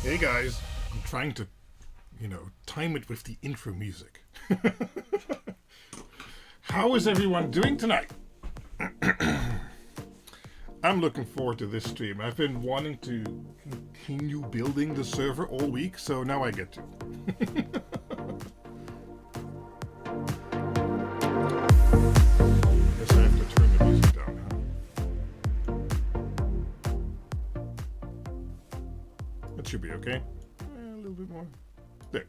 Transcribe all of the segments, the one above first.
Hey guys, I'm trying to, time it with the intro music. How is everyone doing tonight? I'm looking forward to this stream. I've been wanting to continue building the server all week, so now I get to. Guess I have to turn the music down, That should be okay. A little bit more. There.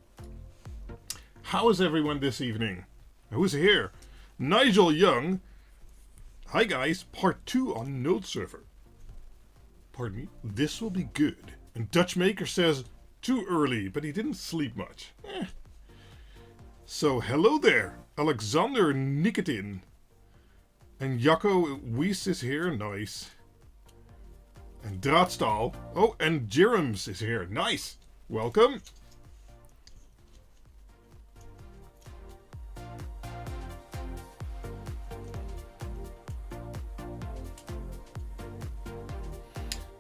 How is everyone this evening? Who's here? Nigel Young. Hi guys, part 2 on Node server. Pardon me. This will be good. And Dutchmaker says, too early, but he didn't sleep much. So hello there, Alexander Nikitin. And Jacco Wies is here, nice. And Draadstal. Oh, and Jerems is here, nice. Welcome.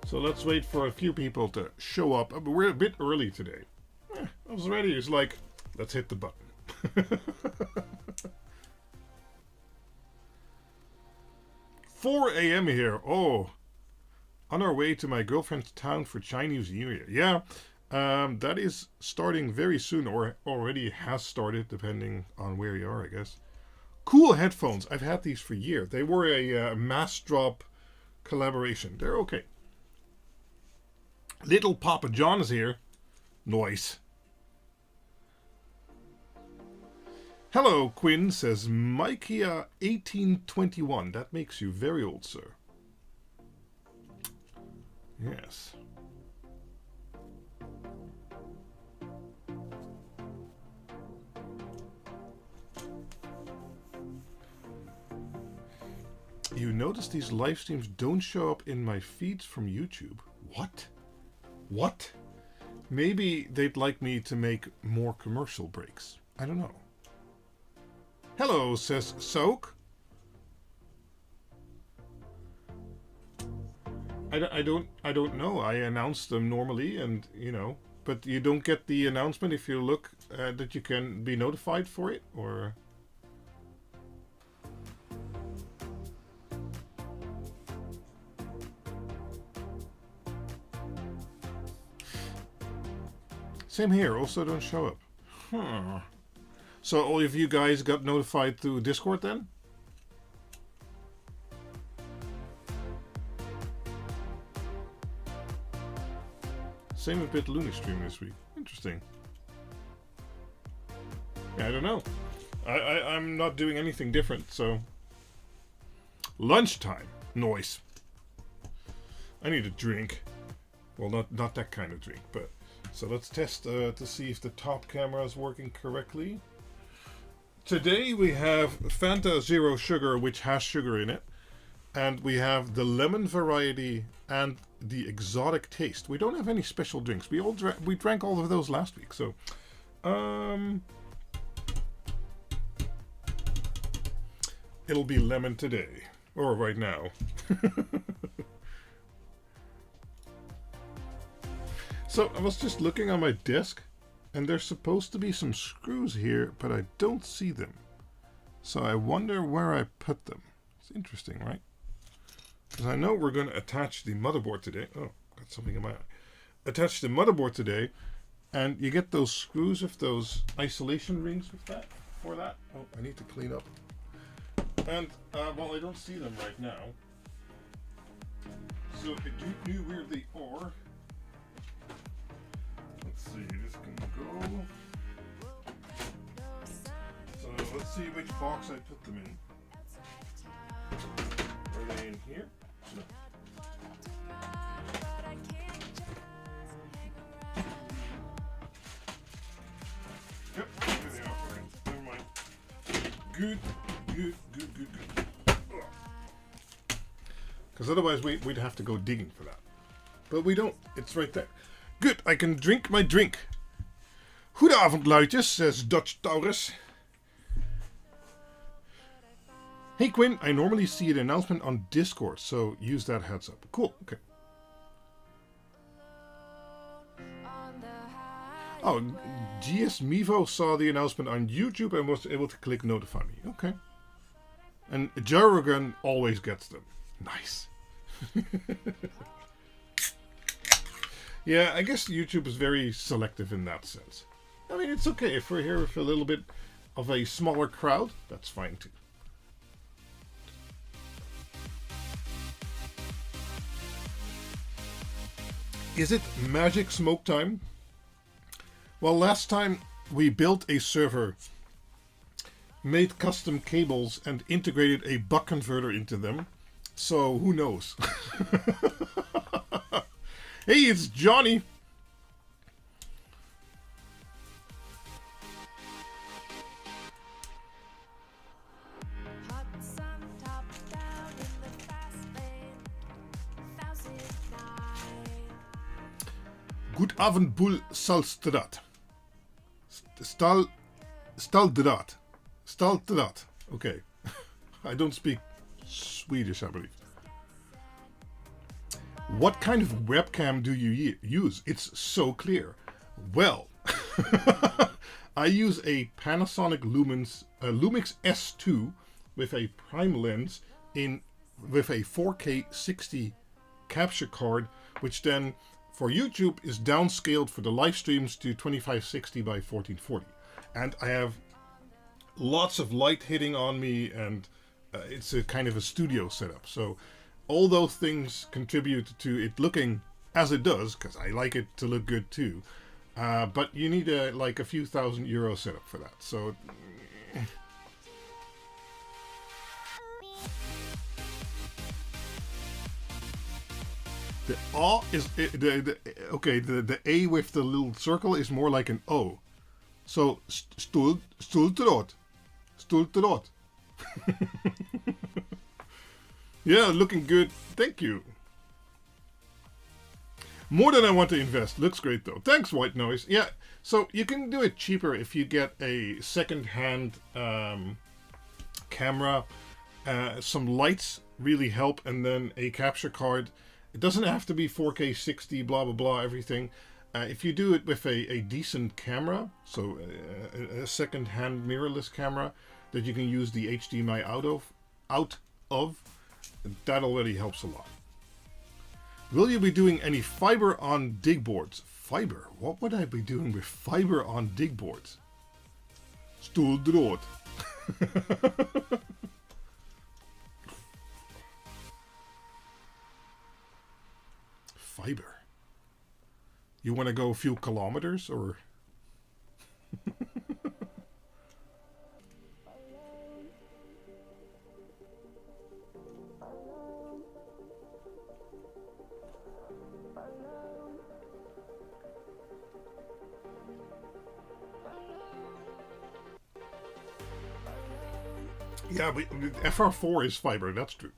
So let's wait for a few people to show up. We're a bit early today. I was ready. It's like, let's hit the button. 4 a.m. here. Oh, on our way to my girlfriend's town for Chinese New Year. Yeah, that is starting very soon, or already has started, depending on where you are, I guess. Cool headphones. I've had these for years. They were a mass drop collaboration. They're okay. Little Papa John is here. Nice. Hello, Quinn, says Mikea 1821. That makes you very old, sir. Yes. You notice these live streams don't show up in my feeds from YouTube. What? What? Maybe they'd like me to make more commercial breaks. I don't know. Hello, says Soak. I don't know. I announce them normally, and but you don't get the announcement if you look that you can be notified for it, or. Same here, also don't show up. Huh. So all of you guys got notified through Discord then? Same with BitLooney stream this week. Interesting. Yeah, I don't know. I'm not doing anything different, so. Lunchtime. Noise. I need a drink. Well, not that kind of drink, but. So let's test to see if the top camera is working correctly. Today we have Fanta Zero Sugar, which has sugar in it. And we have the lemon variety and the exotic taste. We don't have any special drinks. We drank all of those last week. So It'll be lemon today. Or right now. So I was just looking on my desk, and there's supposed to be some screws here, but I don't see them. So I wonder where I put them. It's interesting, right? Because I know we're going to attach the motherboard today. Oh, got something in my eye. Attach the motherboard today, and you get those screws with those isolation rings with that. For that. Oh, I need to clean up. And, well, I don't see them right now. So I do knew where they are. Let's see, this can go. So let's see which box I put them in. Are they in here? No. Yep, here they are. Okay, never mind. Good. Because otherwise we'd have to go digging for that. But we don't. It's right there. Good, I can drink my drink. Goedenavond, luidjes, says Dutch Taurus. Hey Quinn, I normally see an announcement on Discord, so use that heads up. Cool, okay. Oh, GS Mevo saw the announcement on YouTube and was able to click notify me. Okay. And Jarrogan always gets them. Nice. Yeah, I guess YouTube is very selective in that sense. I mean, it's okay if we're here with a little bit of a smaller crowd. That's fine too. Is it magic smoke time? Well, last time we built a server, made custom cables, and integrated a buck converter into them. So, who knows? Hey, it's Johnny! Goedenavond, Boel Salstraat. Staldraat. Okay. I don't speak Swedish, I believe. What kind of webcam do you use? It's so clear. Well, I use a Panasonic Lumix S2 with a prime lens with a 4K 60 capture card, which then for YouTube is downscaled for the live streams to 2560 by 1440. And I have lots of light hitting on me, and it's a kind of a studio setup. So all those things contribute to it looking as it does, because I like it to look good too. But you need like a few €1,000 setup for that. So the A is the A with the little circle is more like an O. So stoelterot. Yeah, looking good. Thank you. More than I want to invest. Looks great though. Thanks, White Noise. Yeah, so you can do it cheaper if you get a second-hand camera. Some lights really help, and then a capture card. It doesn't have to be 4K 60, blah, blah, blah, everything. If you do it with a decent camera, so a second-hand mirrorless camera that you can use the HDMI out of, that already helps a lot. Will you be doing any fiber on dig boards? Fiber? What would I be doing with fiber on dig boards? Stoeldrood. Fiber. You want to go a few kilometers, or? Yeah, but FR4 is fiber, that's true.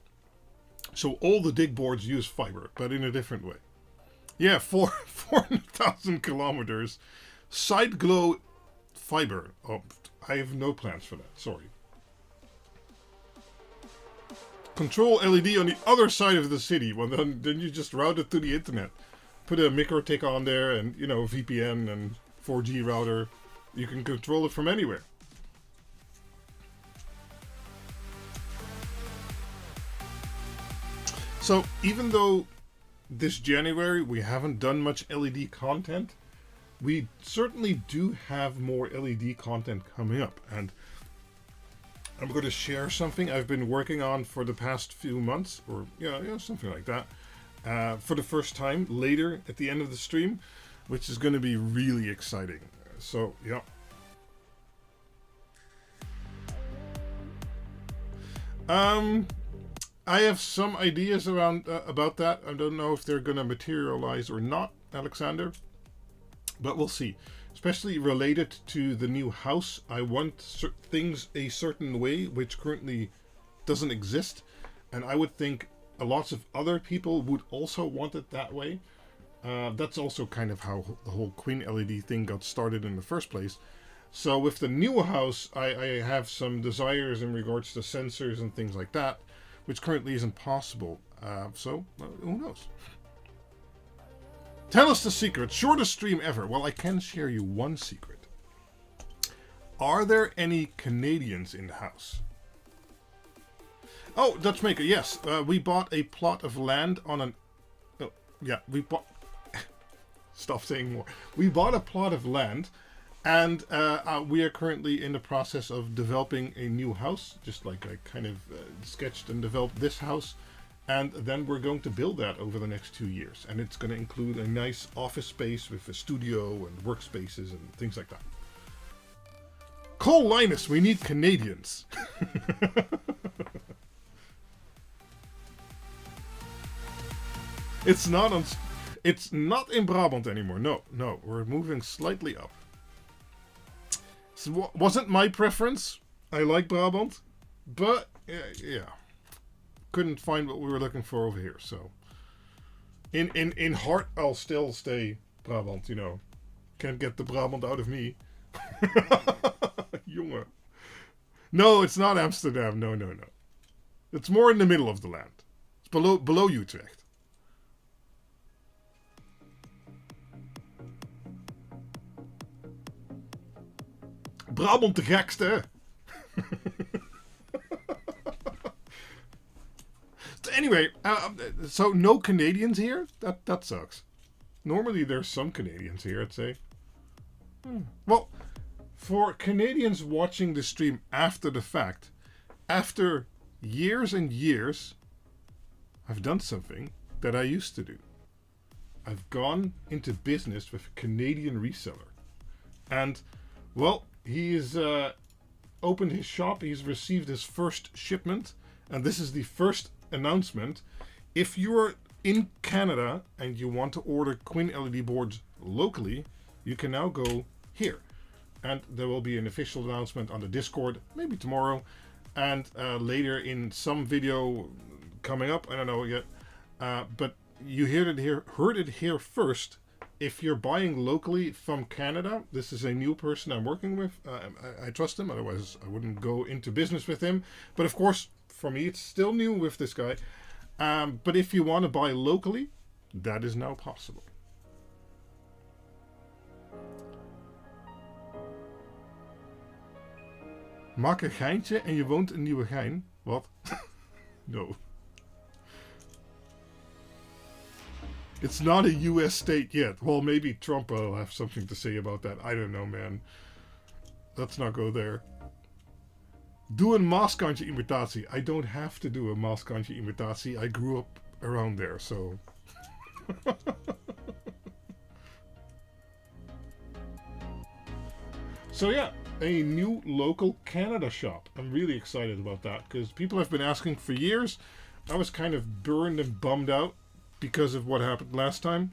So all the dig boards use fiber, but in a different way. Yeah, 400,000 kilometers. Side glow fiber. Oh, I have no plans for that. Sorry. Control LED on the other side of the city. Well, then you just route it to the internet. Put a MikroTik on there and, you know, VPN and 4G router. You can control it from anywhere. So, even though this January we haven't done much LED content, we certainly do have more LED content coming up. And I'm going to share something I've been working on for the past few months, or something like that, for the first time later at the end of the stream, which is going to be really exciting. So, yeah. I have some ideas around about that. I don't know if they're going to materialize or not, Alexander, but we'll see. Especially related to the new house. I want things a certain way, which currently doesn't exist. And I would think lots of other people would also want it that way. That's also kind of how the whole Queen LED thing got started in the first place. So with the new house, I have some desires in regards to sensors and things like that, which currently isn't possible. So who knows? Tell us the secret. Shortest stream ever. Well, I can share you one secret. Are there any Canadians in the house? Oh, Dutch Maker, yes. We bought a plot of land on an... Oh, yeah, we bought... Stop saying more. We bought a plot of land, and we are currently in the process of developing a new house, just like I kind of sketched and developed this house. And then we're going to build that over the next 2 years. And it's going to include a nice office space with a studio and workspaces and things like that. Call Linus, we need Canadians. It's not in Brabant anymore. No, we're moving slightly up. So, wasn't my preference. I like Brabant, but yeah. Couldn't find what we were looking for over here, so in heart I'll still stay Brabant, you know. Can't get the Brabant out of me. Jongen. No, it's not Amsterdam. No. It's more in the middle of the land. It's below Utrecht. Brabant de gekste. Anyway, so no Canadians here? That sucks. Normally there's some Canadians here, I'd say. Well, for Canadians watching the stream after the fact, after years and years, I've done something that I used to do. I've gone into business with a Canadian reseller. And, well, he's opened his shop. He's received his first shipment. And this is the first announcement. If you're in Canada and you want to order Queen LED boards locally, you can now go here. And there will be an official announcement on the Discord, maybe tomorrow. And later in some video coming up, I don't know yet. But you heard it here first. If you're buying locally from Canada, this is a new person I'm working with. I trust him, otherwise I wouldn't go into business with him. But of course, for me, it's still new with this guy. But if you want to buy locally, that is now possible. Maak een geintje en je woont in Nieuwegein. Wat? No. It's not a US state yet. Well, maybe Trump will have something to say about that. I don't know, man. Let's not go there. Doe een maaskantje imitatie. I don't have to do a maaskantje imitatie. I grew up around there, so... So yeah, a new local Canada shop. I'm really excited about that, because people have been asking for years. I was kind of burned and bummed out because of what happened last time.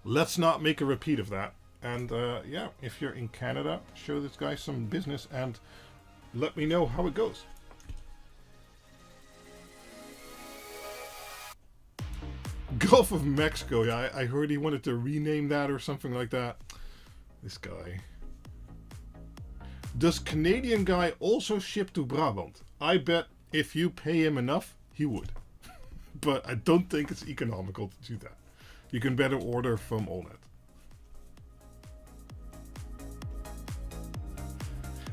Let's not make a repeat of that. And yeah, if you're in Canada, show this guy some business and let me know how it goes. Gulf of Mexico. Yeah, I heard he wanted to rename that or something like that. This guy. Does Canadian guy also ship to Brabant? I bet if you pay him enough, he would. But I don't think it's economical to do that. You can better order from Allnet.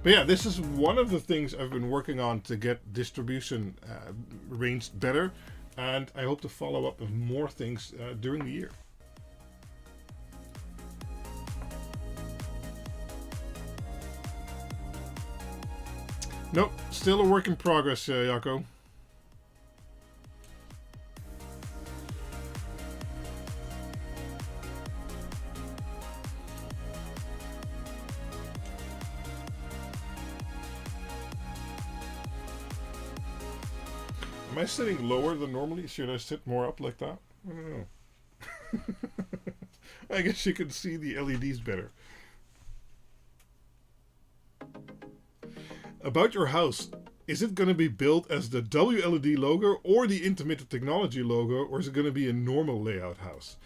But yeah, this is one of the things I've been working on to get distribution arranged better. And I hope to follow up with more things during the year. Nope, still a work in progress, Jaco. Am I sitting lower than normally? Should I sit more up like that? I don't know. I guess you can see the LEDs better. About your house, is it going to be built as the WLED logo or the Intermit.Tech technology logo, or is it going to be a normal layout house?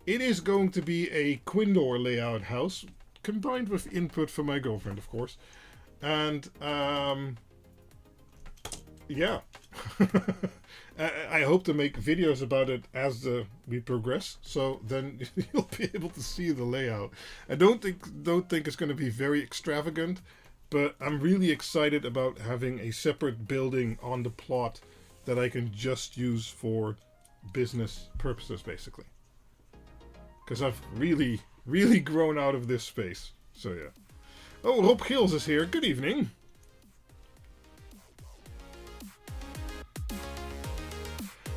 It is going to be a Quindor layout house, combined with input from my girlfriend, of course. And, yeah. I hope to make videos about it as we progress, so then you'll be able to see the layout. I don't think it's going to be very extravagant, but I'm really excited about having a separate building on the plot that I can just use for business purposes, basically. Because I've really, really grown out of this space. So yeah. Oh, Rob Gils is here. Good evening.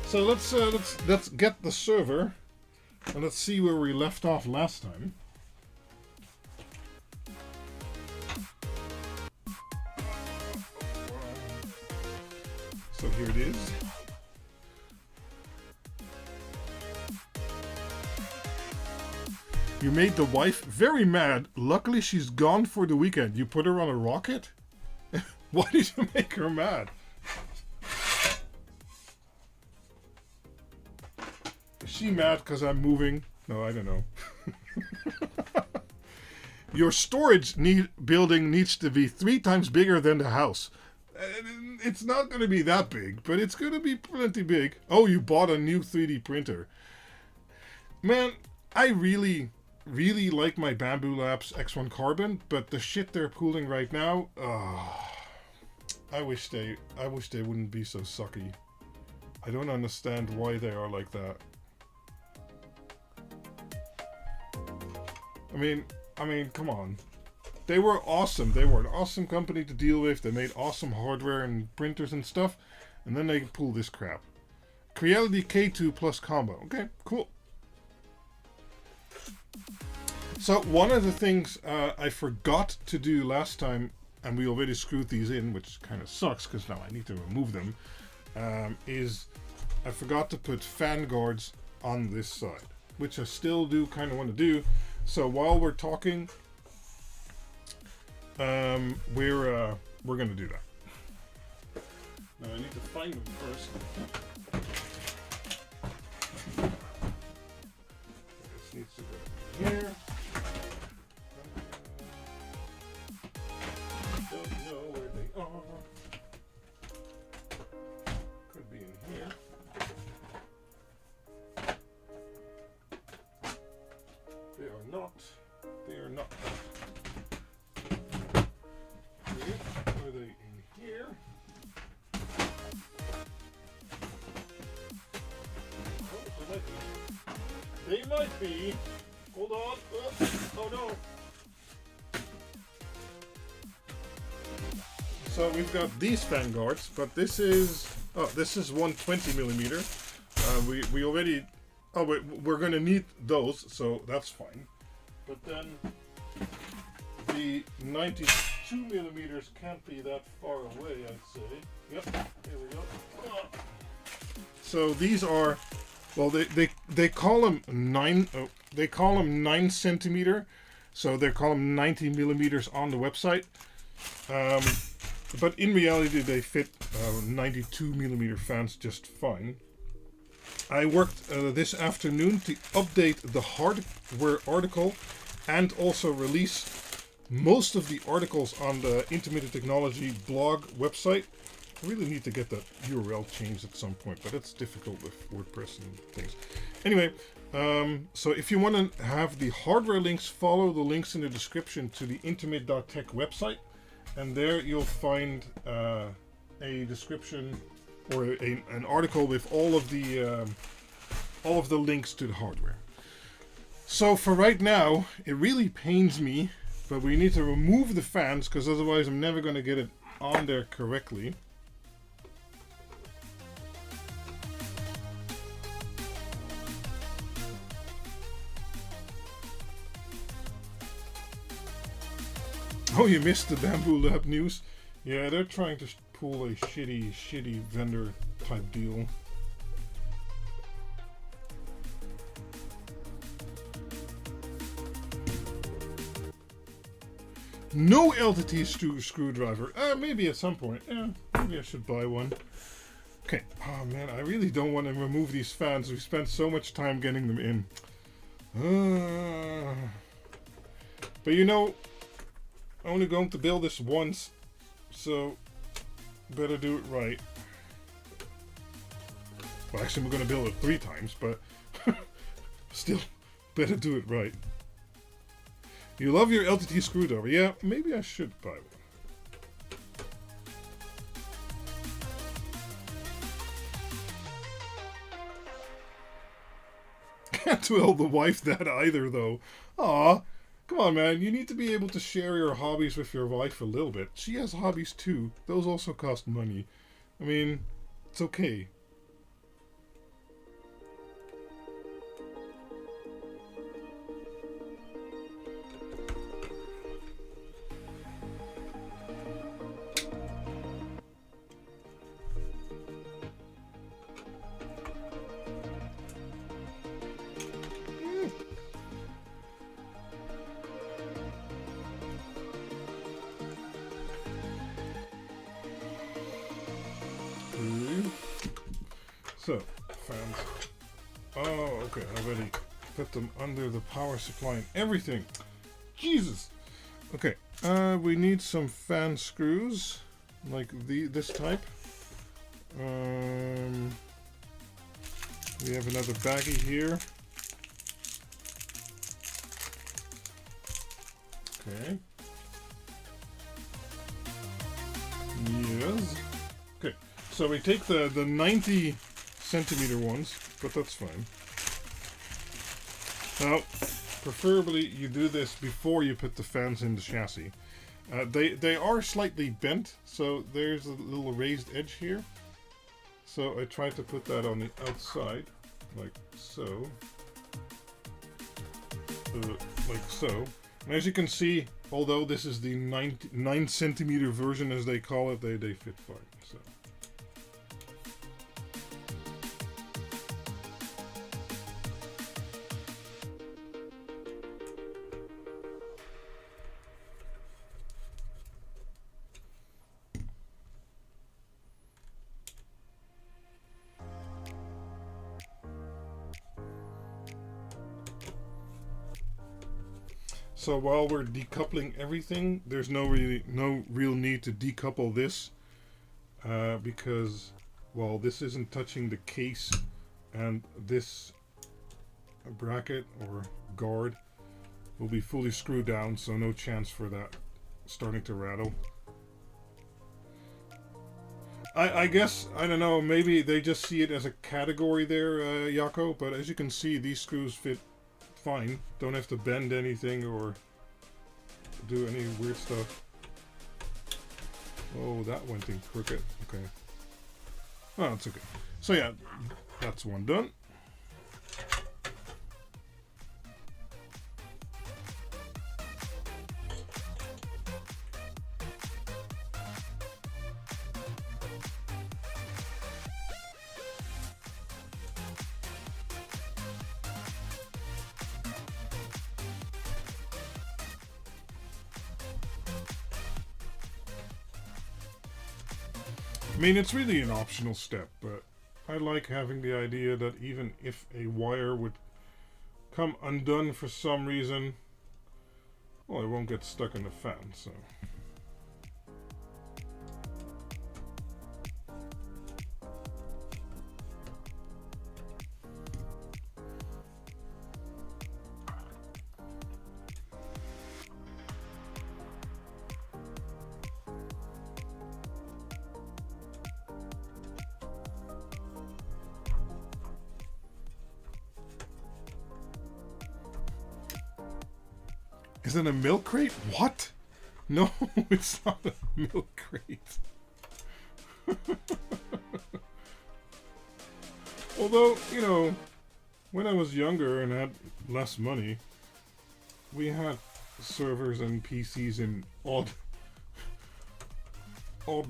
So let's get the server and let's see where we left off last time. So here it is. You made the wife very mad. Luckily she's gone for the weekend. You put her on a rocket? Why did you make her mad? Is she mad because I'm moving? No, I don't know. Your storage building needs to be 3 times bigger than the house. It's not going to be that big, but it's going to be plenty big. Oh, you bought a new 3D printer. Man, I really like my Bamboo Labs X1 Carbon, but the shit they're pulling right now, I wish they wouldn't be so sucky. I don't understand why they are like that. I mean, come on. They were awesome. They were an awesome company to deal with. They made awesome hardware and printers and stuff. And then they pull this crap. Creality K2 plus combo. Okay, cool. So one of the things I forgot to do last time, and we already screwed these in, which kind of sucks because now I need to remove them, is I forgot to put fan guards on this side, which I still do kind of want to do. So while we're talking, we're gonna do that. Now I need to find them first. This needs to go here. Don't know where they are. Could be in here. They are not. They are not. Are they in here? Oh, they might be. Hold on. Oh no. So we've got these fan guards, but this is 120 millimeter. We already. Oh wait, we're gonna need those, so that's fine. But then the 92 millimeters can't be that far away, I'd say. Yep, here we go. So these are, well, they call them 9 centimeter, so they call them 90 millimeters on the website. But in reality, they fit 92 millimeter fans just fine. I worked this afternoon to update the hardware article and also release most of the articles on the Intermediate Technology blog website. I really need to get that URL changed at some point, but it's difficult with WordPress and things. Anyway, so if you want to have the hardware links, follow the links in the description to the Intermit.Tech website, and there you'll find a description or an article with all of the links to the hardware. So for right now, it really pains me, but we need to remove the fans because otherwise I'm never going to get it on there correctly. Oh, you missed the Bamboo Lab news? Yeah, they're trying to pull a shitty vendor type deal. No LTT screwdriver. Maybe at some point. Yeah, maybe I should buy one. Okay. Oh man, I really don't want to remove these fans. We spent so much time getting them in. But you know, I'm only going to build this once, so better do it right. Well, actually, we're going to build it 3 times, but still, better do it right. You love your LTT screwdriver. Yeah, maybe I should buy one. Can't tell the wife that either, though. Aw. Come on, man. You need to be able to share your hobbies with your wife a little bit. She has hobbies too. Those also cost money. I mean, it's okay. So, fans. Oh, okay. I already put them under the power supply and everything. Jesus. Okay. We need some fan screws, like this type. We have another baggie here. Okay. Yes. Okay. So we take the 90 centimeter ones, but that's fine. Now, preferably you do this before you put the fans in the chassis. They are slightly bent, so there's a little raised edge here. So I tried to put that on the outside, like so. Like so. And as you can see, although this is the 9 centimeter version as they call it, they fit fine. So. So while we're decoupling everything, there's no real need to decouple this because, well, this isn't touching the case, and this bracket or guard will be fully screwed down, so no chance for that starting to rattle. I guess, I don't know, maybe they just see it as a category there, Yako, but as you can see, these screws fit fine. Don't have to bend anything or do any weird stuff. Oh, that went in crooked. Okay. Oh, it's okay. So yeah, that's one done. I mean, it's really an optional step, but I like having the idea that even if a wire would come undone for some reason, Well, it won't get stuck in the fan, so. Is it a milk crate? What? No, it's not a milk crate. Although, you know, when I was younger and had less money, we had servers and PCs in odd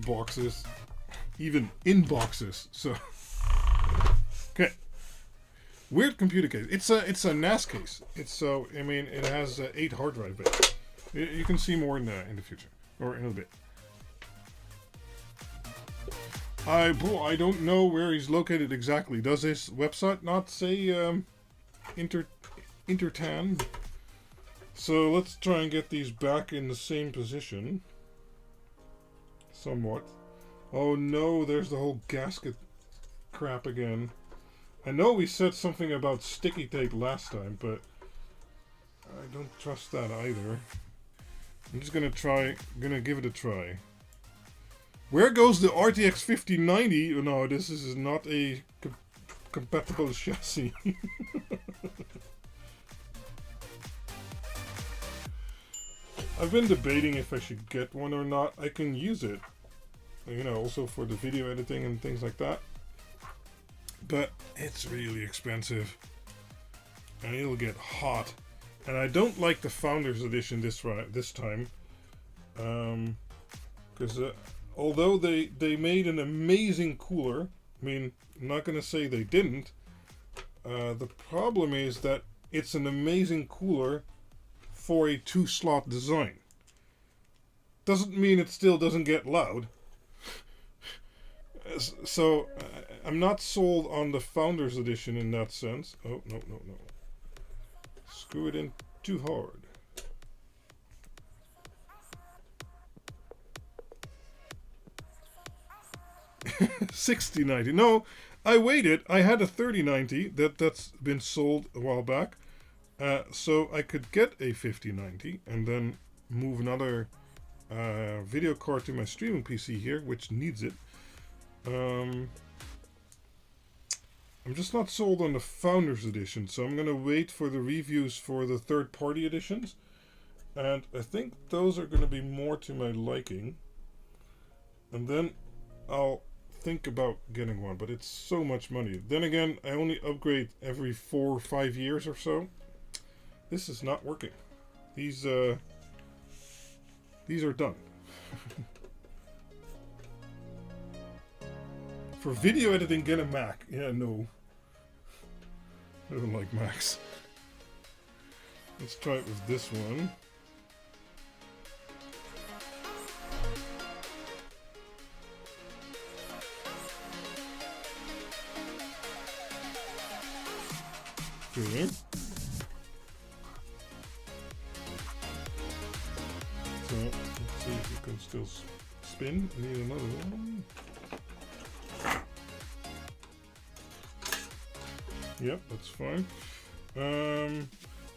boxes, even in boxes. So, okay. Weird computer case. It's a NAS case. I mean, it has 8 hard drive bits. You can see more in the future or in a bit. I don't know where he's located exactly. Does his website not say Intertan? So let's try and get these back in the same position. Somewhat. Oh no, there's the whole gasket crap again. I know we said something about sticky tape last time, but I don't trust that either. I'm just gonna give it a try. Where goes the RTX 5090? Oh, no, this is not a compatible chassis. I've been debating if I should get one or not. I can use it, you know, also for the video editing and things like that. But it's really expensive, and it'll get hot. And I don't like the Founders Edition this time, because although they made an amazing cooler, I mean, I'm not gonna say they didn't. The problem is that it's an amazing cooler for a 2-slot design. Doesn't mean it still doesn't get loud. So I'm not sold on the Founders Edition in that sense. Oh, no. Screw it in too hard. $60.90. No, I waited. I had a $30.90 that's been sold a while back. So I could get a $50.90 and then move another video card to my streaming PC here, which needs it. I'm just not sold on the Founders Edition, so I'm gonna wait for the reviews for the third-party editions, and I think those are gonna be more to my liking, and then I'll think about getting one. But it's so much money. Then again, I only upgrade every 4 or 5 years or so. This is not working. These are done. For video editing, get a Mac. Yeah, no. I don't like Macs. Let's try it with this one. Okay. So, let's see if it can still spin. I need another one. Yep, that's fine.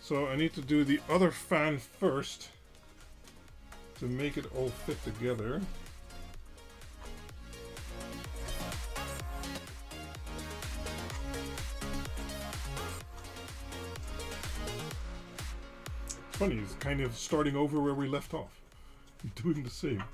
So I need to do the other fan first to make it all fit together. It's funny, it's kind of starting over where we left off. Doing the same.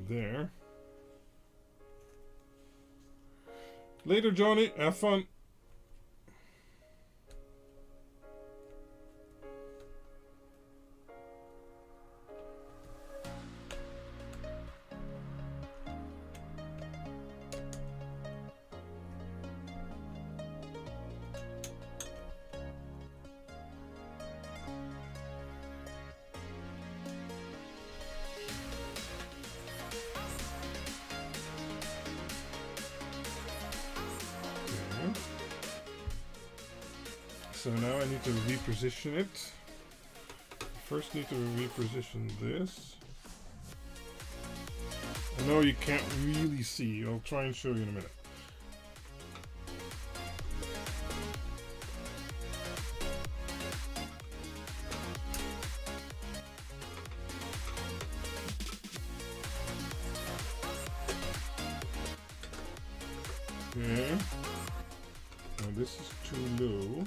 There. Later, Johnny. Have fun. so now I need to reposition it. First need to reposition this. I know you can't really see. I'll try and show you in a minute. Okay. Now this is too low.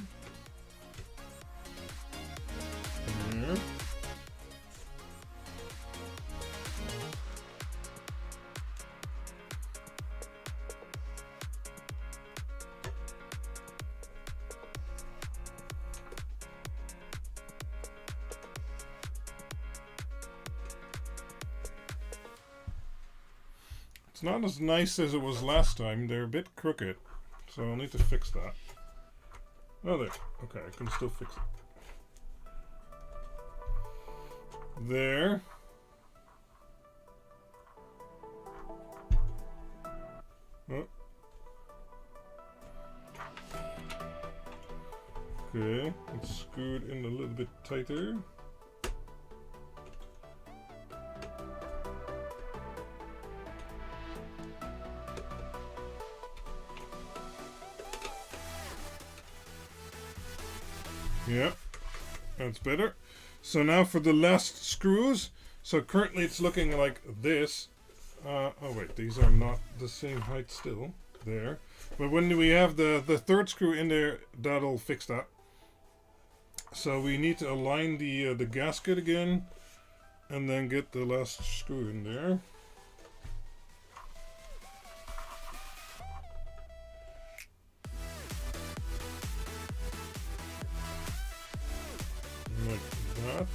There. It's not as nice as it was last time. They're a bit crooked, so I'll need to fix that. Oh, there. Okay, I can still fix it. There. Oh. Okay, it's screwed in a little bit tighter. Yeah, that's better. So now for the last screws. So currently it's looking like this. Oh wait, these are not the same height still. There. But when we have the third screw in there, that'll fix that. So we need to align the gasket again, and then get the last screw in there. Like that.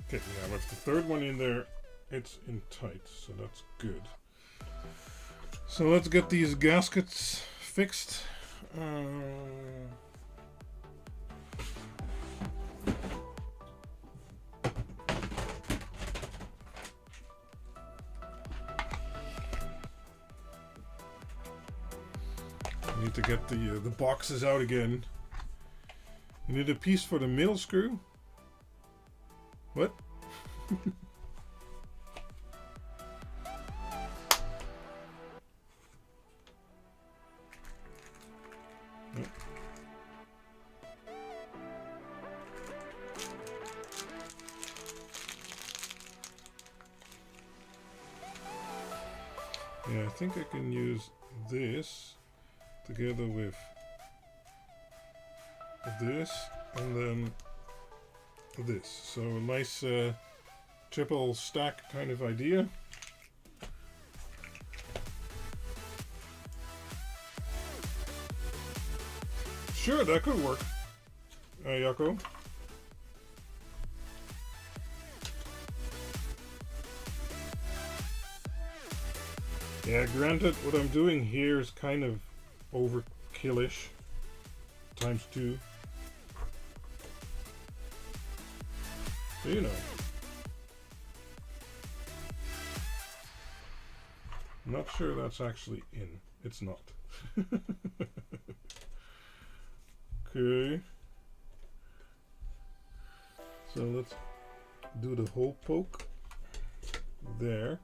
Okay, yeah, with the third one in there, it's in tight, so that's good. So let's get these gaskets fixed. Need to get the boxes out again. You need a piece for the middle screw. What? Yeah, I think I can use this together with this and then this. So a nice triple stack kind of idea. Sure, that could work. Yako. Yeah, granted, what I'm doing here is kind of overkillish times 2. So, you know. I'm not sure that's actually in. It's not. Okay. So let's do the hole poke there.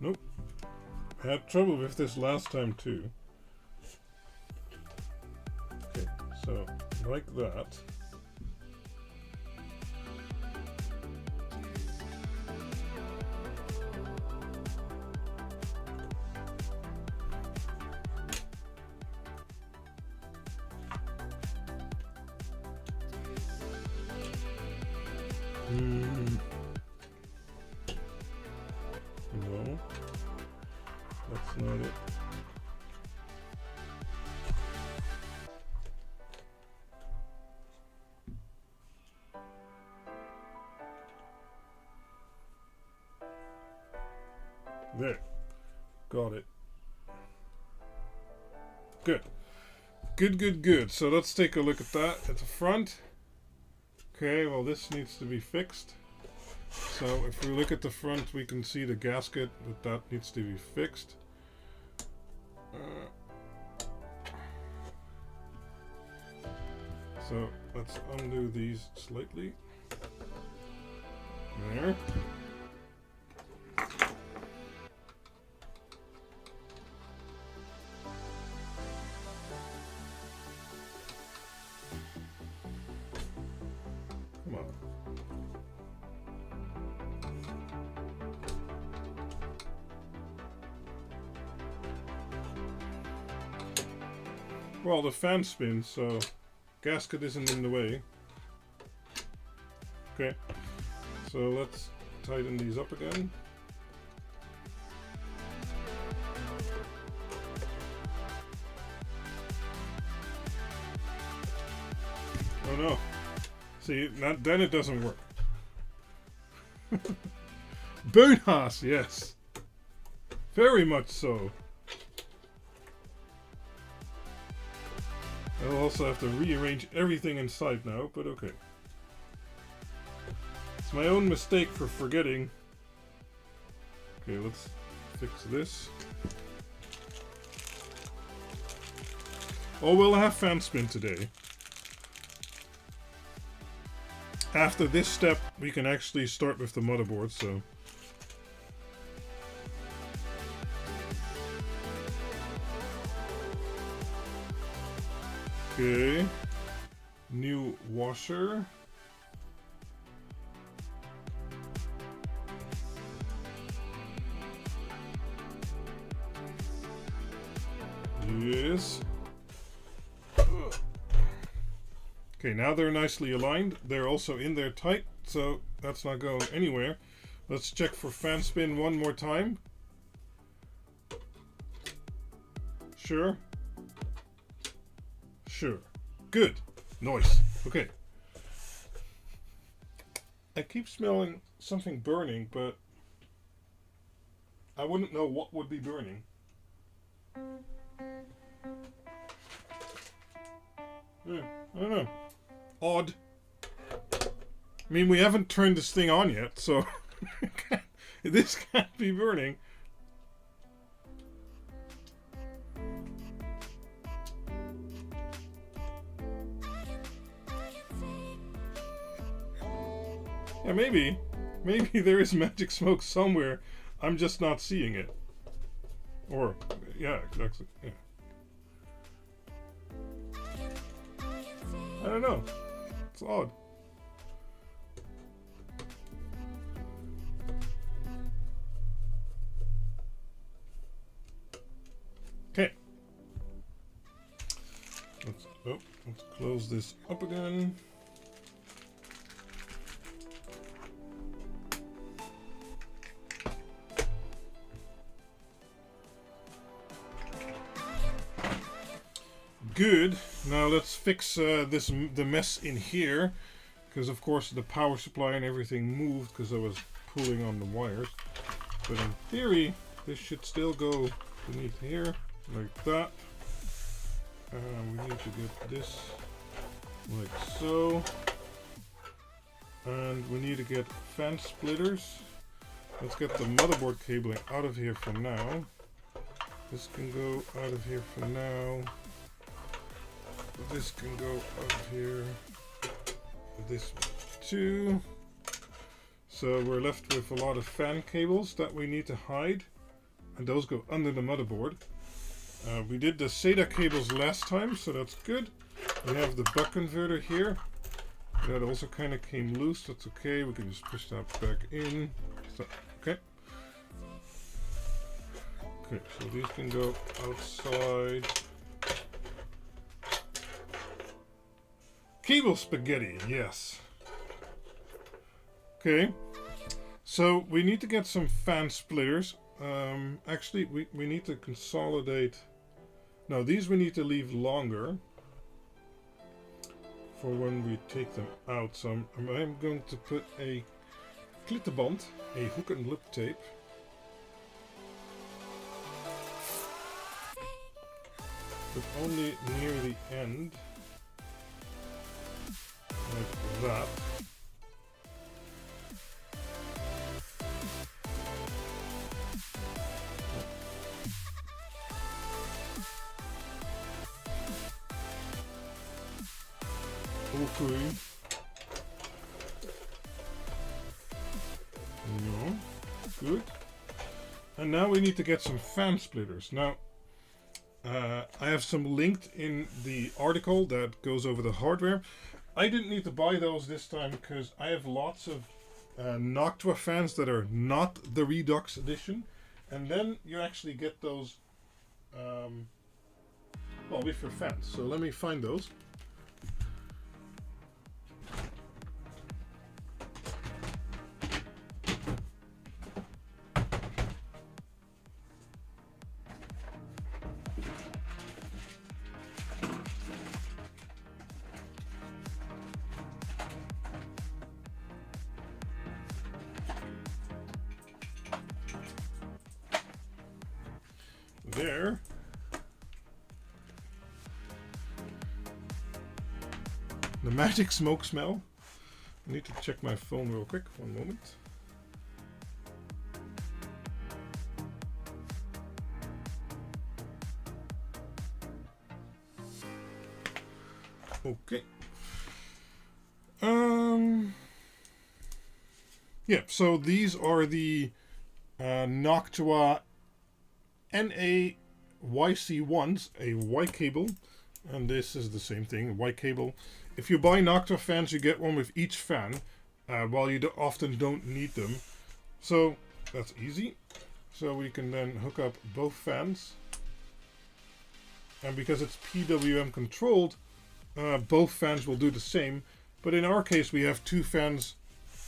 Nope. Had trouble with this last time too. Okay, so like that. No, that's not it. There, got it. Good. Good. So let's take a look at that at the front. Okay, well this needs to be fixed. So if we look at the front, we can see the gasket, that needs to be fixed. So let's undo these slightly. There. Come on. Well, the fan spins, so gasket isn't in the way. Okay, so let's tighten these up again. Oh no. See, then it doesn't work. Boonhaas, yes. Very much so. I'll also have to rearrange everything inside now, but okay. It's my own mistake for forgetting. Okay, let's fix this. Oh, we'll have fan spin today. After this step, we can actually start with the motherboard, so... Okay. New washer. Yes. Okay, now they're nicely aligned. They're also in there tight, so that's not going anywhere. Let's check for fan spin one more time. Sure. Sure. Good. Nice. Okay. I keep smelling something burning, but I wouldn't know what would be burning. Yeah, I don't know. Odd. I mean, we haven't turned this thing on yet, so this can't be burning. Yeah, maybe there is magic smoke somewhere. I'm just not seeing it. Or, yeah, exactly. Yeah. I don't know. It's odd. Okay. Let's close this up again. Good. Now let's fix the mess in here, because of course the power supply and everything moved because I was pulling on the wires. But in theory, this should still go beneath here like that. We need to get this like so, and we need to get fan splitters. Let's get the motherboard cabling out of here for now. This can go out of here for now. This can go up here. This too. So we're left with a lot of fan cables that we need to hide, and those go under the motherboard. We did the SATA cables last time, so that's good. We have the buck converter here. That also kind of came loose. That's okay. We can just push that back in. So, okay. Okay, so these can go outside. Cable spaghetti, yes. Okay, so we need to get some fan splitters. Actually, we need to consolidate. No, these we need to leave longer for when we take them out. So I'm going to put a klittenband, a hook and loop tape, but only near the end, like that. Okay. No. Good. And now we need to get some fan splitters. Now, I have some linked in the article that goes over the hardware. I didn't need to buy those this time because I have lots of Noctua fans that are not the Redux edition. And then you actually get those well, with your fans. So let me find those. There. The magic smoke smell. I need to check my phone real quick. One moment. Okay. Yeah, so these are the Noctua NA-YC1s, a white cable, and this is the same thing, a white cable. If you buy Noctua fans, you get one with each fan, while you often don't need them. So that's easy. So we can then hook up both fans, and because it's PWM controlled, both fans will do the same. But in our case, we have two fans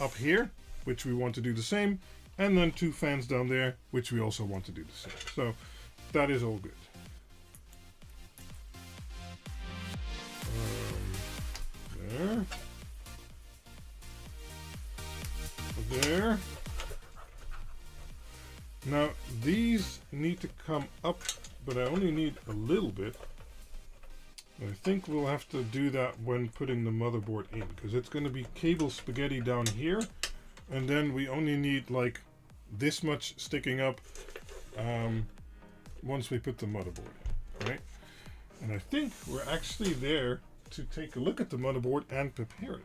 up here, which we want to do the same, and then two fans down there, which we also want to do the same. So that is all good. There. There. Now these need to come up, but I only need a little bit. I think we'll have to do that when putting the motherboard in, because it's going to be cable spaghetti down here. And then we only need like this much sticking up once we put the motherboard in, right? And I think we're actually there to take a look at the motherboard and prepare it.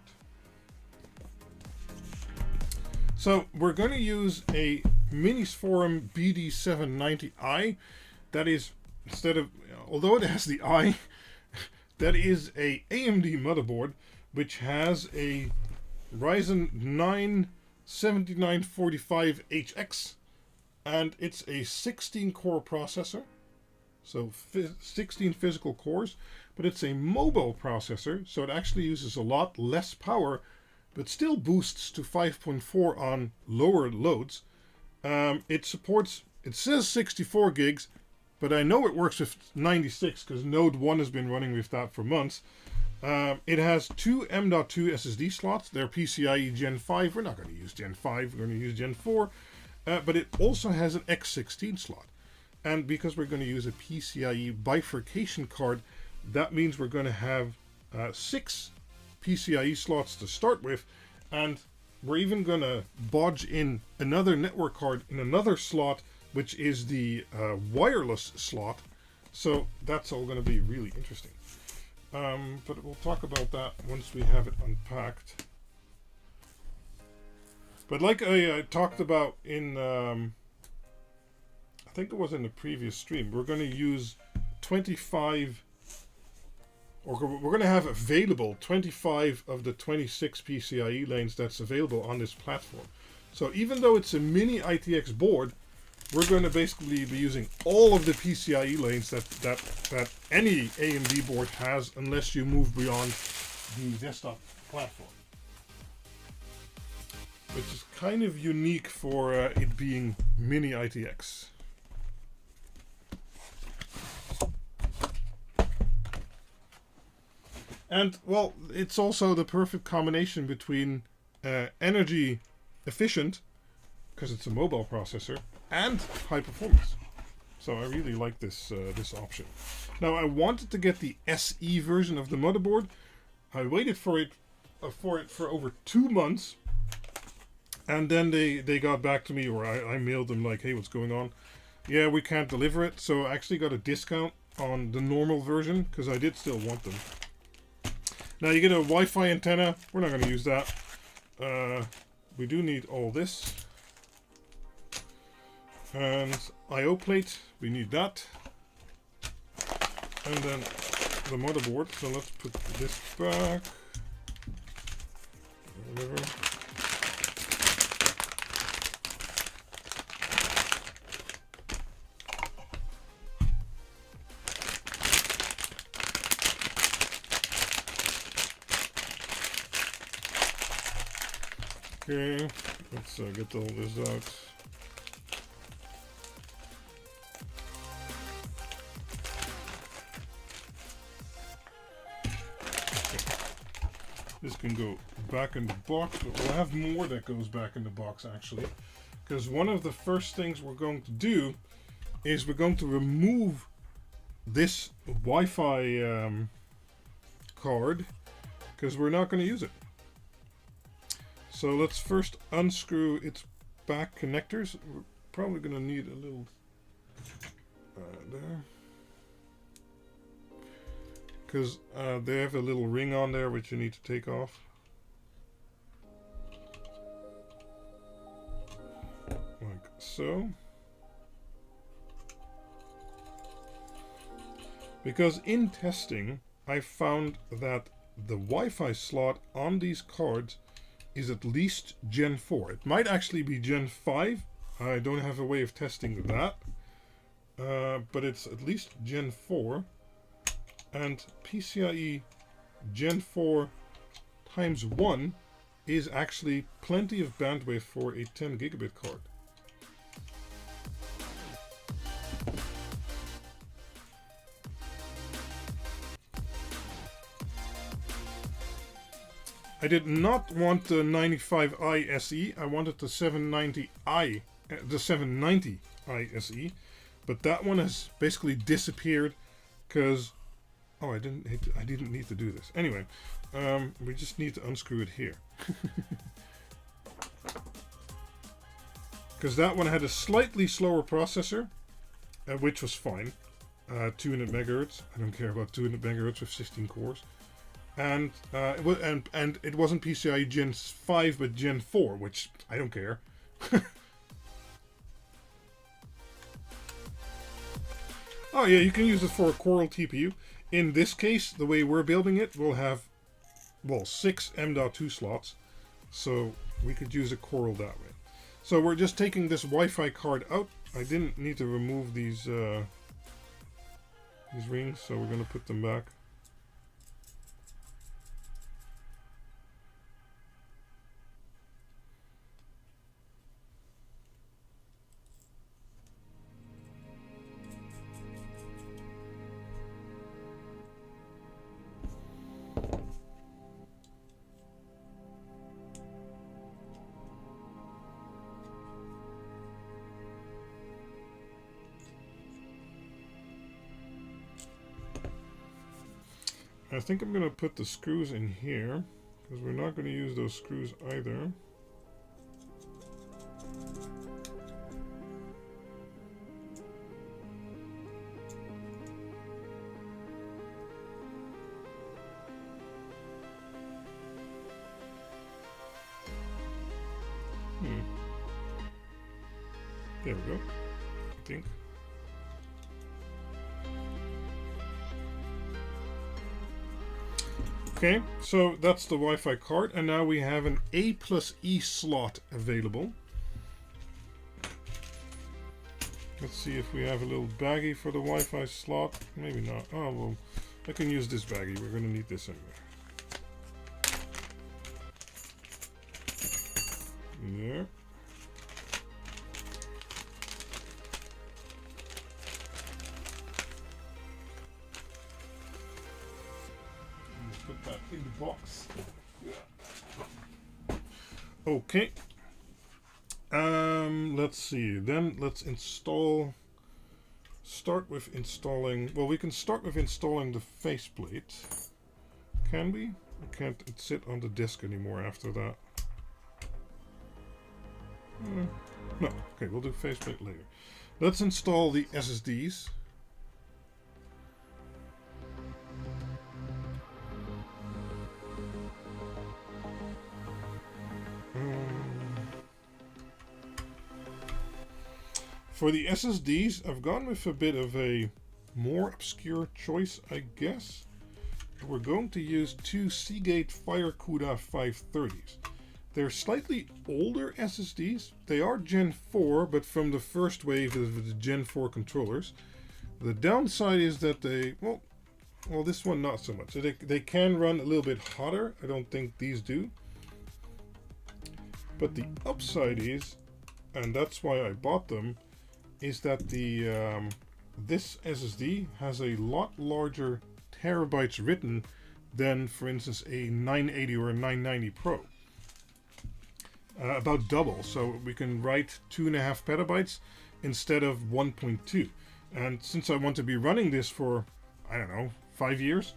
So we're going to use a Minisforum BD790i. That is, instead of, although it has the I, that is a AMD motherboard which has a Ryzen 9 7945HX, and it's a 16 core processor, so 16 physical cores, but it's a mobile processor, so it actually uses a lot less power, but still boosts to 5.4 on lower loads. It supports, it says 64 gigs, but I know it works with 96 because Node 1 has been running with that for months. It has two M.2 SSD slots. They're PCIe Gen 5. We're not going to use Gen 5. We're going to use Gen 4. But it also has an X16 slot. And because we're going to use a PCIe bifurcation card, that means we're going to have 6 PCIe slots to start with. And we're even going to bodge in another network card in another slot, which is the wireless slot. So that's all going to be really interesting. But we'll talk about that once we have it unpacked. But like I talked about in, I think it was in the previous stream, we're going to use 25, or we're going to have available 25 of the 26 PCIe lanes that's available on this platform. So even though it's a mini ITX board, we're going to basically be using all of the PCIe lanes that any AMD board has, unless you move beyond the desktop platform. which is kind of unique for it being mini ITX. And, well, it's also the perfect combination between energy efficient, because it's a mobile processor, and high performance. So I really like this this option. Now, I wanted to get the SE version of the motherboard. I waited for it for over 2 months, and then they got back to me, or I mailed them like, hey, what's going on? Yeah, we can't deliver it. So I actually got a discount on the normal version, because I did still want them. Now you get a Wi-Fi antenna. We're not going to use that. We do need all this. And I/O plate. We need that. And then the motherboard. So let's put this back. Whatever. Okay, let's get all this out. Okay. This can go back in the box, but we'll have more that goes back in the box actually. Because one of the first things we're going to do is we're going to remove this Wi-Fi card, because we're not going to use it. So let's first unscrew its back connectors. We're probably going to need a little there, because they have a little ring on there which you need to take off. Like so. Because in testing, I found that the Wi-Fi slot on these cards is at least Gen 4. It might actually be Gen 5. I don't have a way of testing that. But it's at least Gen 4. And PCIe Gen 4 times 1 is actually plenty of bandwidth for a 10 gigabit card. I did not want the 95i SE. I wanted the 790i, the 790i SE, but that one has basically disappeared because I didn't need to do this. Anyway, we just need to unscrew it here. Because that one had a slightly slower processor, which was fine. 200 megahertz. I don't care about 200 megahertz with 16 cores. And it wasn't PCIe Gen 5 but Gen 4, which I don't care. Oh yeah, you can use it for a Coral TPU. In this case, the way we're building it, we'll have, well, 6 M.2 slots, so we could use a Coral that way. So we're just taking this Wi-Fi card out. I didn't need to remove these rings, so we're going to put them back. I think I'm going to put the screws in here, because we're not going to use those screws either. There we go, I think. Okay, so that's the Wi-Fi card, and now we have an A+E slot available. Let's see if we have a little baggie for the Wi-Fi slot. Maybe not. Oh, well, I can use this baggie. We're going to need this anyway. Yeah. Let's put that in the box. Okay. Let's see. Then let's install. Start with installing. Well, we can start with installing the faceplate. Can we? We can't sit on the disk anymore after that. No. Okay, we'll do faceplate later. Let's install the SSDs. For the SSDs, I've gone with a bit of a more obscure choice, I guess. We're going to use two Seagate FireCuda 530s. They're slightly older SSDs. They are Gen 4, but from the first wave of the Gen 4 controllers. The downside is that they, well, this one not so much. They can run a little bit hotter. I don't think these do. But the upside is, and that's why I bought them, is that the this SSD has a lot larger terabytes written than, for instance, a 980 or a 990 Pro. About double, so we can write 2.5 petabytes instead of 1.2. And since I want to be running this for, I don't know, 5 years,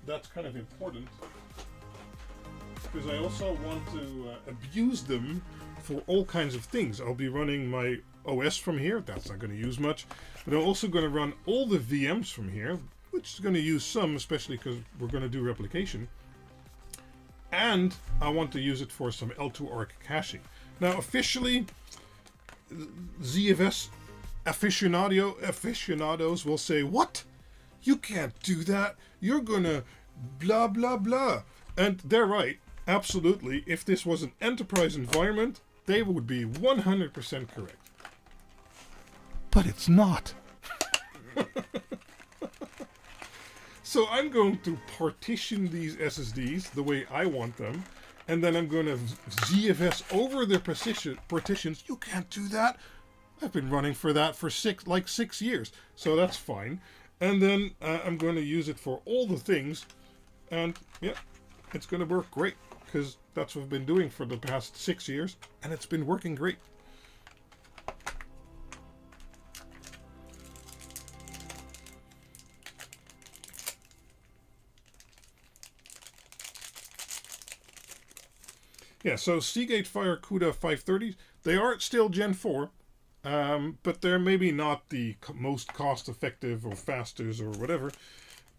that's kind of important. Because I also want to abuse them for all kinds of things. I'll be running my OS from here, that's not going to use much, but I'm also going to run all the VMs from here, which is going to use some, especially because we're going to do replication. And I want to use it for some L2 ARC caching. Now, officially, ZFS aficionados will say, "What? You can't do that. You're gonna blah blah blah." And they're right. Absolutely. If this was an enterprise environment, they would be 100% correct. But it's not. So I'm going to partition these SSDs the way I want them, and then I'm going to ZFS over their partitions. You can't do that. I've been running for that for 6 years, so that's fine. And then I'm going to use it for all the things, and yeah, it's going to work great, because that's what I've been doing for the past 6 years, and it's been working great. Yeah, so Seagate FireCuda 530s, they are still Gen 4, but they're maybe not the most cost-effective or fastest or whatever,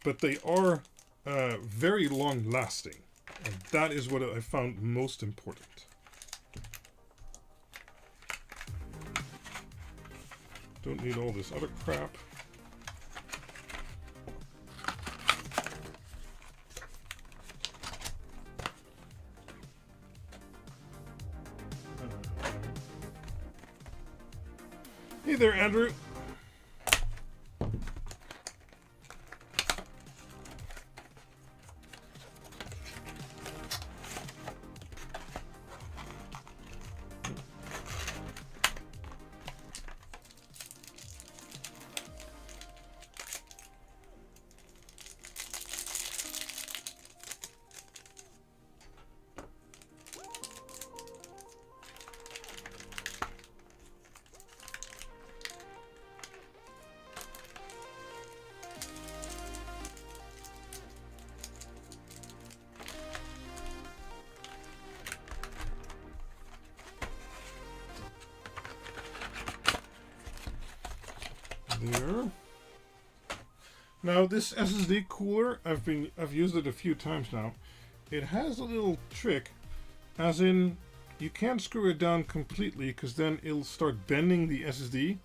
but they are very long-lasting, and that is what I found most important. Don't need all this other crap. Hey there, Andrew. There. Now this SSD cooler, I've used it a few times now. It has a little trick, as in you can't screw it down completely because then it'll start bending the SSD.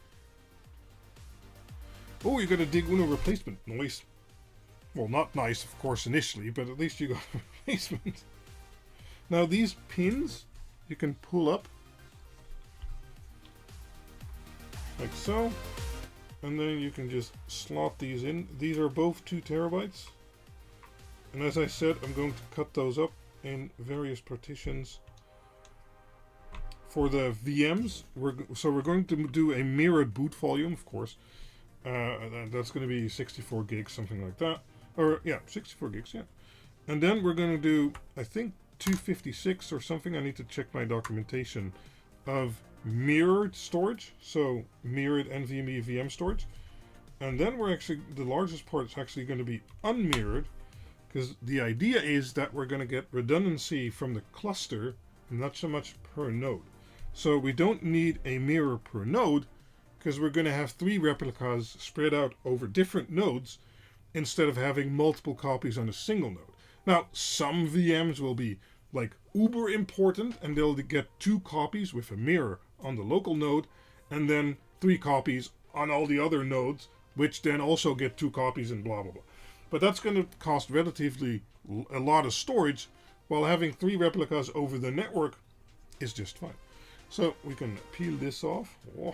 Oh, you got a dig Uno replacement. Nice. Well, not nice, of course, initially, but at least you got a replacement. Now these pins you can pull up like so. And then you can just slot these in. These are both 2 terabytes. And as I said, I'm going to cut those up in various partitions for the VMs, we're going to do a mirrored boot volume, of course. That's going to be 64 gigs, something like that. Or, yeah, 64 gigs, yeah. And then we're going to do, I think, 256 or something. I need to check my documentation of mirrored storage. So, mirrored NVMe VM storage. And then we're actually, the largest part is actually going to be unmirrored. Because the idea is that we're going to get redundancy from the cluster, and not so much per node. So we don't need a mirror per node, because we're going to have 3 replicas spread out over different nodes, instead of having multiple copies on a single node. Now, some VMs will be like uber important, and they'll get 2 copies with a mirror on the local node, and then 3 copies on all the other nodes, which then also get 2 copies and blah, blah, blah. But that's going to cost relatively a lot of storage, while having 3 replicas over the network is just fine. So we can peel this off. Oh.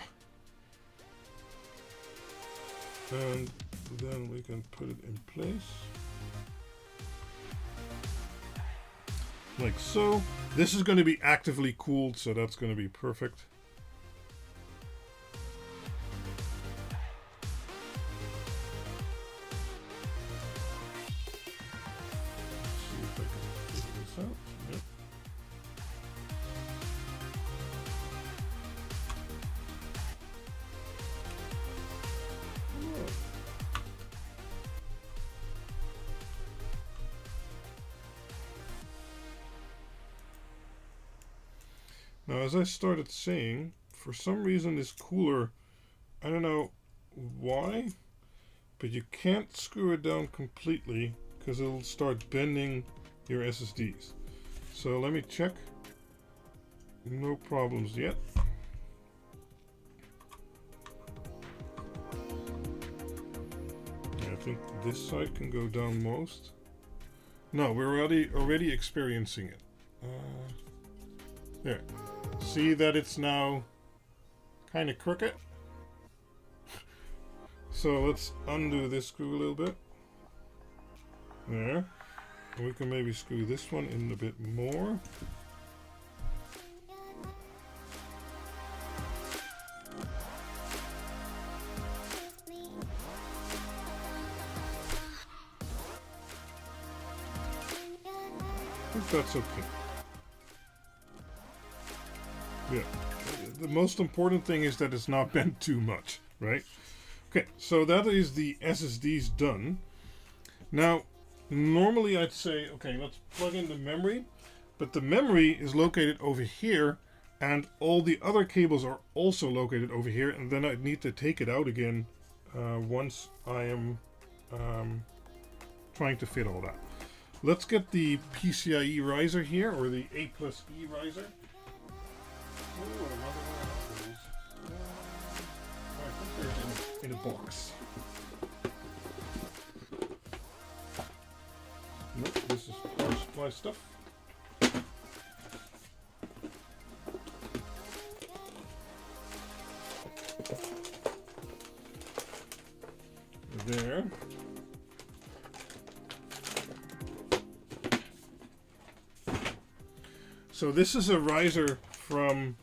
And then we can put it in place. Like so. This is going to be actively cooled, so that's going to be perfect. Now, as I started saying, for some reason this cooler, I don't know why, but you can't screw it down completely because it'll start bending your SSDs. So let me check. No problems yet. I think this side can go down most. No, we're already experiencing it. There. See that it's now kind of crooked? So let's undo this screw a little bit. There. And we can maybe screw this one in a bit more. I think that's okay. Yeah, the most important thing is that it's not bent too much, right? Okay, so that is the SSDs done. Now, normally I'd say, okay, let's plug in the memory, but the memory is located over here, and all the other cables are also located over here, and then I need to take it out again once I am trying to fit all that. Let's get the PCIe riser here, or the A+E riser. Oh, I wonder where that goes. I think they're in a box. Nope, this is power supply stuff. There. So this is a riser from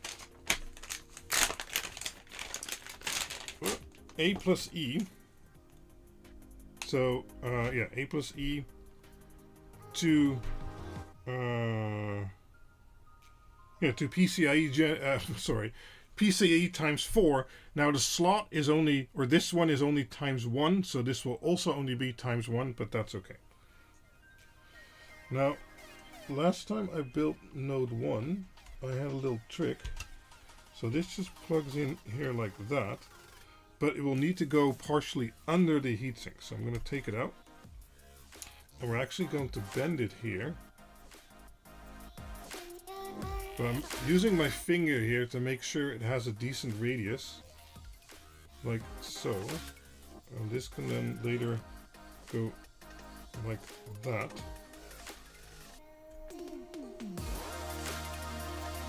A+E. So yeah, A+E to to PCIe sorry, PCIe times 4. Now the slot is only, or this one is only times 1, so this will also only be times 1, but that's okay. Now, last time I built node 1, I had a little trick. So this just plugs in here like that, but it will need to go partially under the heatsink. So I'm going to take it out, and we're actually going to bend it here. But I'm using my finger here to make sure it has a decent radius, like so. And this can then later go like that.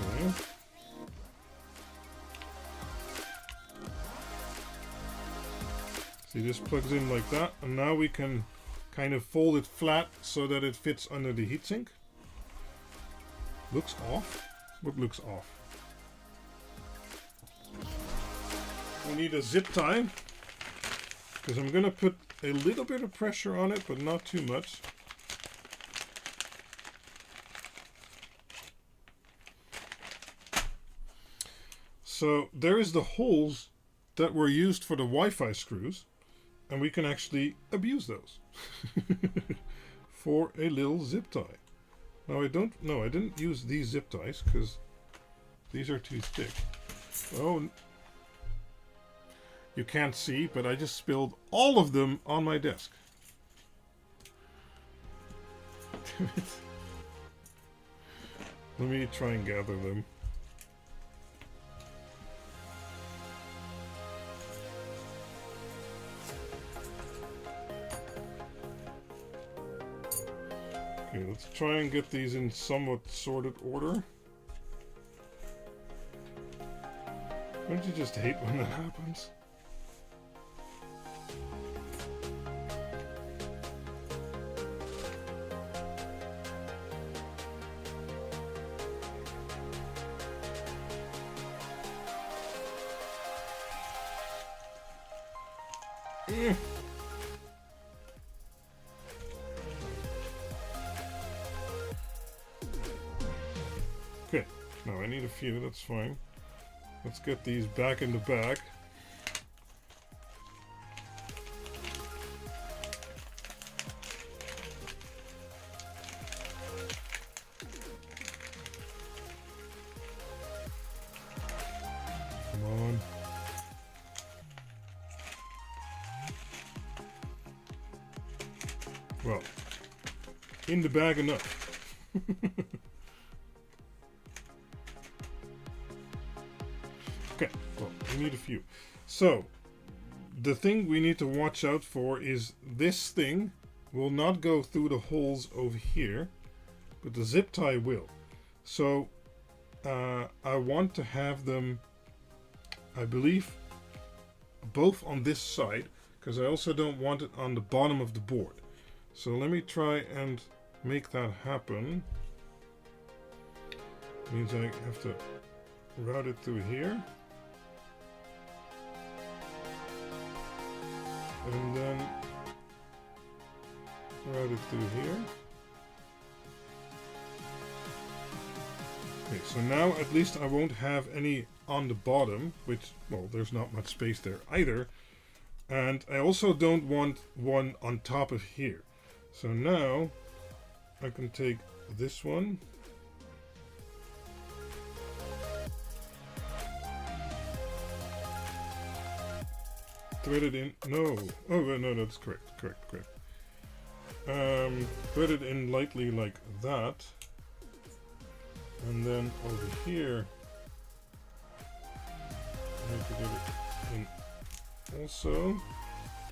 Okay. See, this plugs in like that, and now we can kind of fold it flat so that it fits under the heatsink. Looks off. What looks off? we need a zip tie, because I'm going to put a little bit of pressure on it, but not too much. So there is the holes that were used for the Wi-Fi screws, and we can actually abuse those for a little zip tie. Now I didn't use these zip ties because these are too thick. Oh, you can't see, but I just spilled all of them on my desk. Damn it. Let me try and gather them. Okay, let's try and get these in somewhat sorted order. Don't you just hate when that happens? Okay, now I need a few, that's fine. Let's get these back in the bag. Come on. Well, in the bag enough. Okay, well, we need a few. So, the thing we need to watch out for is this thing will not go through the holes over here, but the zip tie will. So, I want to have them, I believe, both on this side, because I also don't want it on the bottom of the board. So let me try and make that happen. Means I have to route it through here. And then route it through here. Okay, so now at least I won't have any on the bottom, which, well, there's not much space there either. And I also don't want one on top of here. So now I can take this one. Thread it in. No. Oh, no, that's correct. Correct. Thread it in lightly like that. And then over here, I need to get it in also.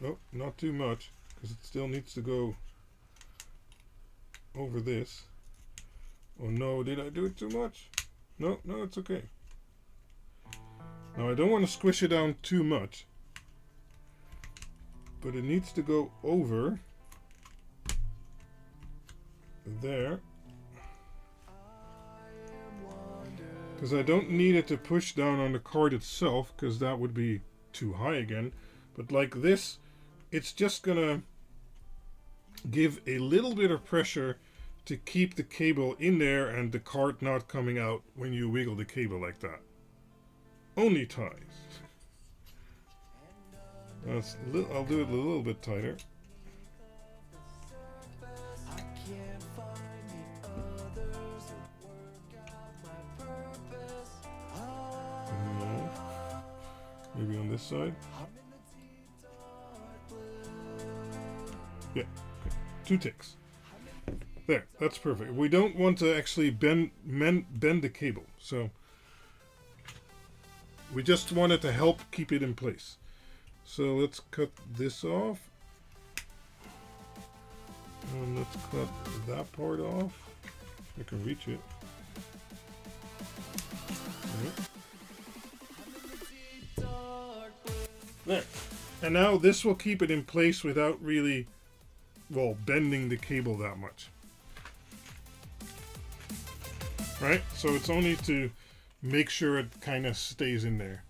Nope, not too much, because it still needs to go over this. Oh no, did I do it too much? No, it's okay. Now I don't want to squish it down too much, but it needs to go over there, because I don't need it to push down on the card itself, because that would be too high again. But like this, it's just gonna give a little bit of pressure to keep the cable in there and the card not coming out when you wiggle the cable like that. Only ties. I'll do it a little bit tighter. Maybe on this side. Yeah, okay. 2 ticks. There, that's perfect. We don't want to actually bend the cable, so we just want it to help keep it in place. So let's cut this off. And let's cut that part off. I can reach it. There. And now this will keep it in place without really, well, bending the cable that much. Right? So it's only to make sure it kind of stays in there.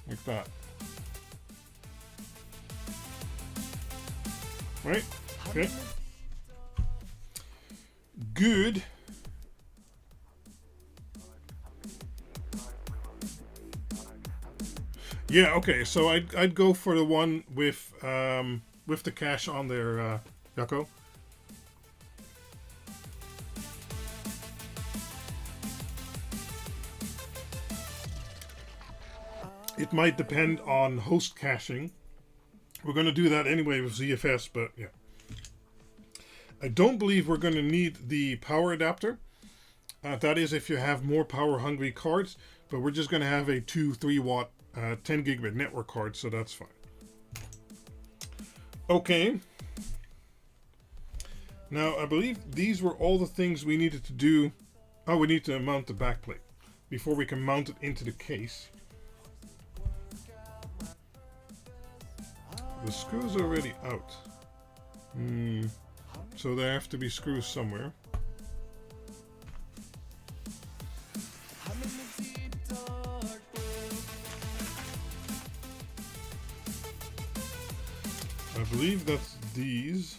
like that. Right? Okay. Good. Yeah, okay, so I'd go for the one with the cache on there, Jacco. It might depend on host caching. We're going to do that anyway with ZFS, but yeah. I don't believe we're going to need the power adapter. That is if you have more power hungry cards, but we're just going to have a 2-3 watt 10 gigabit network card, so that's fine. Okay. Now, I believe these were all the things we needed to do. Oh, we need to mount the backplate before we can mount it into the case. The screws are already out. So there have to be screws somewhere. I believe that's these.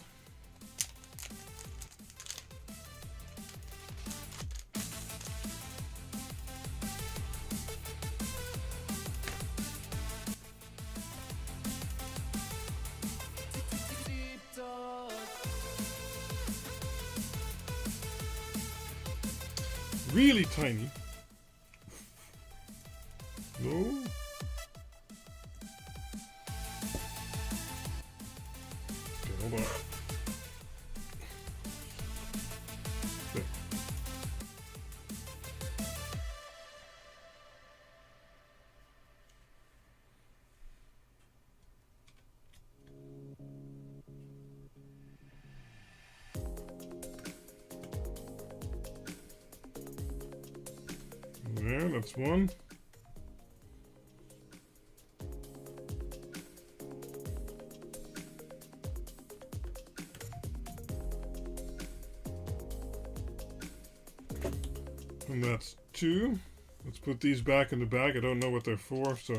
Really tiny. No. Okay, hold on. There. There, that's one. And that's two. Let's put these back in the bag. I don't know what they're for, so.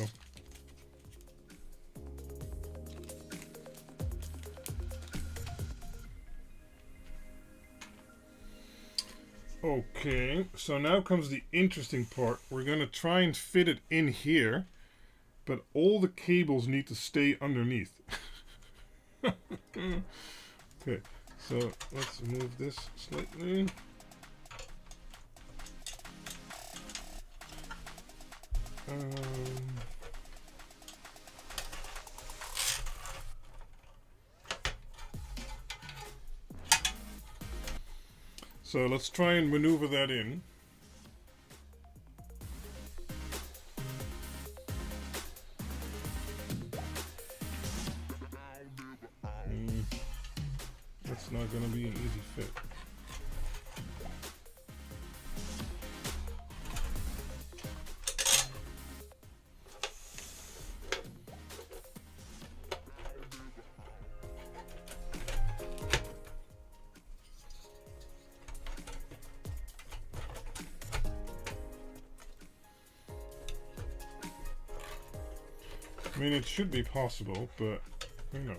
Okay, so now comes the interesting part. We're going to try and fit it in here, but all the cables need to stay underneath. Okay, so let's move this slightly. So let's try and maneuver that in. That's not going to be an easy fit. I mean, it should be possible, but, you know,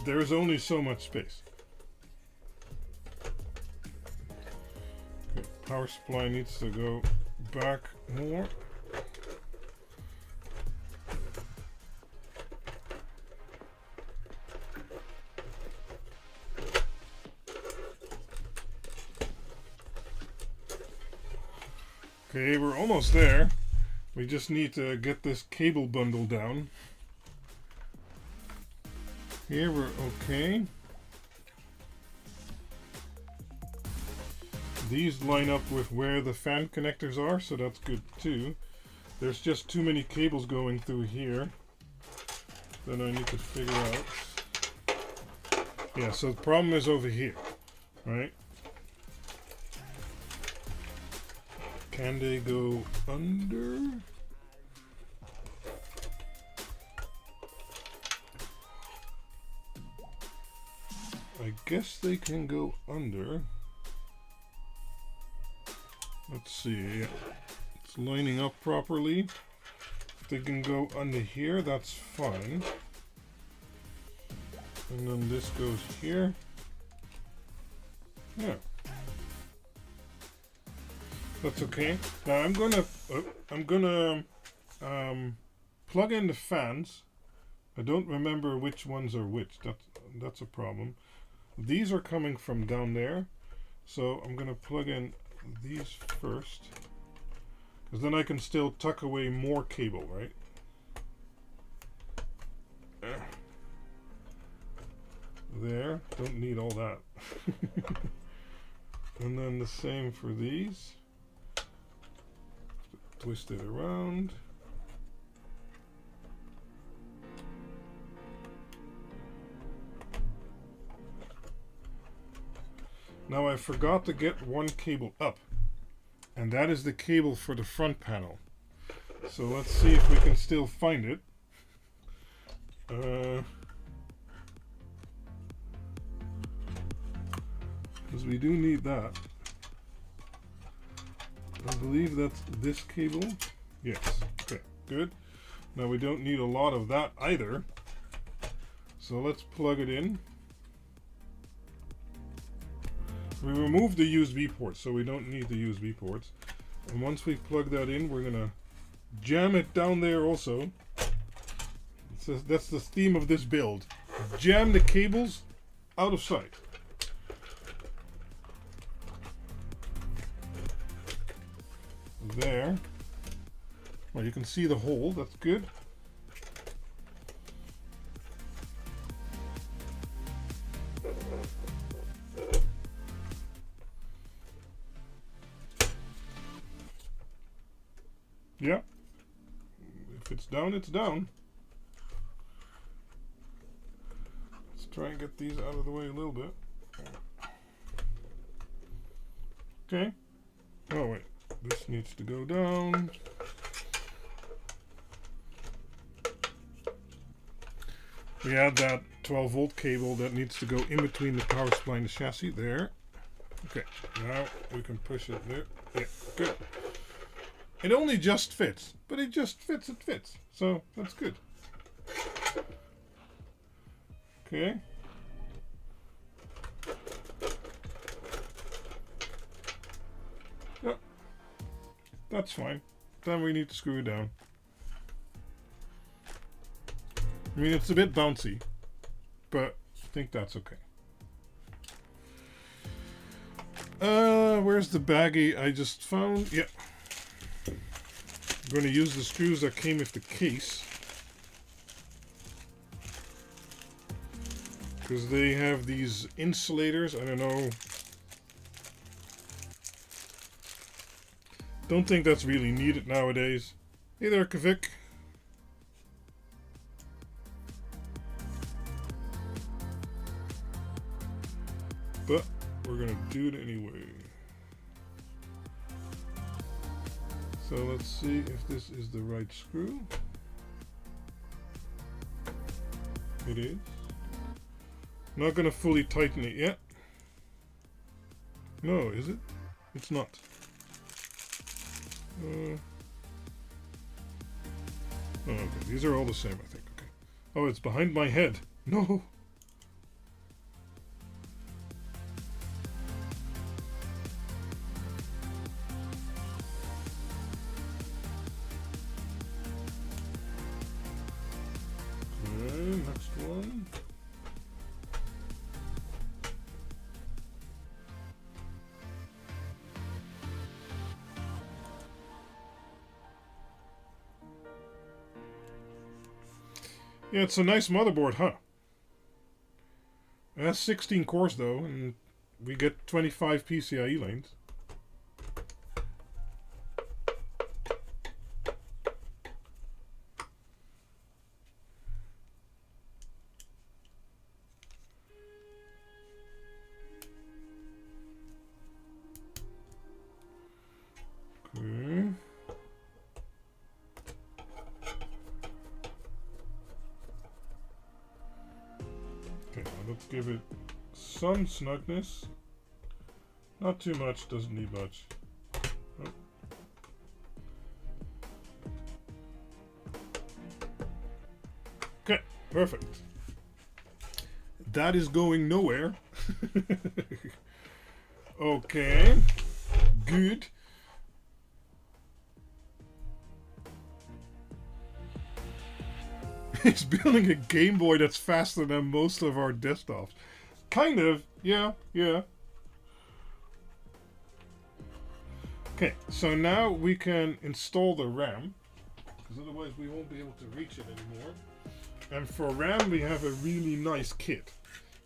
there is only so much space. Okay, power supply needs to go back more. Okay, we're almost there. We just need to get this cable bundle down. Here we're okay. These line up with where the fan connectors are, so that's good too. There's just too many cables going through here that I need to figure out. Yeah, so the problem is over here, right? Can they go under? I guess they can go under. Let's see. Yeah. it's lining up properly. If they can go under here, that's fine. And then this goes here. Yeah. That's okay. Now I'm gonna plug in the fans. I don't remember which ones are which. That's a problem. These are coming from down there, so I'm gonna plug in these first, because then I can still tuck away more cable, right? There, don't need all that. And then the same for these. Twist it around. Now I forgot to get one cable up, and that is the cable for the front panel. So let's see if we can still find it. Because we do need that. I believe that's this cable. Yes. Okay, good. Now we don't need a lot of that either. So let's plug it in. We removed the USB ports, so we don't need the USB ports. And once we plug that in, we're gonna jam it down there also. So that's the theme of this build. Jam the cables out of sight. There. Well, you can see the hole. That's good. Yeah. If it's down, it's down. Let's try and get these out of the way a little bit. Okay. Oh, wait. This needs to go down. We had that 12 volt cable that needs to go in between the power supply and the chassis. There. Okay. Now we can push it there. Yeah. Good. It only just fits, but it just fits, it fits. So that's good. Okay. Yep. That's fine. Then we need to screw it down. I mean, it's a bit bouncy, but I think that's okay. Where's the baggie I just found? Yep. I'm going to use the screws that came with the case, because they have these insulators. I don't know. Don't think that's really needed nowadays. Hey there, Kavik. But we're going to do it anyway. So let's see if this is the right screw. It is. Not going to fully tighten it yet. No, is it? It's not. Oh, okay. These are all the same, I think. Okay. Oh, it's behind my head. No. Next one. Yeah, it's a nice motherboard, huh? It has 16 cores though, and we get 25 PCIe lanes. Let's give it some snugness. Not too much, doesn't need much. Oh. Okay, perfect. That is going nowhere. Okay, good. It's building a Game Boy that's faster than most of our desktops. Kind of, yeah. Okay, so now we can install the RAM, because otherwise we won't be able to reach it anymore. And for RAM we have a really nice kit.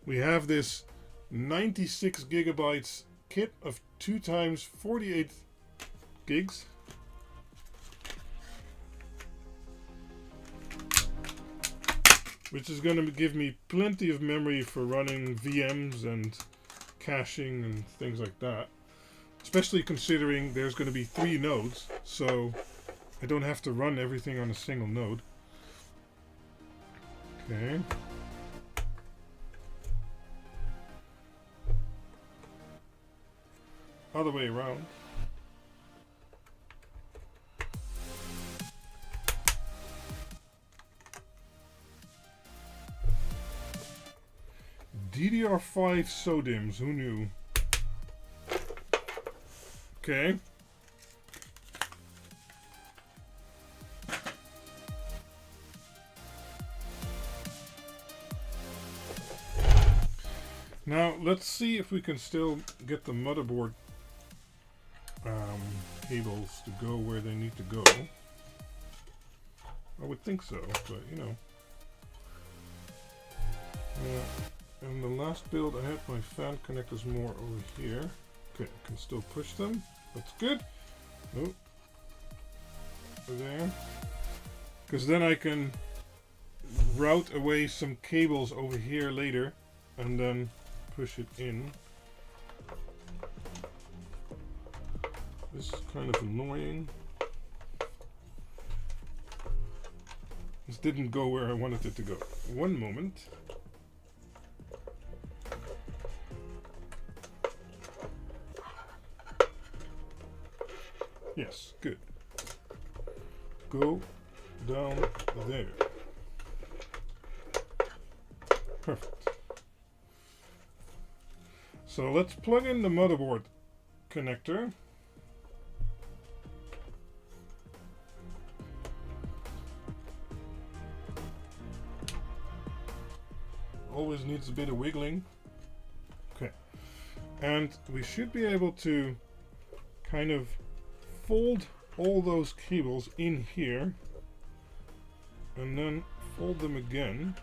We have this 96 gigabytes kit of 2 times 48 gigs. Which is going to give me plenty of memory for running VMs and caching and things like that. Especially considering there's going to be 3 nodes, so I don't have to run everything on a single node. Okay. Other way around. DDR5 SODIMMs, who knew? Okay. Now, let's see if we can still get the motherboard cables to go where they need to go. I would think so, but you know. In the last build I had my fan connectors more over here. Okay, I can still push them. That's good. Oh. There. Because then I can route away some cables over here later and then push it in. This is kind of annoying. This didn't go where I wanted it to go. One moment. Yes, good. Go down there. Perfect. So let's plug in the motherboard connector. Always needs a bit of wiggling. Okay. And we should be able to kind of fold all those cables in here and then fold them again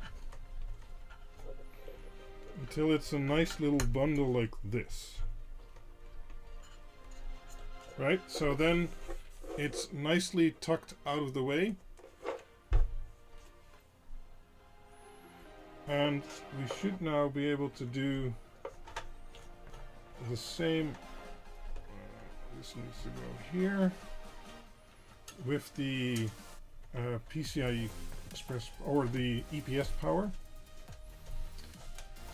until it's a nice little bundle like this. Right? So then it's nicely tucked out of the way. And we should now be able to do the same. This needs to go here with the PCIe Express or the EPS power.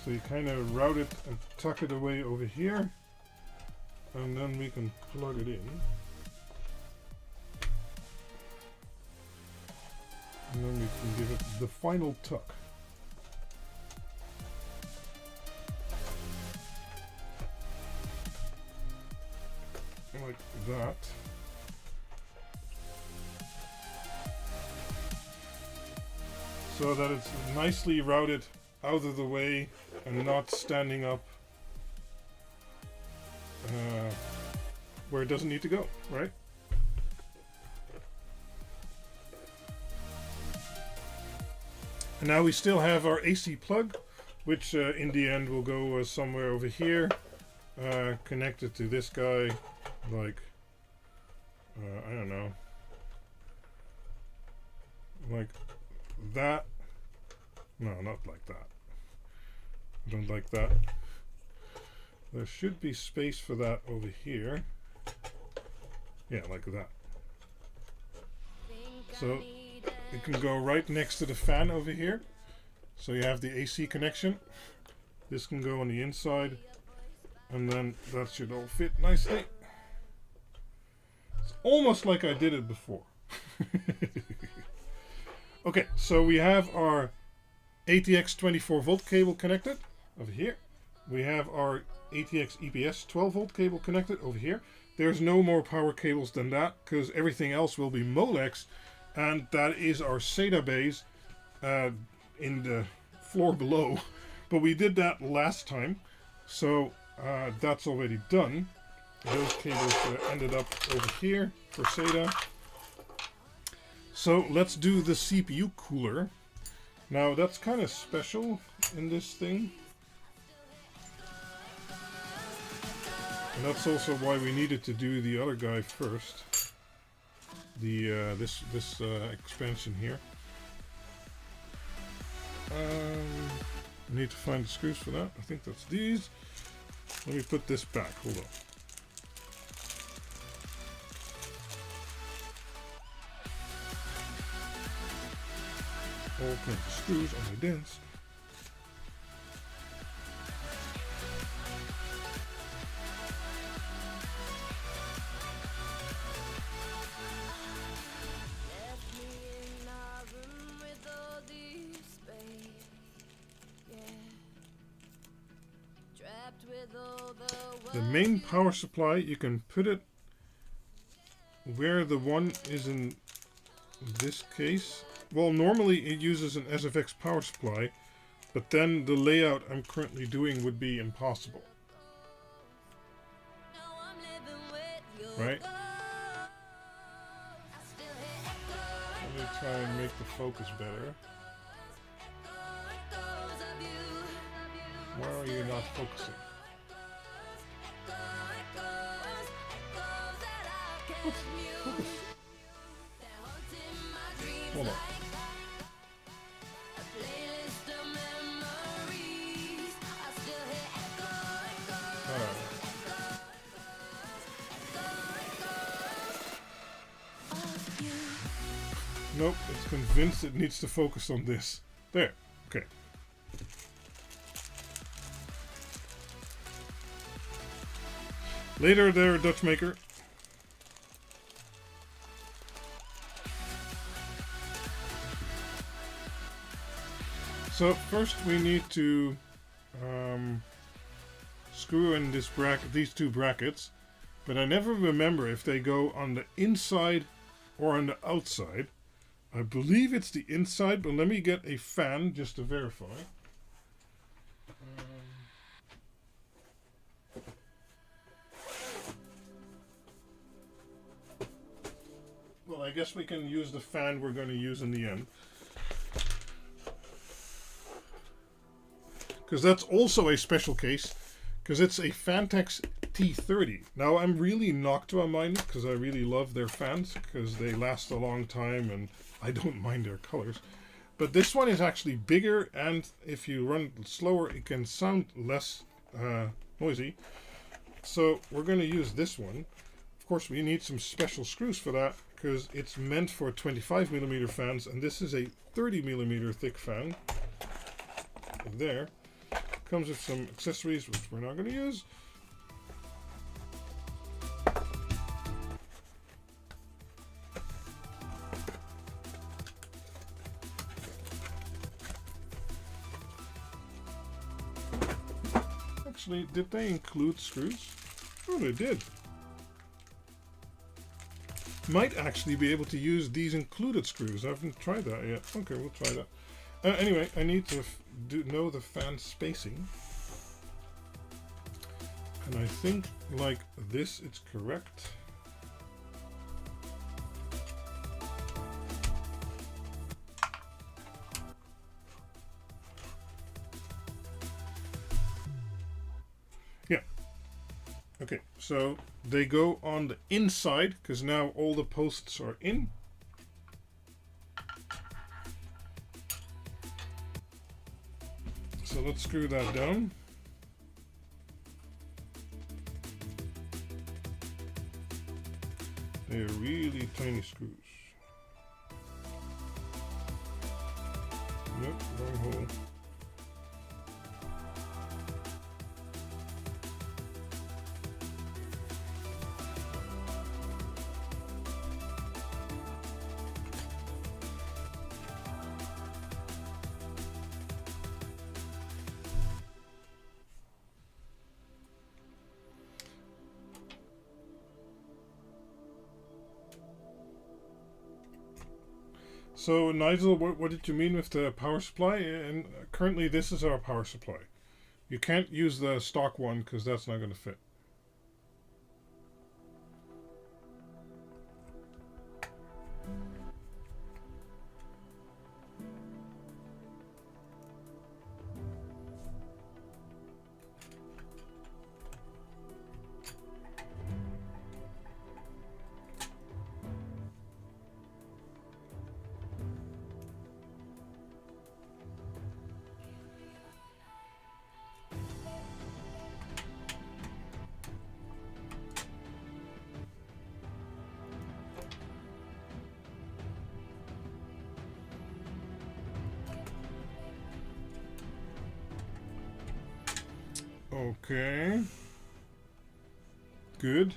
So you kind of route it and tuck it away over here, and then we can plug it in. And then we can give it the final tuck. Like that. So that it's nicely routed out of the way and not standing up where it doesn't need to go, right? And now we still have our AC plug, which in the end will go somewhere over here, connected to this guy. Like, I don't know, like that. No, not like that. I don't like that. There should be space for that over here. Yeah, like that. So it can go right next to the fan over here. So you have the AC connection. This can go on the inside, and then that should all fit nicely. Almost like I did it before. Okay, so we have our ATX 24 volt cable connected over here. We have our ATX EPS 12 volt cable connected over here. There's no more power cables than that because everything else will be Molex, and that is our SATA base in the floor below. But we did that last time, so that's already done. Those cables ended up over here for SATA. So let's do the CPU cooler. Now that's kind of special in this thing. And that's also why we needed to do the other guy first. The this expansion here. I need to find the screws for that. I think that's these. Let me put this back. Hold on. All kinds of screws on my desk. The main power supply, you can put it where the one is in this case. Well, normally it uses an SFX power supply, but then the layout I'm currently doing would be impossible. Right? Let me try and make the focus better. Why are you not focusing? Focus. Hold on. Nope, it's convinced it needs to focus on this. There. Okay. Later there, Dutch maker. So first we need to screw in this these two brackets, but I never remember if they go on the inside or on the outside. I believe it's the inside, but let me get a fan just to verify. Well, I guess we can use the fan we're going to use in the end. Because that's also a special case, because it's a Fantex T30. Now I'm really Noctua minded because I really love their fans because they last a long time and I don't mind their colors. But this one is actually bigger, and if you run it slower it can sound less noisy. So we're going to use this one. Of course we need some special screws for that because it's meant for 25mm fans, and this is a 30mm thick fan. There. Comes with some accessories which we're not going to use. Actually, did they include screws? Oh, they did. Might actually be able to use these included screws. I haven't tried that yet. Okay, we'll try that. Anyway, I need to know the fan spacing. And I think like this it's correct. Yeah. Okay, so they go on the inside because now all the posts are in. So let's screw that down. They're really tiny screws. Nope, wrong hole. So Nigel, what did you mean with the power supply? And currently this is our power supply. You can't use the stock one because that's not going to fit. Okay. Good.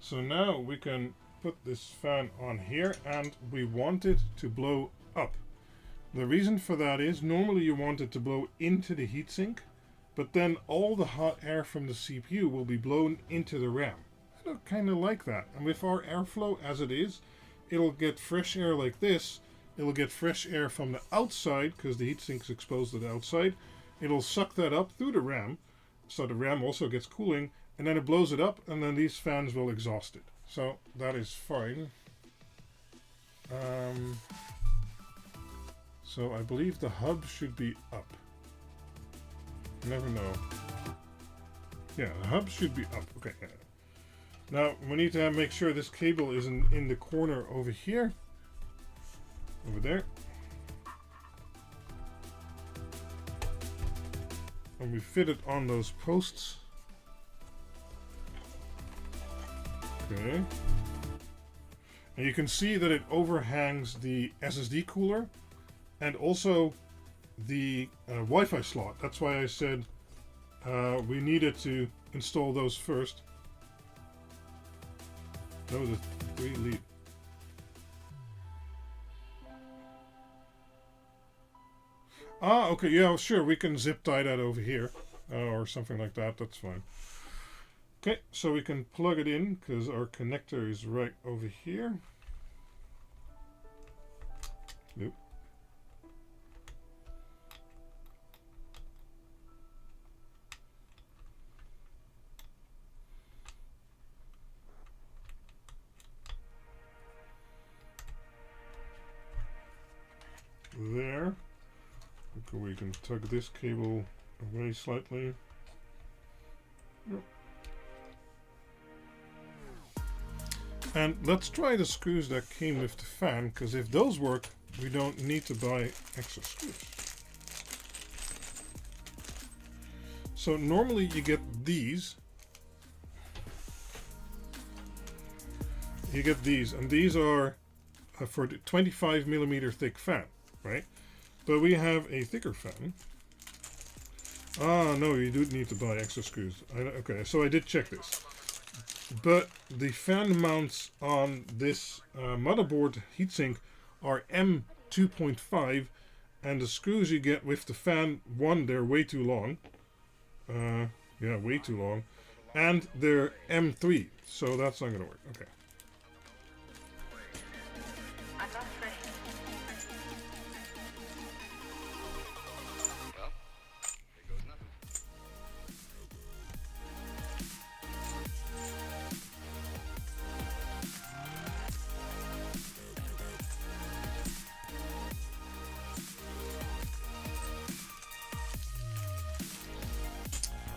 So now we can put this fan on here and we want it to blow up. The reason for that is normally you want it to blow into the heatsink, but then all the hot air from the CPU will be blown into the RAM. I don't kind of like that. And with our airflow as it is, it'll get fresh air like this. It'll get fresh air from the outside because the heatsink's exposed to the outside. It'll suck that up through the RAM, so the RAM also gets cooling, and then it blows it up, and then these fans will exhaust it. So that is fine. So I believe the hub should be up. Never know. Yeah, the hub should be up. Okay. Now we need to make sure this cable is in the corner over here. Over there. And we fit it on those posts. Okay. And you can see that it overhangs the SSD cooler and also the Wi-Fi slot. That's why I said we needed to install those first. No, the 3 lead. Ah, okay, yeah, sure, we can zip tie that over here, or something like that, that's fine. Okay, so we can plug it in, because our connector is right over here. Nope. There. Okay, we can tug this cable away slightly. Yep. And let's try the screws that came with the fan, because if those work, we don't need to buy extra screws. So normally you get these. You get these, and these are for the 25mm thick fan, right? But we have a thicker fan. Ah, no, you do need to buy extra screws. Okay, so I did check this. But the fan mounts on this motherboard heatsink are M2.5, and the screws you get with the fan, one, they're way too long. Yeah, way too long. And they're M3, so that's not going to work. Okay.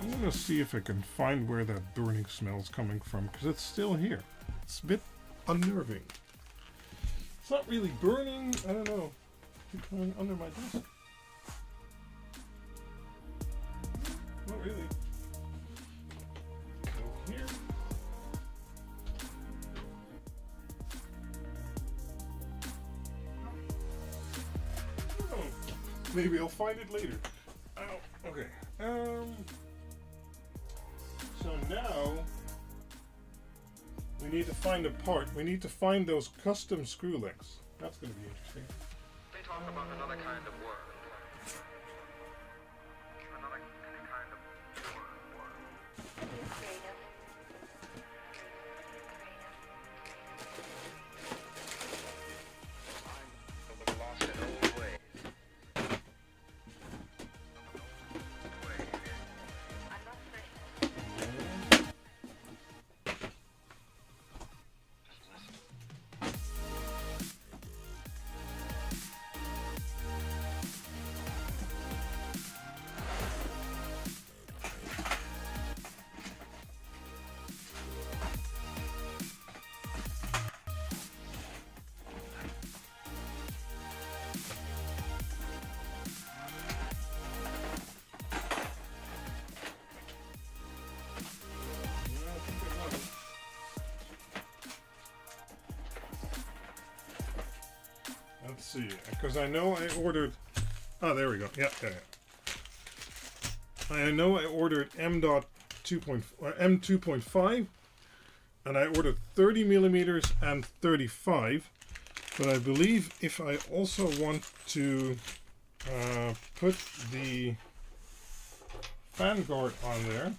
I'm gonna see if I can find where that burning smell is coming from, because it's still here. It's a bit unnerving. It's not really burning, I don't know. It's coming under my desk. Not really. Go here. Oh, maybe I'll find it later. Ow, okay. So now we need to find a part. We need to find those custom screw lengths. That's going to be interesting. They talk about another kind of world. Another kind of world. Creative. see, because I know I ordered. Oh, there we go. Yeah. I know I ordered M2.5, and I ordered 30 millimeters and 35. But I believe if I also want to put the fan guard on there,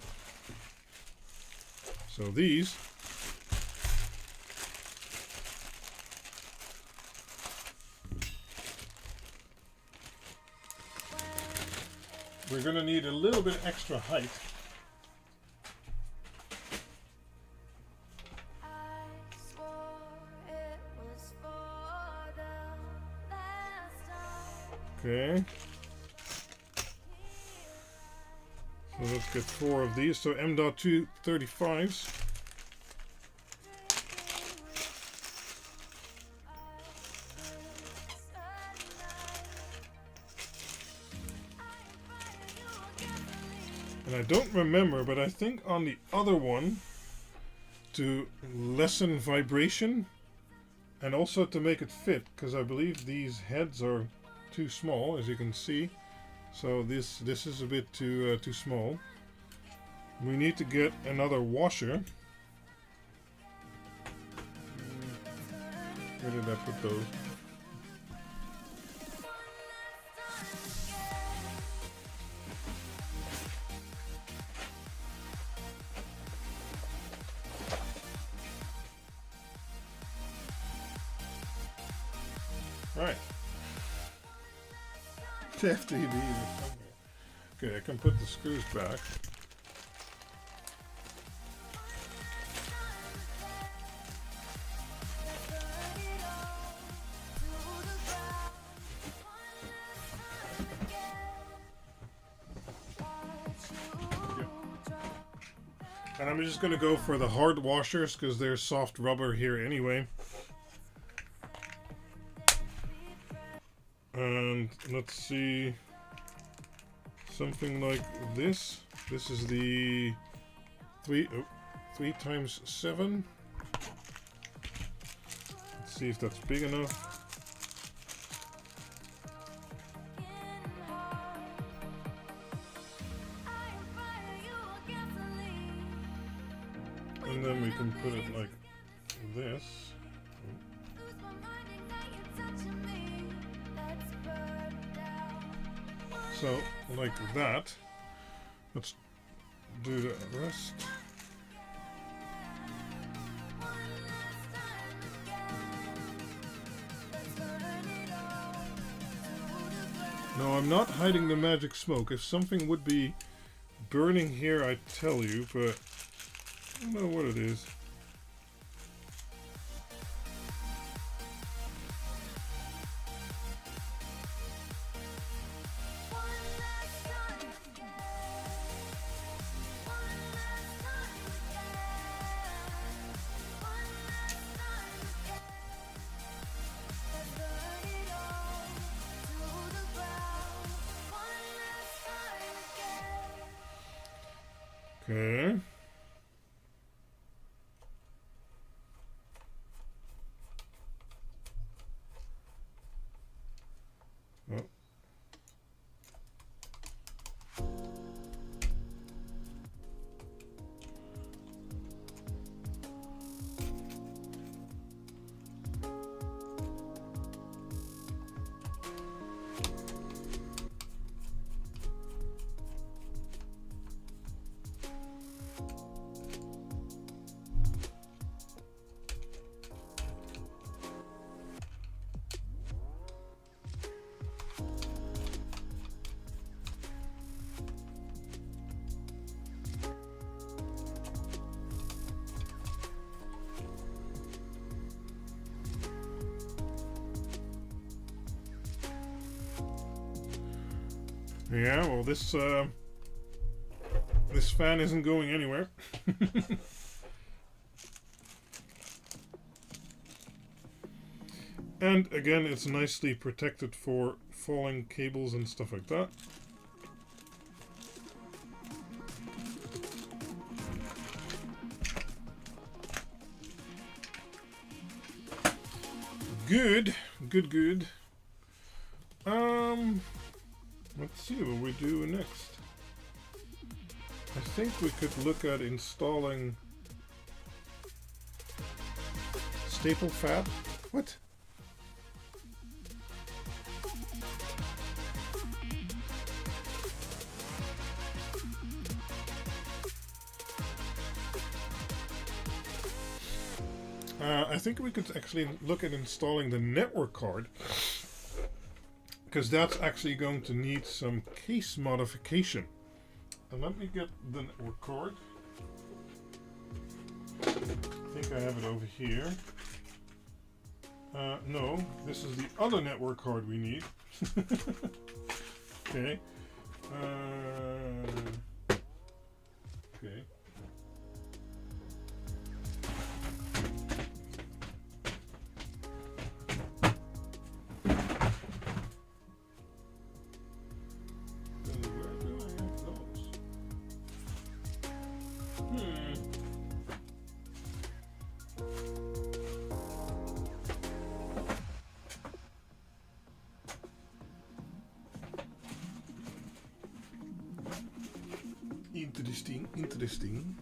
so these. We're going to need a little bit extra height. Okay. So let's get 4 of these. So M.2 35s. And I don't remember, but I think on the other one, to lessen vibration and also to make it fit, because I believe these heads are too small, as you can see. So this is a bit too small. We need to get another washer. Where did I put those? Right. FTD. Okay, I can put the screws back. And I'm just going to go for the hard washers because they're soft rubber here anyway. And let's see, something like this. This is the 3x7. Let's see if that's big enough. And then we can put it like this. So, like that. Let's do the rest. No, I'm not hiding the magic smoke. If something would be burning here, I'd tell you, but I don't know what it is. Okay. Oh. Yeah, well, this fan isn't going anywhere. And again, it's nicely protected for falling cables and stuff like that. Good, good, good. let's see what we do next. I think we could look at installing staple fab. What? I think we could actually look at installing the network card, because that's actually going to need some case modification. And let me get the network card. I think I have it over here. No, this is the other network card we need. Okay. Okay. Interesting.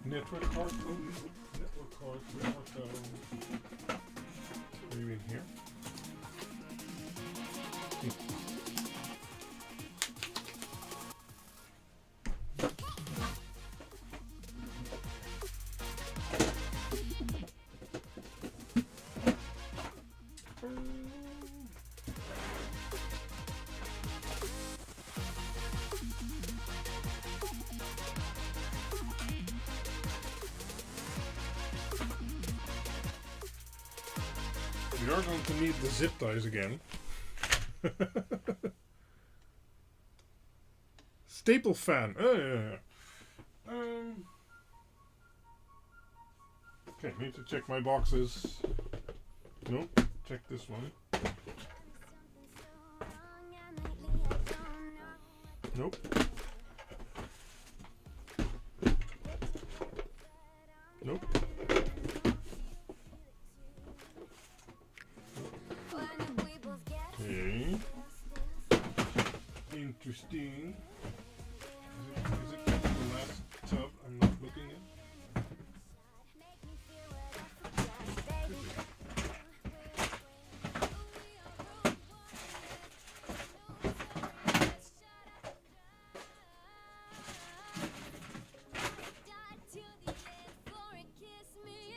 Network card. Oh, network card. Maybe in here. We are going to need the zip ties again. Staple fan. Oh, yeah. Okay, need to check my boxes. Nope. Check this one. Nope. Nope. Okay. Interesting. Is it the last tub I'm not looking at?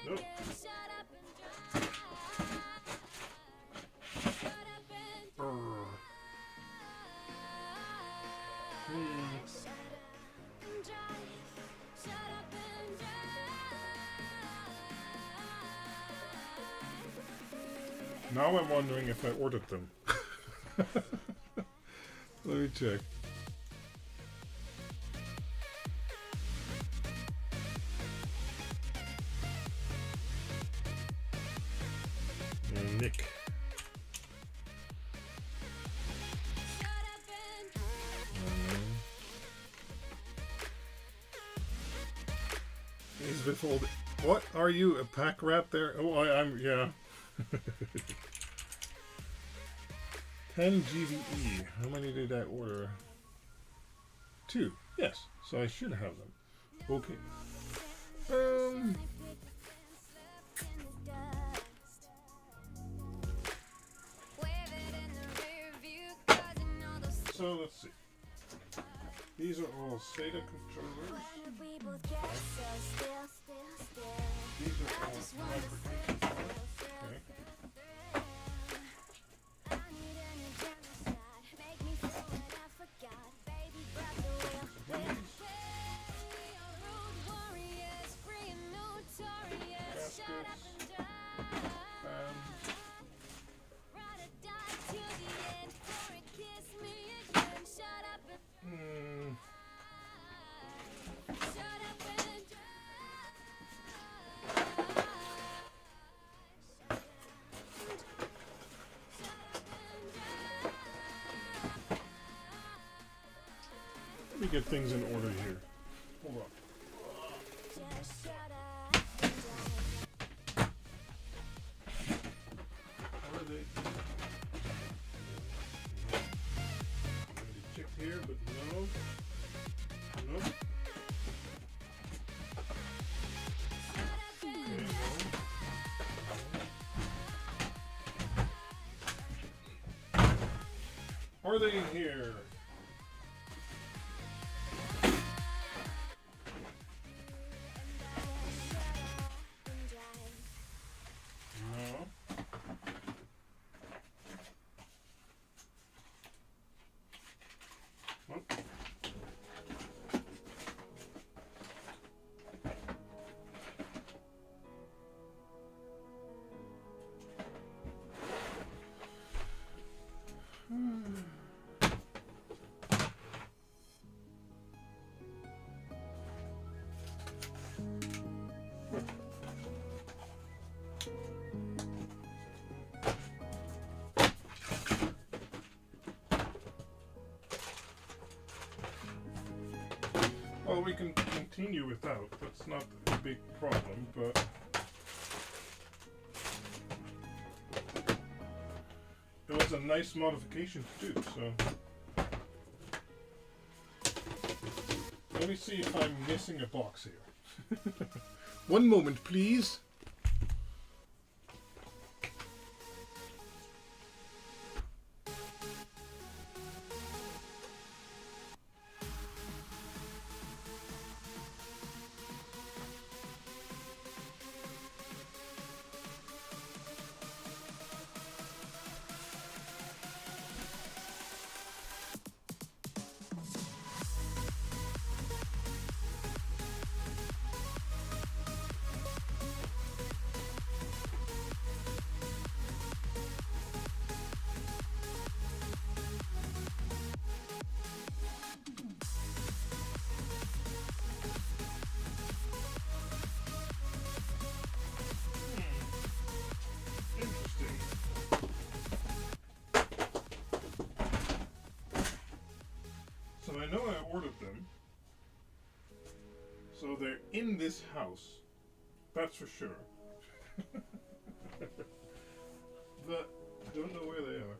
Nope. Now I'm wondering if I ordered them. Let me check. Nick. He's been folded. What are you, a pack rat there? Oh, I'm yeah. 10 GVE. How many did I order? 2. Yes. So I should have them. Okay. So let's see. These are all SATA controllers. These are all modification parts. Okay. Let me get things in order here. Hold on. Where are they? No. Okay, no. Are they in here? No. Nope. Well, we can continue without. That's not a big problem, but it was a nice modification to do, so let me see if I'm missing a box here. One moment, please. So I know I ordered them. So they're in this house. That's for sure. But I don't know where they are.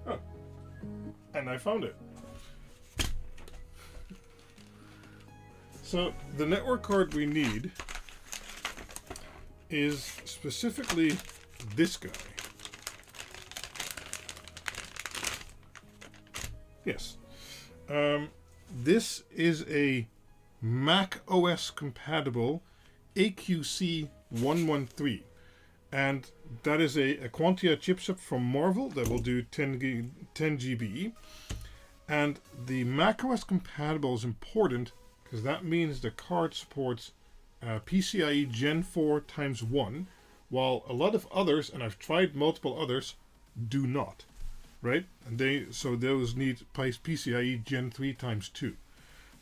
Oh. And I found it. So the network card we need is specifically this guy. Yes. This is a Mac OS compatible AQC 113, and that is a Quantia chipset from Marvel that will do 10 GB. And the Mac OS compatible is important because that means the card supports PCIe Gen 4 times 1, while a lot of others, and I've tried multiple others, do not. Right? And those need PCIe Gen 3 times 2.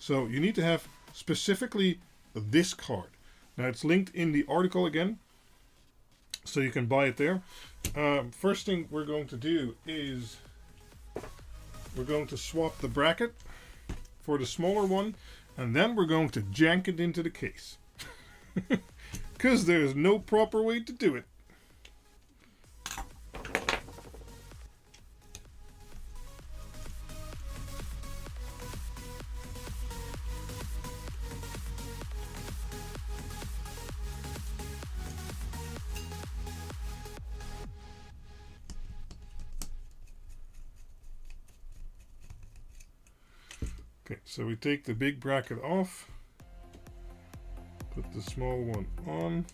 So you need to have specifically this card. Now it's linked in the article again, so you can buy it there. First thing we're going to do is we're going to swap the bracket for the smaller one, and then we're going to jank it into the case. Because there's no proper way to do it. Okay, so we take the big bracket off, put the small one on.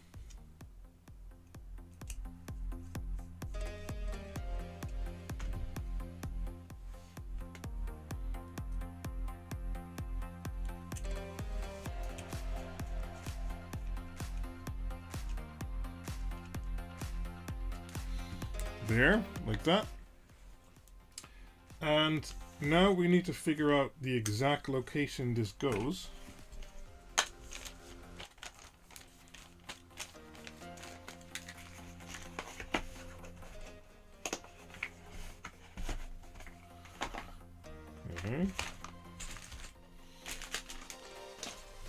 There, like that. And now we need to figure out the exact location this goes.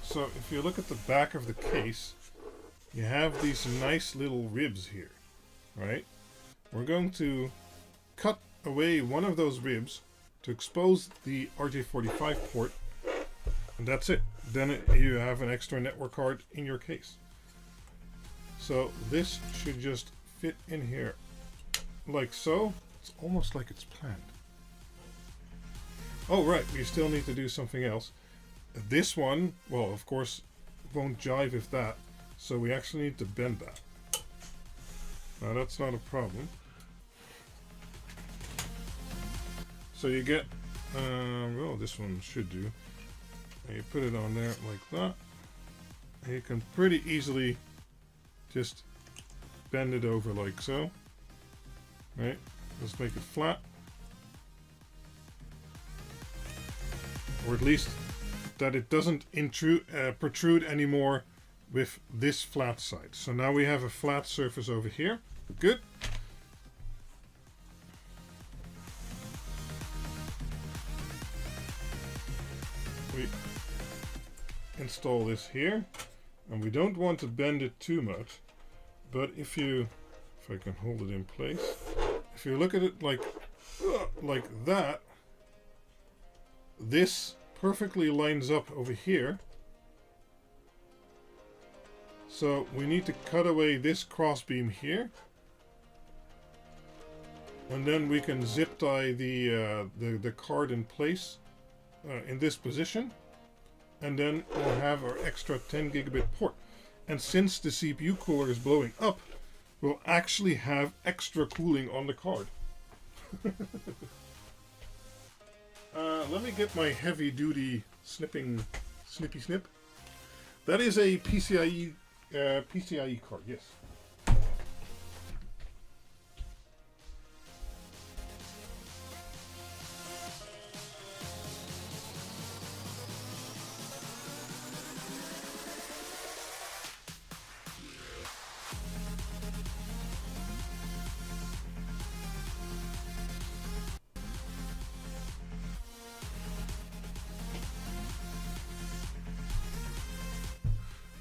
So if you look at the back of the case, you have these nice little ribs here, right? We're going to cut away one of those ribs to expose the RJ45 port, and that's it. Then you have an extra network card in your case. So this should just fit in here like so. It's almost like it's planned. Oh right, we still need to do something else. This one, well, of course, won't jive with that, so we actually need to bend that. Now that's not a problem. So you get, well, this one should do. And you put it on there like that. And you can pretty easily just bend it over like so. Right? Let's make it flat. Or at least that it doesn't protrude anymore with this flat side. So now we have a flat surface over here. Good. We install this here, and we don't want to bend it too much, but if I can hold it in place, if you look at it like that, this perfectly lines up over here. So we need to cut away this crossbeam here, and then we can zip tie the card in place in this position, and then we'll have our extra 10 gigabit port. And since the CPU cooler is blowing up, we'll actually have extra cooling on the card. Let me get my heavy duty snippy snip. That is a PCIe card, yes.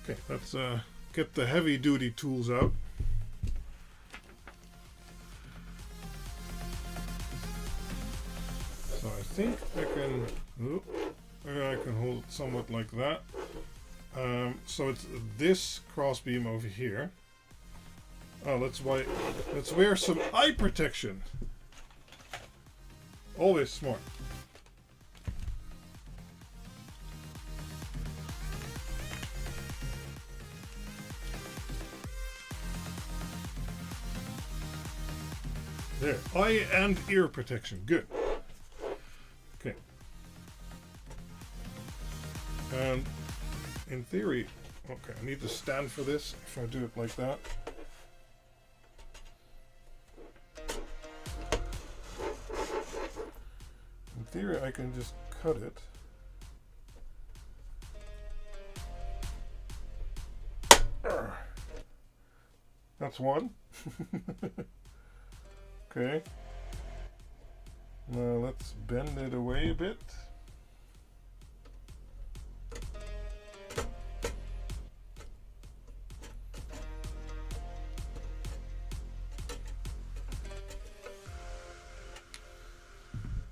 Okay, let's get the heavy duty tools out. So I think I can hold it somewhat like that. So it's this crossbeam over here. Oh, let's wear some eye protection. Always smart. There, eye and ear protection. Good. Okay. And in theory, okay, I need to stand for this if I do it like that. In theory, I can just cut it. That's one. Okay. Now let's bend it away a bit.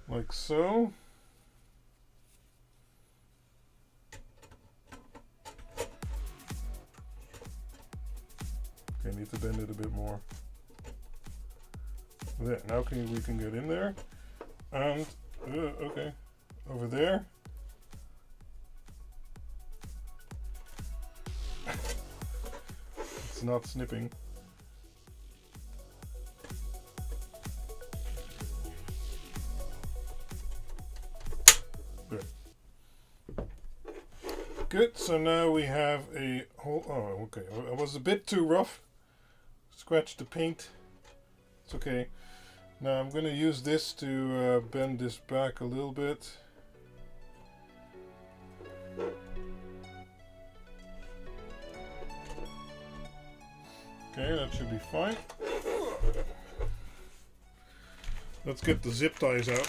Like so. Okay, need to bend it a bit more. There, now we can get in there, and okay, over there. It's not snipping. There. Good. So now we have a whole. Oh, okay. I was a bit too rough. Scratch the paint. It's okay. Now I'm going to use this to bend this back a little bit. Okay, that should be fine. Let's get the zip ties out.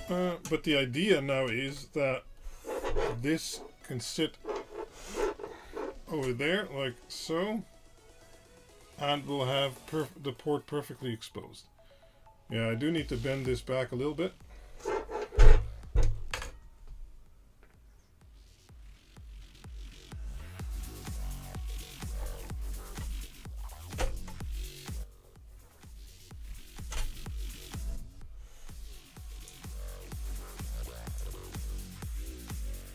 But the idea now is that this can sit over there like so, and we'll have the port perfectly exposed. Yeah, I do need to bend this back a little bit.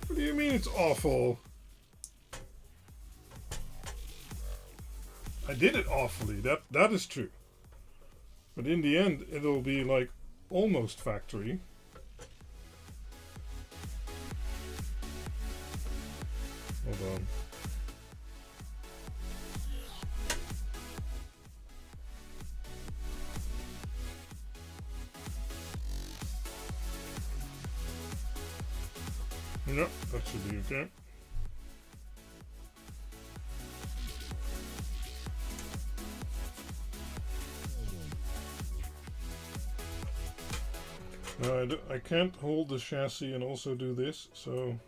What do you mean it's awful? I did it awfully, that is true. But in the end, it'll be like almost factory. Hold on. No, that should be okay. No, I can't hold the chassis and also do this, so...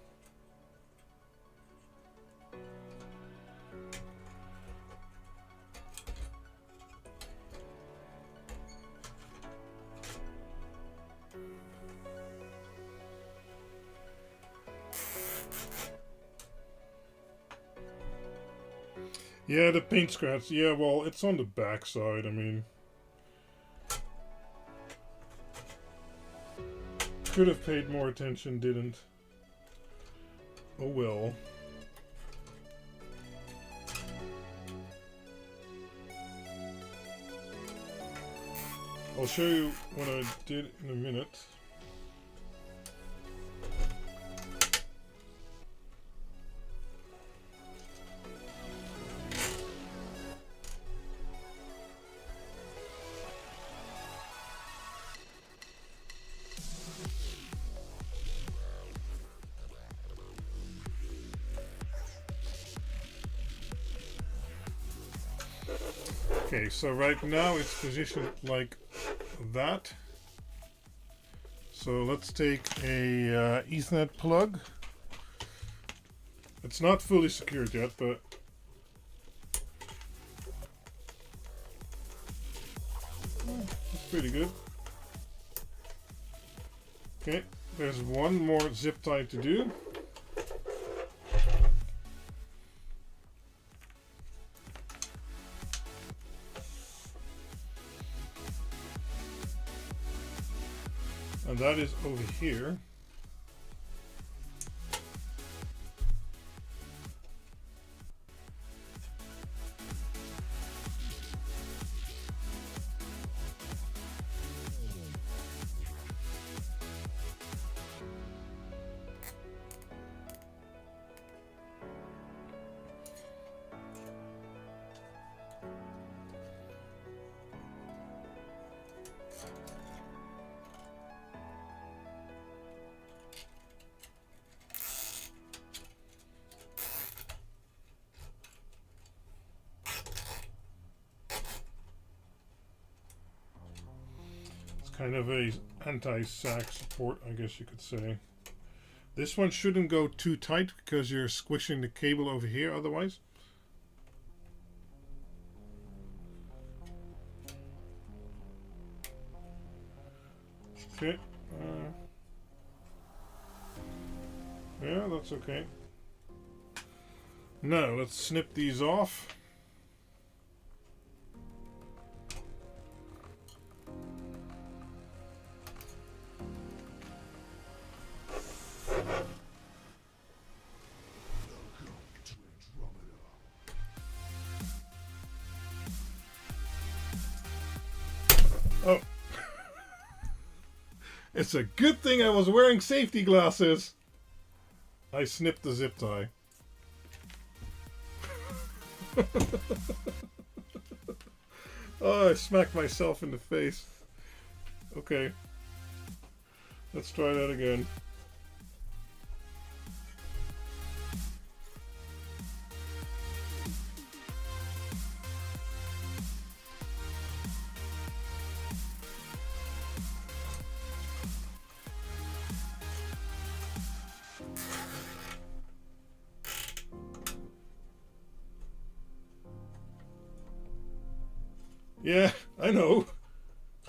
Yeah, the paint scratch. Yeah, well, it's on the back side, I mean... Could have paid more attention, didn't. Oh well. I'll show you what I did in a minute. Okay, so right now it's positioned like that. So let's take a Ethernet plug. It's not fully secured yet, but it's pretty good. Okay, there's one more zip tie to do. And that is over here. Kind of a anti-sag support, I guess you could say. This one shouldn't go too tight because you're squishing the cable over here otherwise. Okay. Yeah, that's okay. Now let's snip these off. Oh. It's a good thing I was wearing safety glasses. I snipped the zip tie. Oh, I smacked myself in the face. Okay. Let's try that again. Yeah, I know.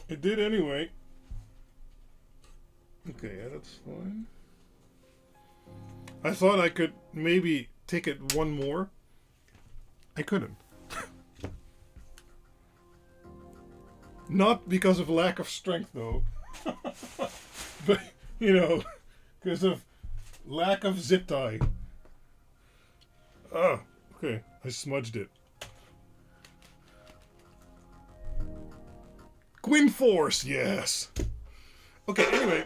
It did anyway. Okay, yeah, that's fine. I thought I could maybe take it one more. I couldn't. Not because of lack of strength, though. But, you know, because of lack of zip tie. Ah, okay. I smudged it. Gwyn Force, yes. Okay, anyway,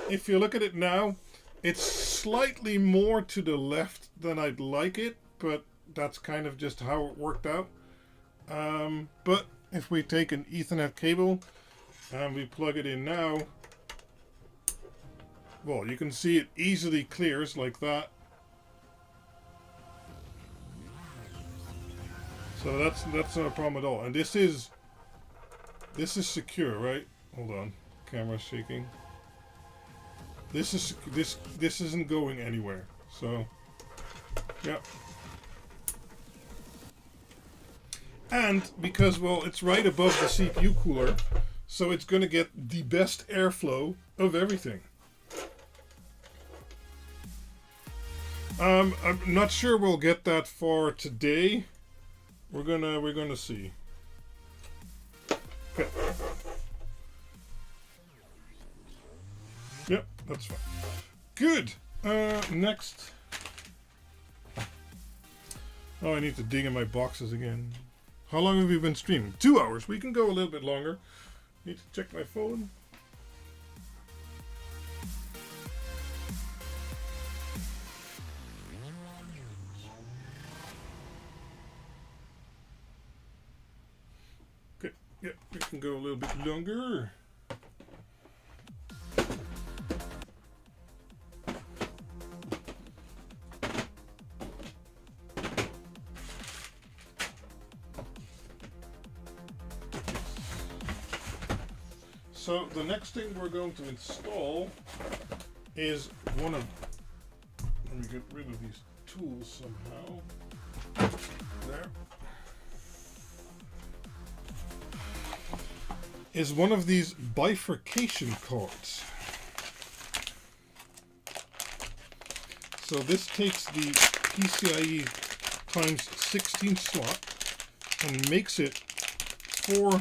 if you look at it now, it's slightly more to the left than I'd like it, but that's kind of just how it worked out. But if we take an Ethernet cable and we plug it in now, well, you can see it easily clears like that. So that's not a problem at all. And this is secure, right? Hold on, camera's shaking. This isn't going anywhere. So, yeah. And because, well, it's right above the CPU cooler, so it's going to get the best airflow of everything. I'm not sure we'll get that far today. We're gonna see. Okay. Yep, that's fine. Good. Next. Oh, I need to dig in my boxes again. How long have we been streaming? 2 hours. We can go a little bit longer. Need to check my phone. Okay, yeah, we can go a little bit longer. So the next thing we're going to install is one of, let me get rid of these tools somehow. There. Is one of these bifurcation cards. So this takes the PCIe times 16 slot and makes it 4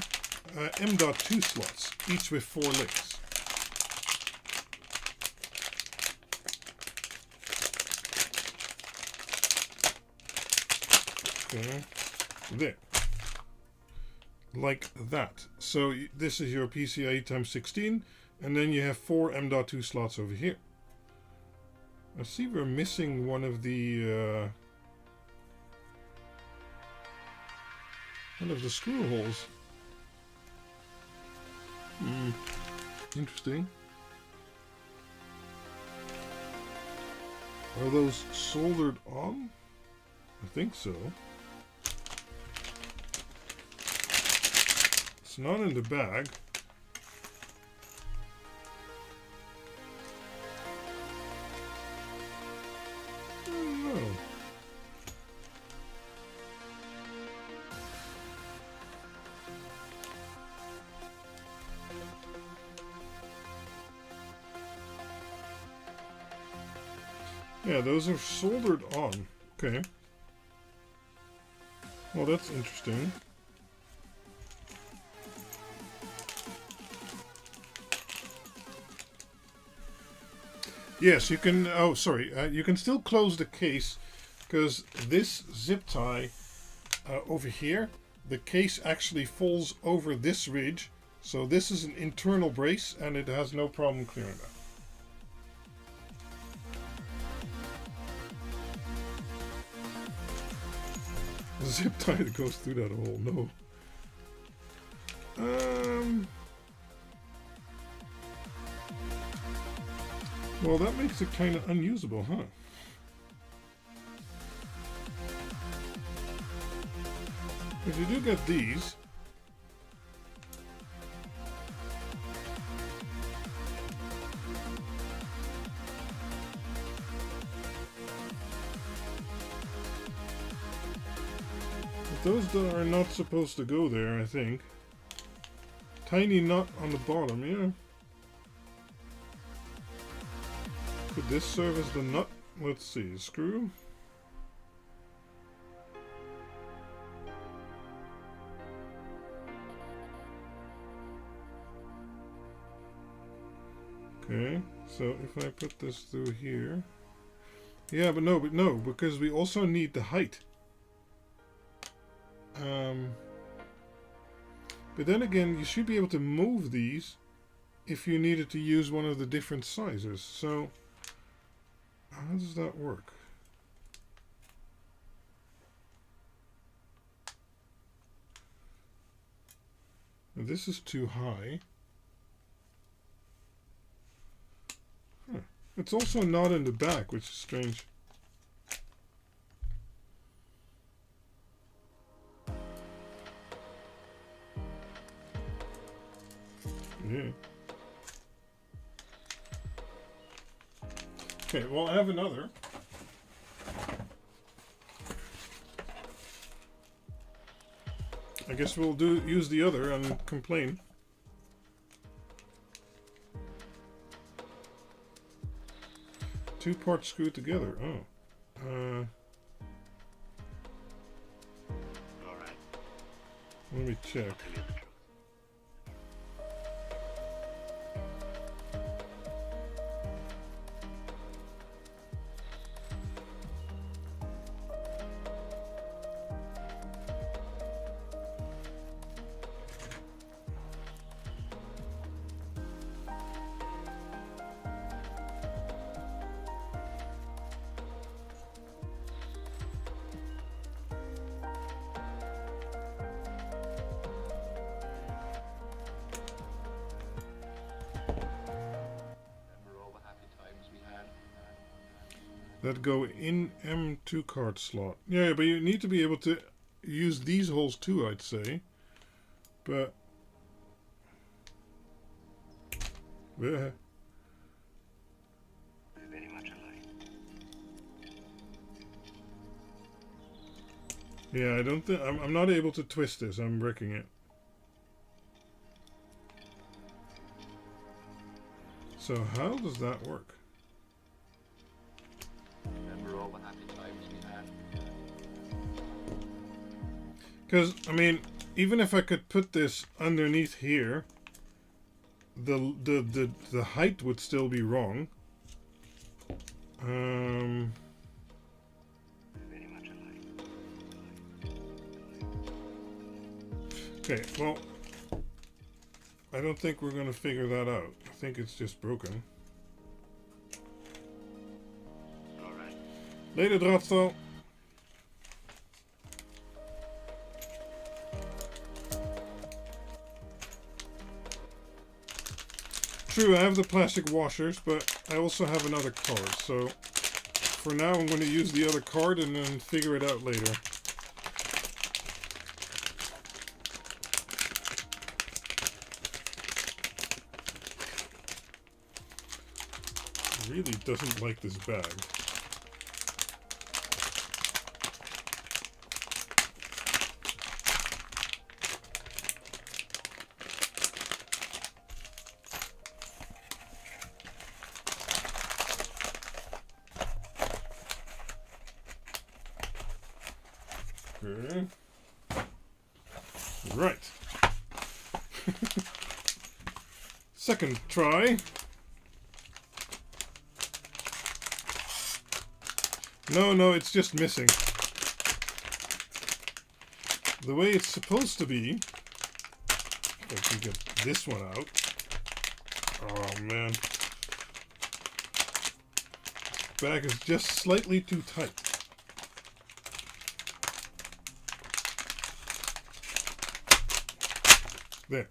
M.2 slots, each with 4 links. Okay, there. Like that. So this is your PCIe times 16, and then you have 4 M.2 slots over here. I see we're missing one of the screw holes. Interesting. Are those soldered on? I think so. It's not in the bag. I don't know. Yeah, those are soldered on. Okay. Well, that's interesting. Yes, you can. Oh, sorry. You can still close the case because this zip tie over here, the case actually falls over this ridge. So this is an internal brace, and it has no problem clearing that. Zip tie that goes through that hole. No. Well, that makes it kind of unusable, huh? If you do get these, I those that are not supposed to go there, I think. Tiny nut on the bottom, yeah. Could this serve as the nut? Let's see, screw. Okay, so if I put this through here. Yeah, but no, because we also need the height. But then again, you should be able to move these if you needed to use one of the different sizes. So, how does that work? Now, this is too high. Huh. It's also not in the back, which is strange. Yeah. Okay, well, I have another. I guess we'll use the other and complain. Two parts screwed together. Oh. All right. Let me check. That go in M2 card slot. Yeah, but you need to be able to use these holes too, I'd say. But yeah. Very much alike. Yeah, I don't think I'm not able to twist this. I'm wrecking it. So how does that work? Because, I mean, even if I could put this underneath here, the height would still be wrong. Very much alike. Okay, well, I don't think we're going to figure that out. I think it's just broken. All right. Later, Draadstaal. True, I have the plastic washers, but I also have another card, so for now I'm going to use the other card and then figure it out later. Really doesn't like this bag. Okay. Right. Second try. No, it's just missing. The way it's supposed to be. If I can get this one out. Oh man. Bag is just slightly too tight. There.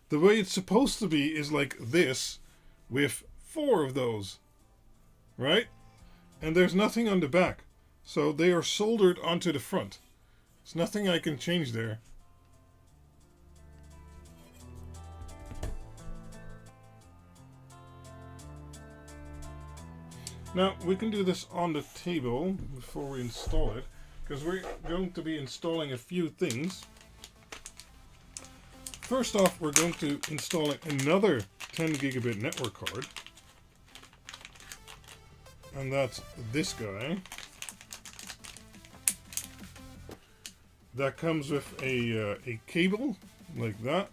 The way it's supposed to be is like this with 4 of those. Right? And there's nothing on the back. So they are soldered onto the front. There's nothing I can change there. Now, we can do this on the table before we install it. because we're going to be installing a few things. First off, we're going to install another 10 gigabit network card, and that's this guy. That comes with a cable like that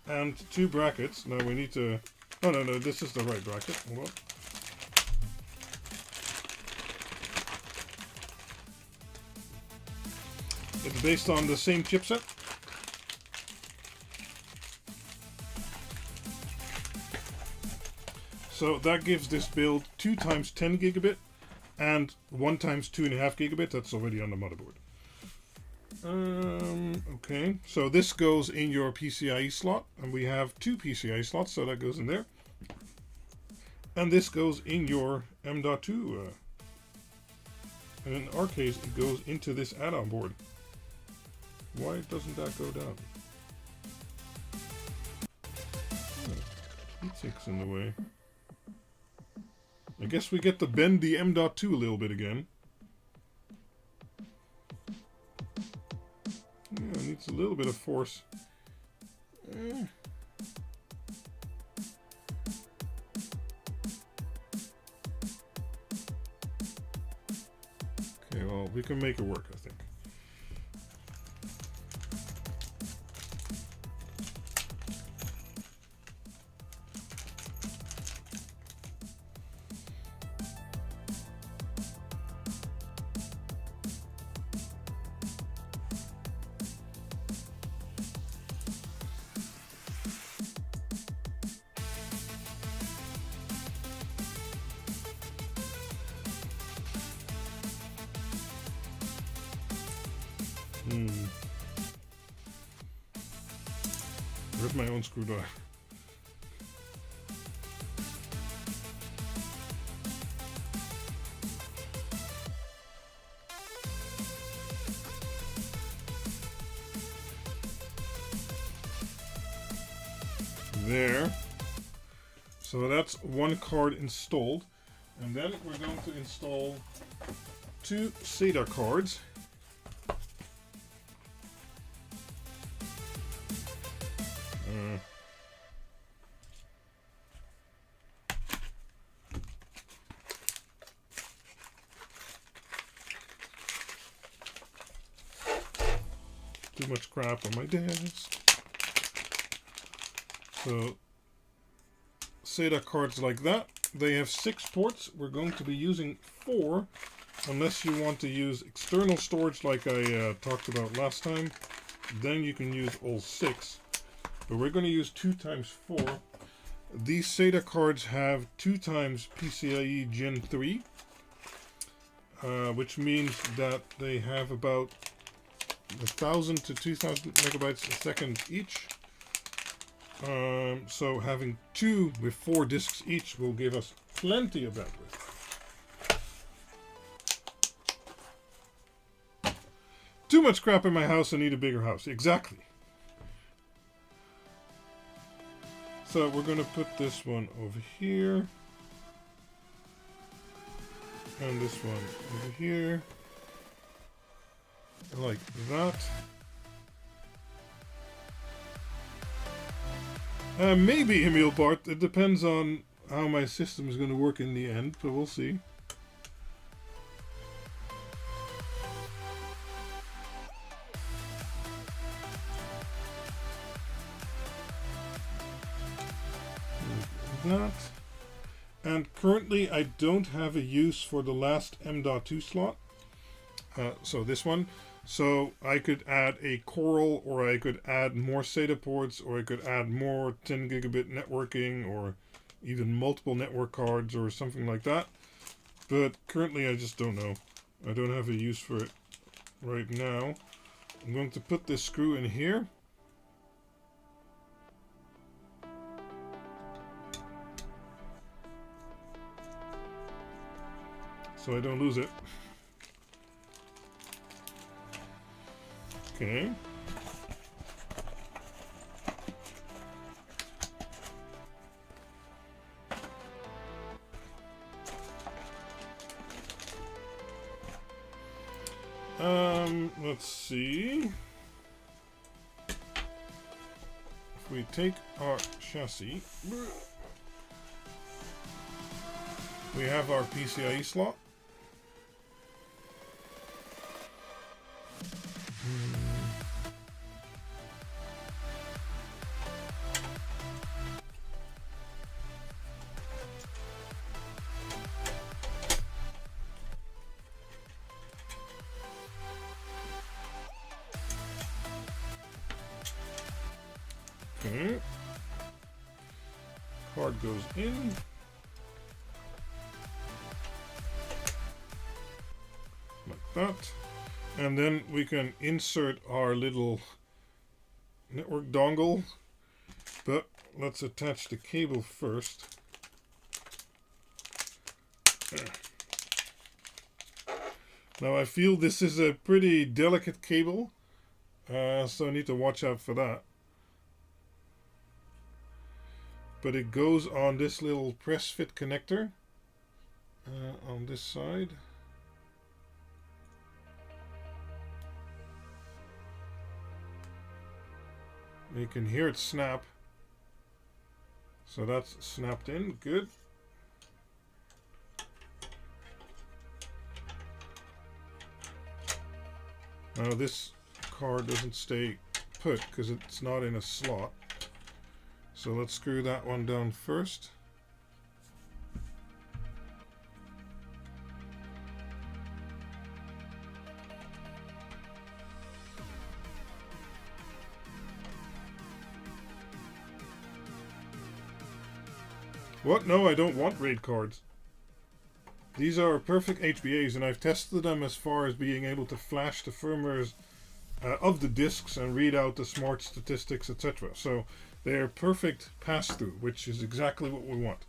and two brackets. Now we need to, oh no, this is the right bracket. Hold on. It's based on the same chipset. So that gives this build 2 times 10 gigabit and 1 times 2.5 gigabit. That's already on the motherboard. Okay, so this goes in your PCIe slot, and we have 2 PCIe slots, so that goes in there. And this goes in your M.2. And in our case, it goes into this add-on board. Why doesn't that go down? Oh, heatsink's in the way. I guess we get to bend the M.2 a little bit again. Yeah, it needs a little bit of force. Okay, well, we can make it work, I think. Where's my own screwdriver? There. So that's one card installed. And then we're going to install 2 SATA cards. Too much crap on my desk. So, SATA cards like that. They have 6 ports. We're going to be using 4, unless you want to use external storage like I talked about last time. Then you can use all 6. But we're going to use 2 times 4. These SATA cards have 2 times PCIe Gen 3, which means that they have about 1,000 to 2,000 megabytes a second each. So having 2 with 4 disks each will give us plenty of bandwidth. Too much crap in my house, I need a bigger house. Exactly. So we're going to put this one over here. And this one over here. Like that. Maybe, Emil Bart. It depends on how my system is going to work in the end, but we'll see. Like that. And currently I don't have a use for the last M.2 slot. So this one. So I could add a Coral, or I could add more SATA ports, or I could add more 10 gigabit networking, or even multiple network cards, or something like that. But currently I just don't know. I don't have a use for it right now. I'm going to put this screw in here. So I don't lose it. Okay. Let's see. If we take our chassis, we have our PCIe slot. Okay. Card goes in. Like that. And then we can insert our little network dongle. But let's attach the cable first. Now I feel this is a pretty delicate cable. So I need to watch out for that. But it goes on this little press fit connector on this side. You can hear it snap. So that's snapped in. Good. Now this card doesn't stay put because it's not in a slot. So let's screw that one down first. What? No, I don't want RAID cards. These are perfect HBAs, and I've tested them as far as being able to flash the firmwares of the disks and read out the smart statistics, etc. So they're perfect pass-through, which is exactly what we want.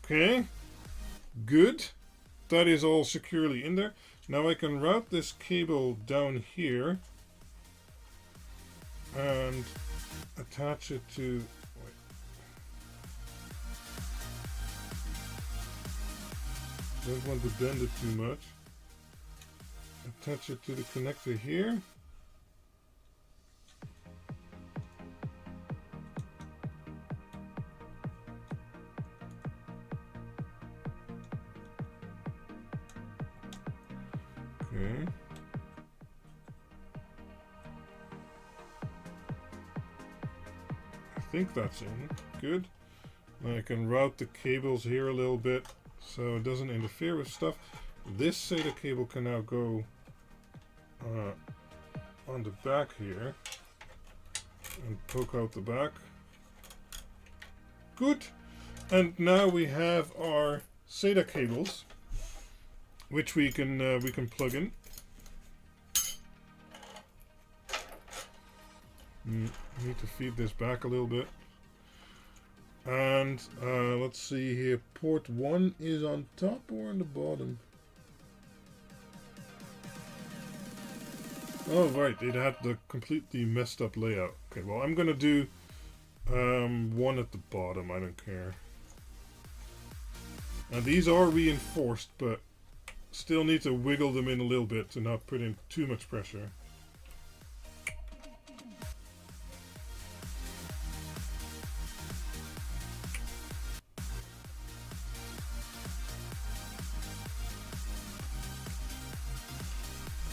Okay, good. That is all securely in there. Now I can route this cable down here and attach it to... Don't want to bend it too much. Attach it to the connector here. Okay. I think that's in. Good. Now I can route the cables here a little bit so it doesn't interfere with stuff. This SATA cable can now go on the back here and poke out the back. Good. And now we have our SATA cables, which we can plug in. Need to feed this back a little bit. And let's see here, port 1 is on top or on the bottom? Oh right, it had the completely messed up layout. Okay, well I'm gonna do one at the bottom, I don't care. Now these are reinforced, but still need to wiggle them in a little bit to not put in too much pressure.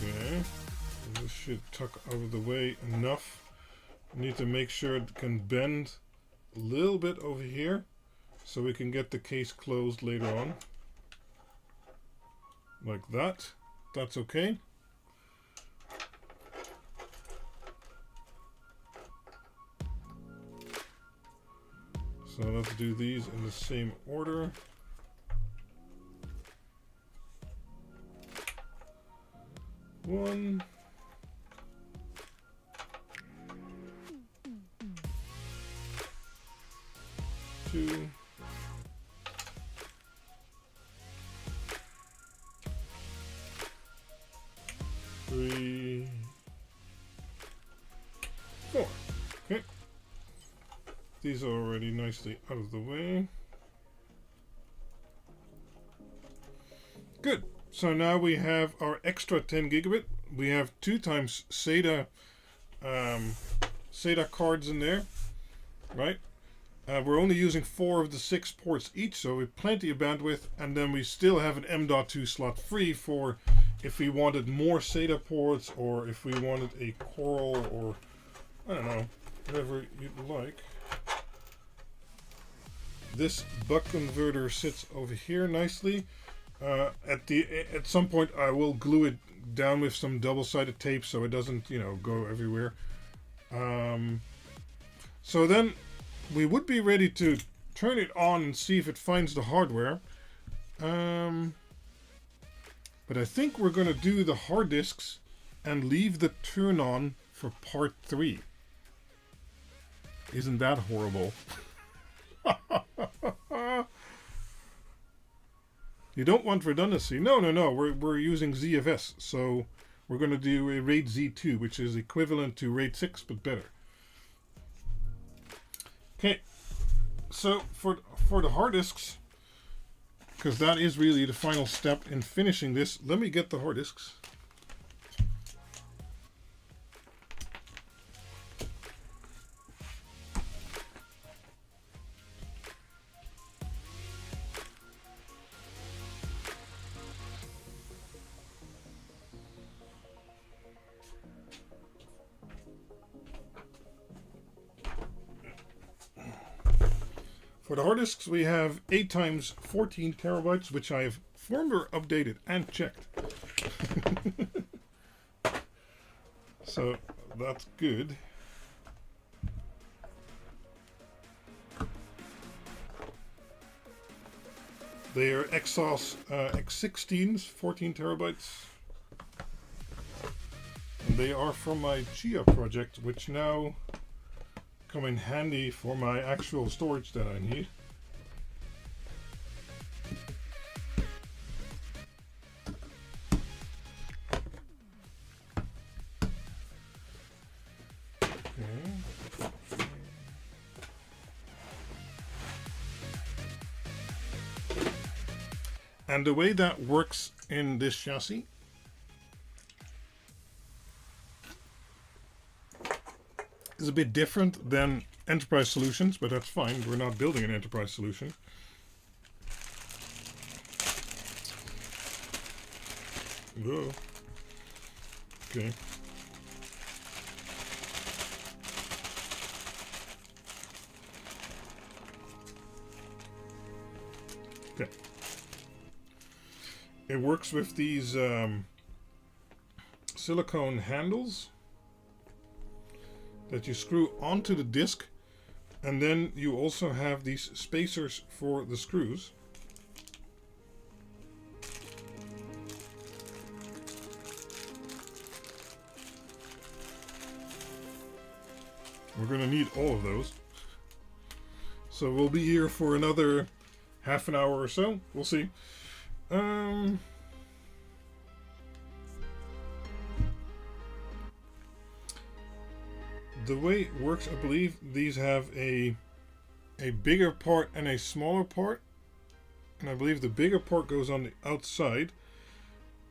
Okay, this should tuck out of the way enough. Need to make sure it can bend a little bit over here so we can get the case closed later on. Like that. That's okay. So let's do these in the same order. One. Two. Three. Four. Okay. These are already nicely out of the way. Good. So now we have our extra 10 gigabit. we have 2 times SATA SATA cards in there, right? We're only using 4 of the 6 ports each, so we have plenty of bandwidth, and then we still have an M.2 slot free for if we wanted more SATA ports, or if we wanted a Coral, or I don't know, whatever you'd like. This buck converter sits over here nicely. At some point I will glue it down with some double-sided tape so it doesn't, you know, go everywhere. So then we would be ready to turn it on and see if it finds the hardware. But I think we're going to do the hard disks and leave the turn on for part 3. Isn't that horrible? You don't want redundancy. No. We're using ZFS, so we're going to do a RAID Z2, which is equivalent to RAID 6, but better. Okay, so for the hard disks, because that is really the final step in finishing this, let me get the hard disks. For the hard disks, we have 8 times 14 terabytes, which I have firmware updated and checked. So that's good. They are Exos X16s, 14 terabytes. And they are from my Chia project, which now come in handy for my actual storage that I need. Okay. And the way that works in this chassis is a bit different than enterprise solutions, but that's fine. We're not building an enterprise solution. Whoa. Okay. Okay. It works with these silicone handles that you screw onto the disc, and then you also have these spacers for the screws. We're going to need all of those. So we'll be here for another half an hour or so. We'll see. The way it works, I believe these have a bigger part and a smaller part, and I believe the bigger part goes on the outside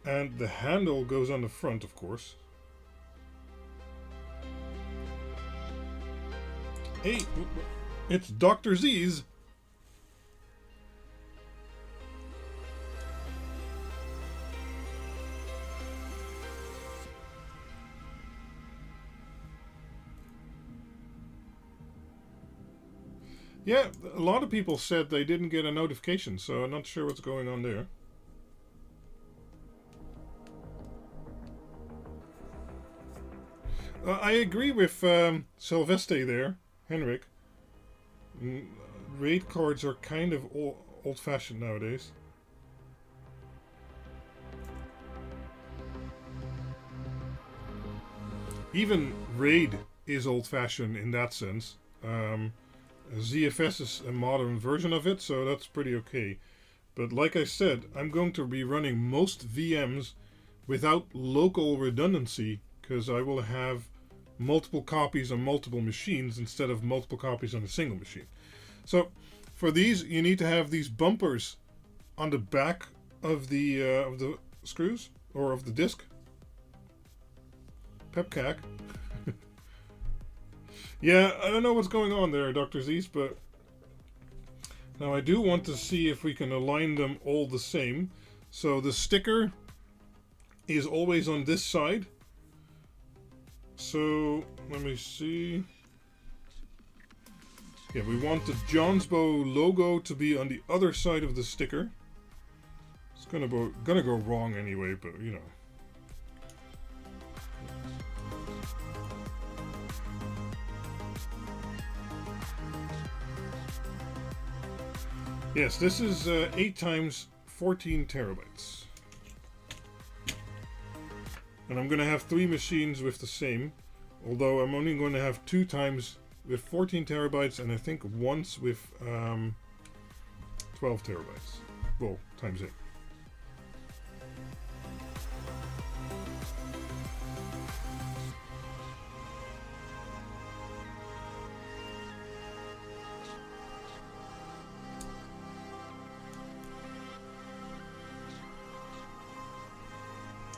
and the handle goes on the front, of course. Hey, it's Dr. Z's. Yeah, a lot of people said they didn't get a notification, so I'm not sure what's going on there. I agree with Sylvester there, Henrik. RAID cards are kind of old-fashioned nowadays. Even RAID is old-fashioned in that sense. ZFS is a modern version of it, so that's pretty okay. But like I said, I'm going to be running most VMs without local redundancy, because I will have multiple copies on multiple machines instead of multiple copies on a single machine. So for these, you need to have these bumpers on the back of the screws, or of the disc. Pepcac. Yeah, I don't know what's going on there, Dr. Zeus, but now I do want to see if we can align them all the same. So the sticker is always on this side. So let me see. Yeah, we want the Johnsbow logo to be on the other side of the sticker. It's gonna go wrong anyway, but you know. Yes, this is 8 times 14 terabytes. And I'm going to have 3 machines with the same. Although I'm only going to have 2 times with 14 terabytes and I think once with 12 terabytes. Well, times 8.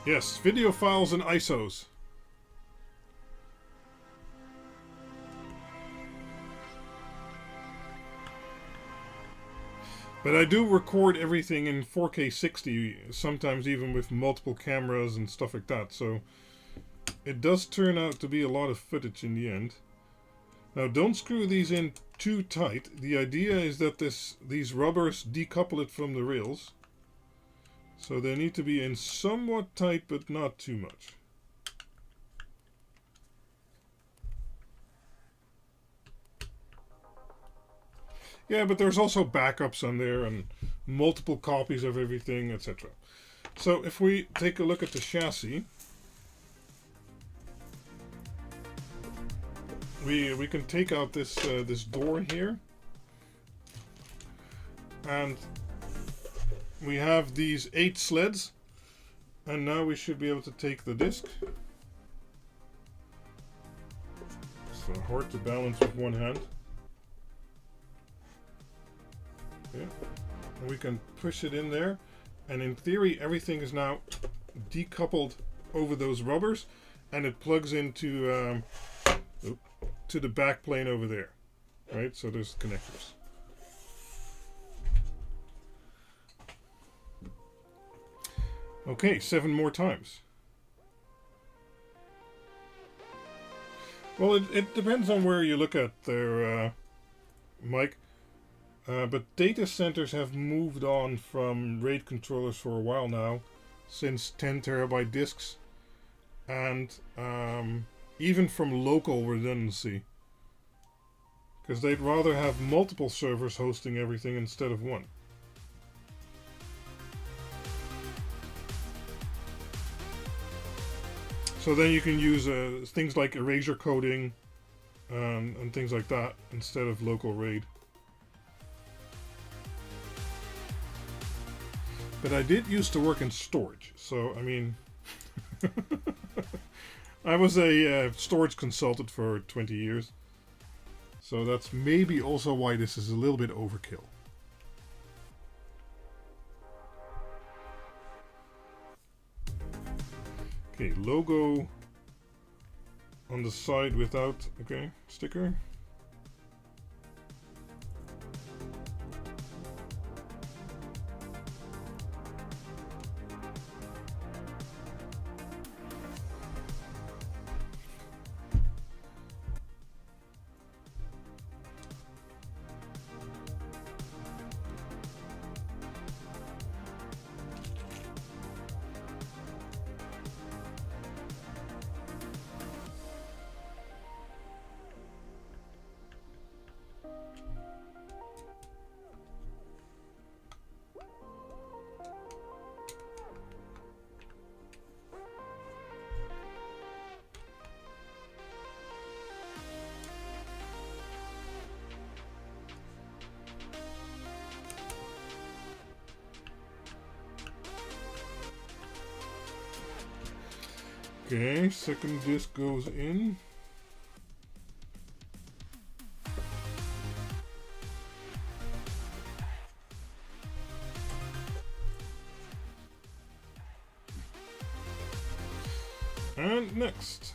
Yes, video files and ISOs. But I do record everything in 4K 60, sometimes even with multiple cameras and stuff like that, so it does turn out to be a lot of footage in the end. Now don't screw these in too tight. The idea is that these rubbers decouple it from the rails. So they need to be in somewhat tight, but not too much. Yeah, but there's also backups on there and multiple copies of everything, etc. So if we take a look at the chassis, we can take out this this door here, and we have these 8 sleds, and now we should be able to take the disc. So hard to balance with one hand. Yeah, and we can push it in there, and in theory everything is now decoupled over those rubbers, and it plugs into to the back plane over there. Right, so there's connectors. Okay, 7 more times. Well, it depends on where you look at there, Mike. But data centers have moved on from RAID controllers for a while now, since 10 terabyte disks, and even from local redundancy. Because they'd rather have multiple servers hosting everything instead of one. So then you can use things like erasure coding and things like that instead of local RAID. But I did used to work in storage, so I mean, I was a storage consultant for 20 years. So that's maybe also why this is a little bit overkill. Okay, logo on the side without, okay, sticker. Okay, second disc goes in. And next.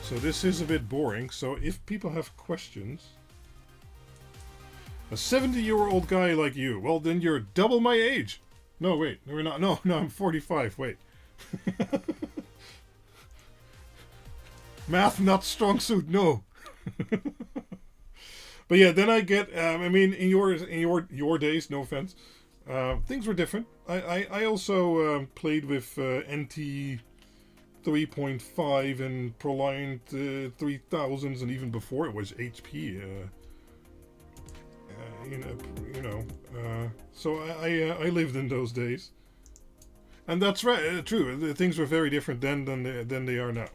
So this is a bit boring. So if people have questions, a 70-year-old guy like you, well then you're double my age. No, wait, we're not. No, I'm 45. Wait. Math not strong suit. No. But yeah, then I get. I mean, in your days, no offense, things were different. I also played with NT 3.5 and ProLine 3000s, and even before it was HP. So I lived in those days, and that's right. True, things were very different then than they are now.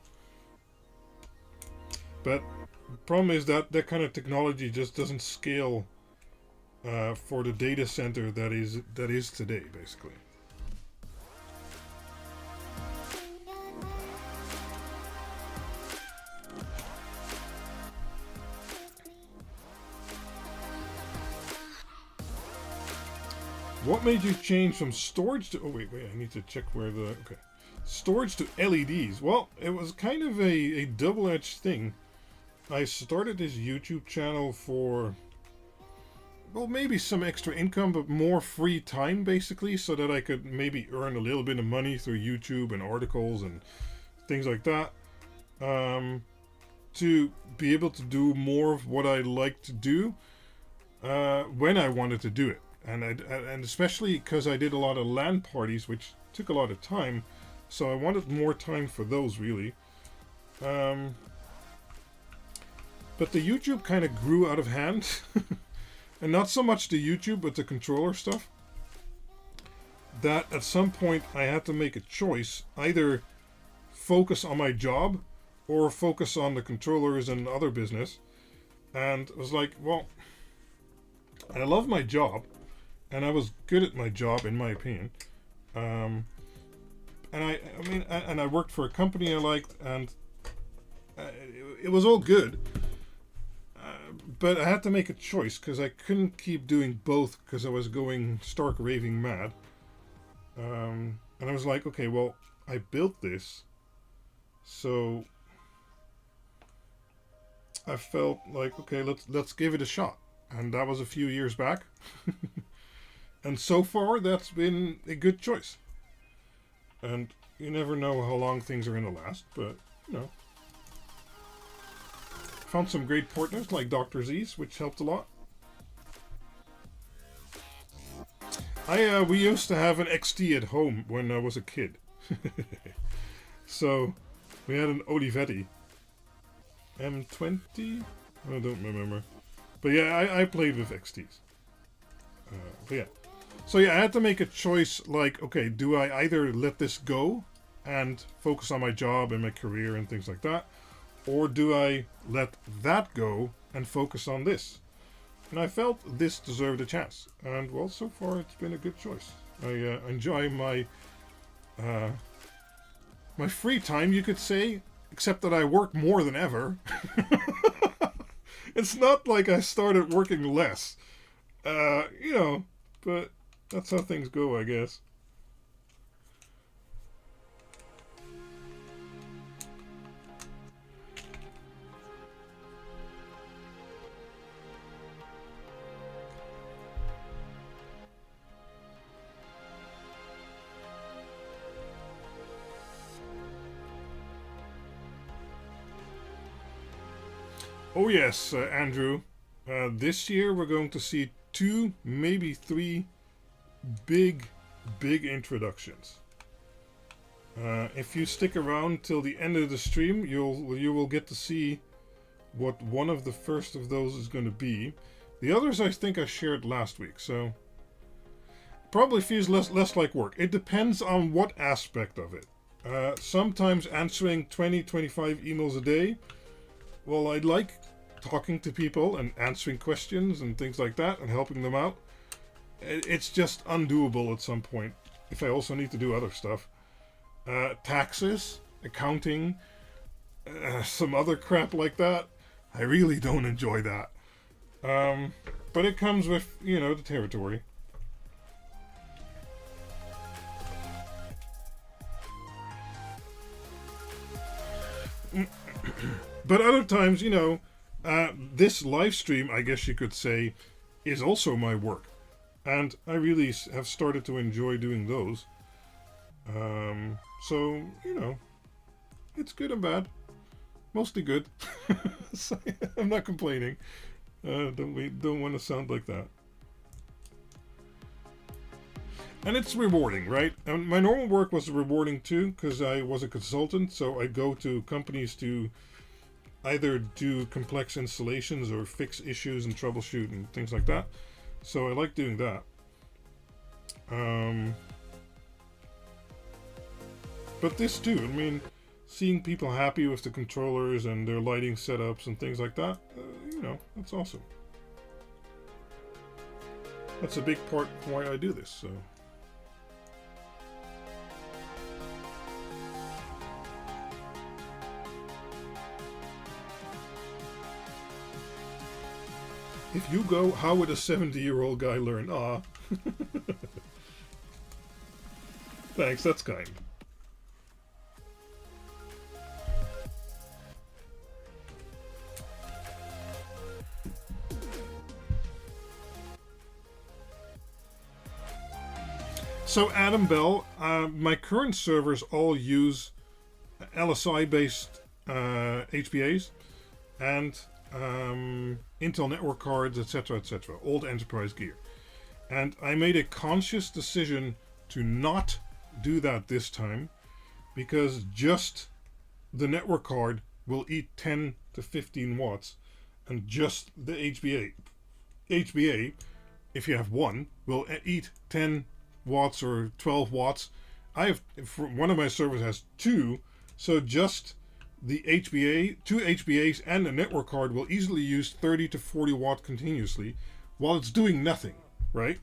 But the problem is that kind of technology just doesn't scale for the data center that is today, basically. What made you change from storage to... Oh, wait, I need to check where the... Okay. Storage to LEDs. Well, it was kind of a double-edged thing. I started this YouTube channel for... Well, maybe some extra income, but more free time, basically, so that I could maybe earn a little bit of money through YouTube and articles and things like that. To be able to do more of what I like to do when I wanted to do it. And especially because I did a lot of LAN parties, which took a lot of time, so I wanted more time for those, really. But the YouTube kind of grew out of hand, and not so much the YouTube, but the controller stuff. That at some point I had to make a choice: either focus on my job or focus on the controllers and other business. And I was like, well, I love my job. And I was good at my job, in my opinion. And I worked for a company I liked, and it was all good. But I had to make a choice because I couldn't keep doing both because I was going stark raving mad. And I was like, okay, well, I built this, so I felt like, okay, let's give it a shot. And that was a few years back. And so far, that's been a good choice. And you never know how long things are going to last, but, you know. Found some great partners like Dr. Z's, which helped a lot. We used to have an XT at home when I was a kid. So, we had an Olivetti M20? I don't remember. But yeah, I played with XTs. But yeah. So yeah, I had to make a choice, like, okay, do I either let this go and focus on my job and my career and things like that, or do I let that go and focus on this? And I felt this deserved a chance. And well, so far it's been a good choice. I enjoy my my free time, you could say, except that I work more than ever. It's not like I started working less, you know, but that's how things go, I guess. Oh yes, Andrew. This year we're going to see 2, maybe 3 big introductions. If you stick around till the end of the stream, you will get to see what one of the first of those is going to be. The others I think I shared last week, so probably feels less like work. It depends on what aspect of it. Sometimes answering 20-25 emails a day, well, I like talking to people and answering questions and things like that and helping them out. It's just undoable at some point if I also need to do other stuff. Taxes, accounting, some other crap like that. I really don't enjoy that. But it comes with, you know, the territory. But other times, this live stream, I guess you could say, is also my work. And I really have started to enjoy doing those. So, it's good and bad. Mostly good. So, I'm not complaining. Don't want to sound like that. And it's rewarding, right? And my normal work was rewarding too, because I was a consultant, so I go to companies to either do complex installations or fix issues and troubleshoot and things like that. So I like doing that. But this too, I mean, seeing people happy with the controllers and their lighting setups and things like that, that's awesome. That's a big part of why I do this, so. If you go, how would a 70-year-old guy learn? Ah. Thanks, that's kind. So Adam Bell, my current servers all use LSI-based HBAs and Intel network cards, etc., etc. Old enterprise gear. And I made a conscious decision to not do that this time because just the network card will eat 10 to 15 watts and just the HBA, if you have one, will eat 10 watts or 12 watts. One of my servers has two, so just the HBA, two HBAs and a network card will easily use 30 to 40 watt continuously while it's doing nothing, right?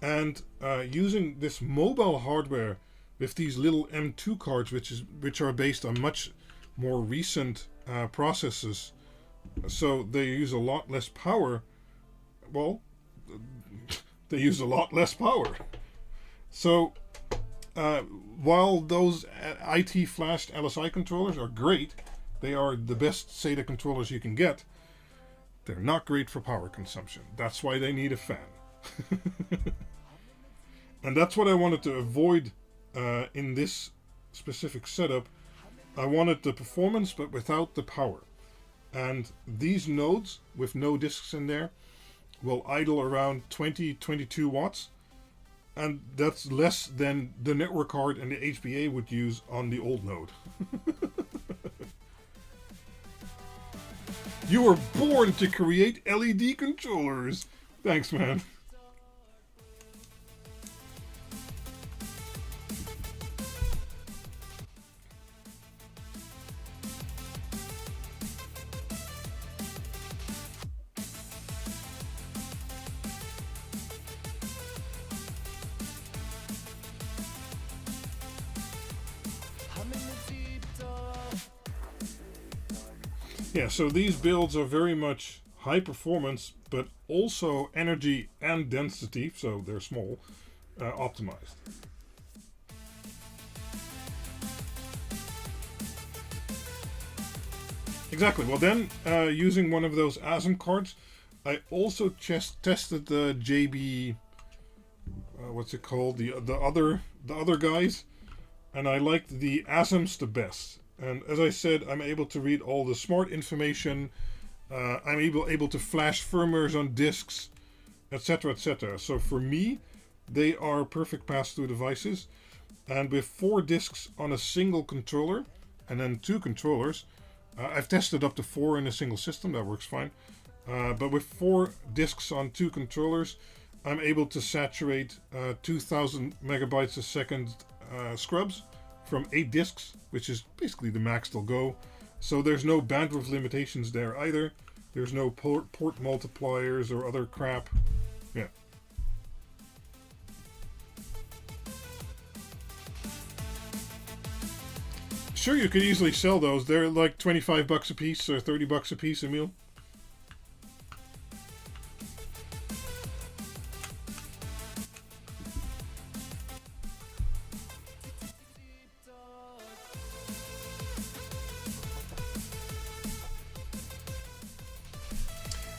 And using this mobile hardware with these little M2 cards, which are based on much more recent processes, so they use a lot less power. Well, they use a lot less power. So while those IT flashed LSI controllers are great, they are the best SATA controllers you can get, they're not great for power consumption. That's why they need a fan. And that's what I wanted to avoid in this specific setup. I wanted the performance but without the power. And these nodes with no disks in there will idle around 20-22 watts. And that's less than the network card and the HBA would use on the old node. You were born to create LED controllers. Thanks, man. Yeah, so these builds are very much high performance, but also energy and density, so they're small, optimized. Exactly. Well, then using one of those ASM cards, I also tested the JB. What's it called? The other guys, and I liked the ASMs the best. And as I said, I'm able to read all the smart information. I'm able to flash firmwares on disks, etc., etc. So for me, they are perfect pass-through devices. And with 4 disks on a single controller, and then 2 controllers, I've tested up to 4 in a single system. That works fine. But with 4 disks on 2 controllers, I'm able to saturate 2,000 megabytes a second scrubs from 8 disks, which is basically the max they'll go. So there's no bandwidth limitations there either. There's no port multipliers or other crap. Yeah. Sure, you could easily sell those. They're like 25 bucks a piece or 30 bucks a piece, Emil.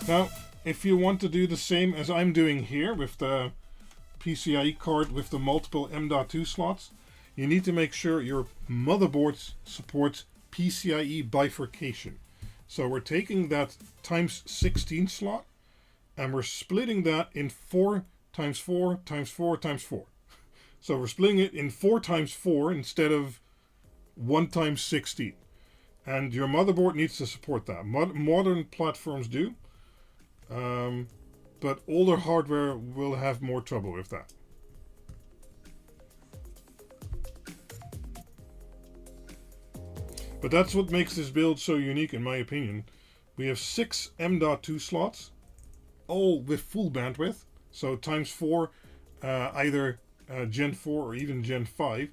Now, if you want to do the same as I'm doing here with the PCIe card with the multiple M.2 slots, you need to make sure your motherboard supports PCIe bifurcation. So we're taking that times 16 slot and we're splitting that in 4 times 4 times 4 times 4. So we're splitting it in 4 times 4 instead of 1 times 16. And your motherboard needs to support that. Modern platforms do. But older hardware will have more trouble with that. But that's what makes this build so unique in my opinion. We have 6 M.2 slots, all with full bandwidth. So times 4, either Gen 4 or even Gen 5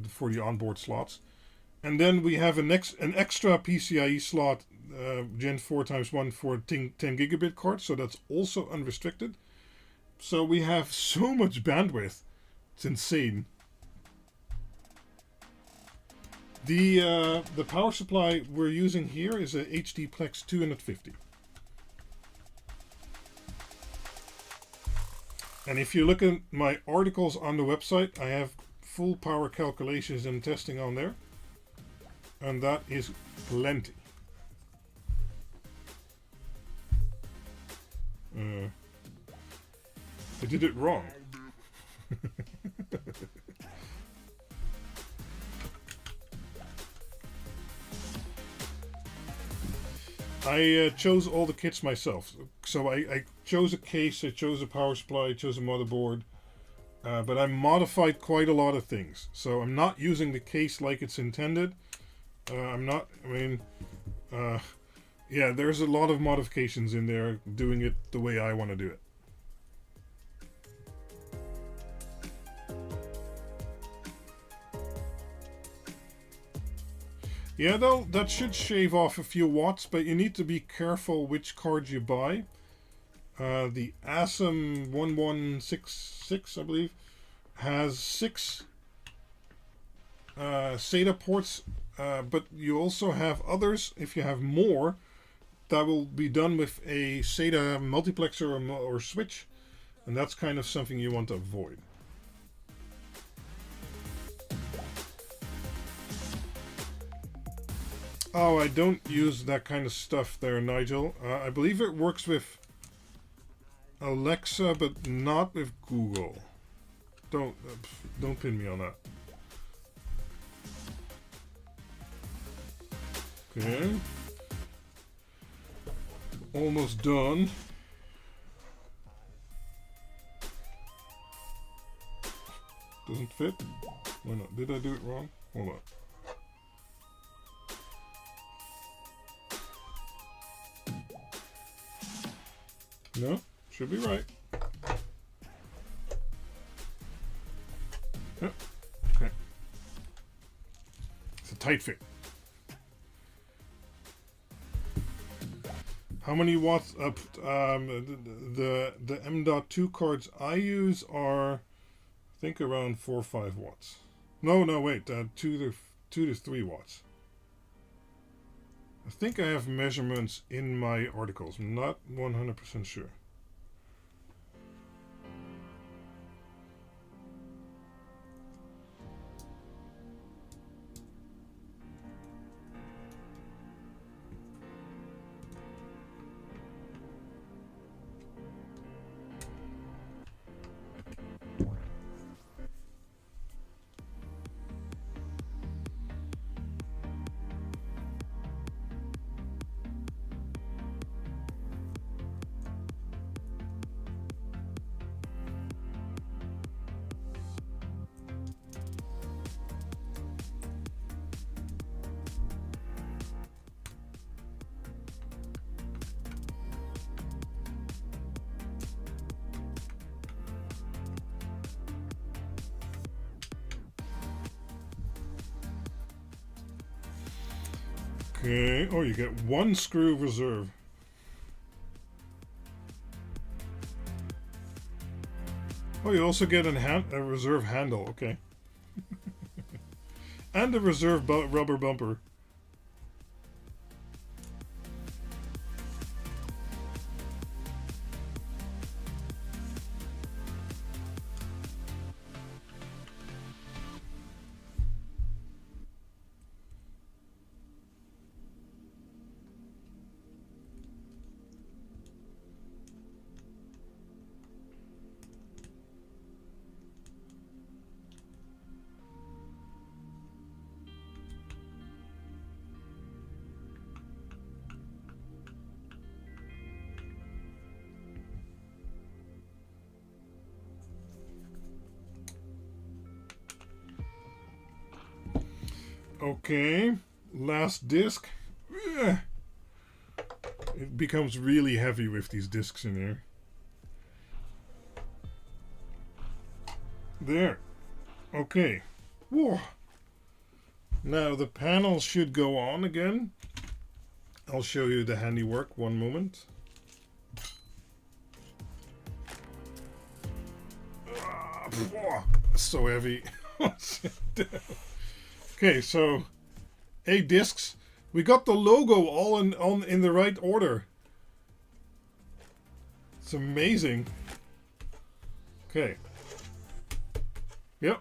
for the onboard slots. And then we have an extra PCIe slot, Gen 4 times 1 for 10 gigabit card, so that's also unrestricted. So we have so much bandwidth, it's insane. The power supply we're using here is a HDPlex 250. And if you look at my articles on the website, I have full power calculations and testing on there. And that is plenty. I did it wrong. I chose all the kits myself. So I chose a case, I chose a power supply, I chose a motherboard. But I modified quite a lot of things. So I'm not using the case like it's intended. Yeah, there's a lot of modifications in there, doing it the way I want to do it. Yeah, though, that should shave off a few watts, but you need to be careful which cards you buy. The ASM 1166, I believe, has 6 SATA ports, but you also have others, if you have more, that will be done with a SATA multiplexer or switch, and that's kind of something you want to avoid. Oh, I don't use that kind of stuff there, Nigel. I believe it works with Alexa, but not with Google. Don't pin me on that. Okay. Almost done. Doesn't fit? Why not? Did I do it wrong? Hold on. No, should be right. Yep. Okay. It's a tight fit. How many watts? The M.2 cards I use are, I think, around 4 or 5 watts. No, wait, 2 to 3 watts. I think I have measurements in my articles. I'm not 100% sure. Okay, oh, you get 1 screw reserve. Oh, you also get a reserve handle, okay. And a reserve rubber bumper. Okay, last disc. Ugh. It becomes really heavy with these discs in here. There. Okay. Whoa. Now the panel should go on again. I'll show you the handiwork, one moment. So heavy. Okay, so 8 discs. We got the logo all in the right order. It's amazing. Okay. Yep.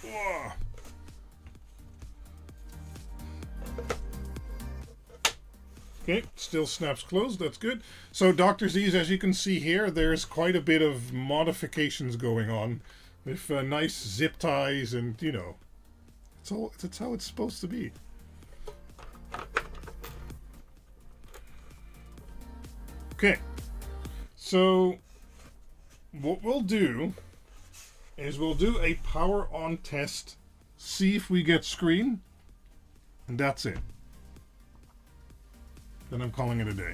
Whoa. Okay, still snaps closed, that's good. So Dr. Z's, as you can see here, there's quite a bit of modifications going on with nice zip ties and, you know, that's how it's supposed to be. Okay, so what we'll do is we'll do a power on test, see if we get screen, and that's it. Then I'm calling it a day.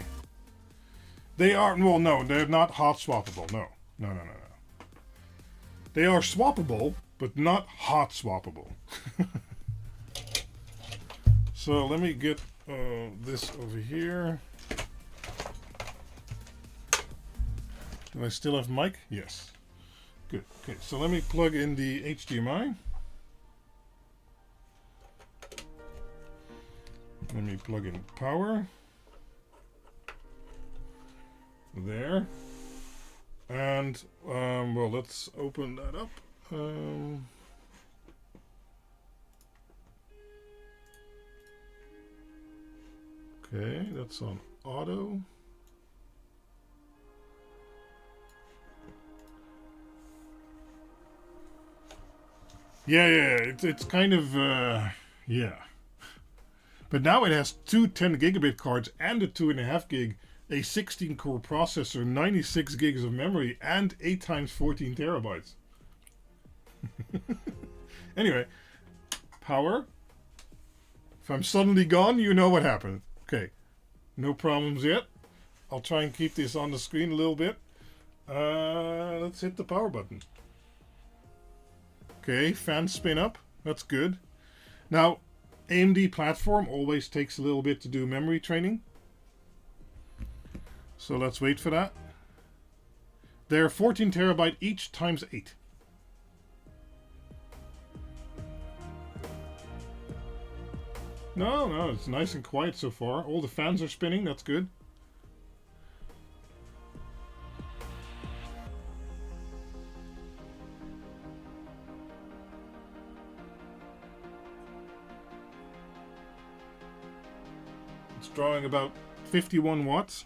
They are, well, no, they're not hot swappable. No. They are swappable, but not hot swappable. So let me get this over here. Do I still have mic? Yes. Good. Okay, so let me plug in the HDMI. Let me plug in power. There. And, well, let's open that up. Okay, that's on auto. Yeah, it's kind of, yeah. But now it has two 10 gigabit cards and a 2.5 gig, a 16 core processor, 96 gigs of memory, and 8 times 14 terabytes. Anyway, power. If I'm suddenly gone, you know what happened. Okay, no problems yet. I'll try and keep this on the screen a little bit. Let's hit the power button. Okay, fans spin up. That's good. Now, AMD platform always takes a little bit to do memory training. So let's wait for that. They're 14 terabyte each times 8. No, it's nice and quiet so far. All the fans are spinning, that's good. It's drawing about 51 watts.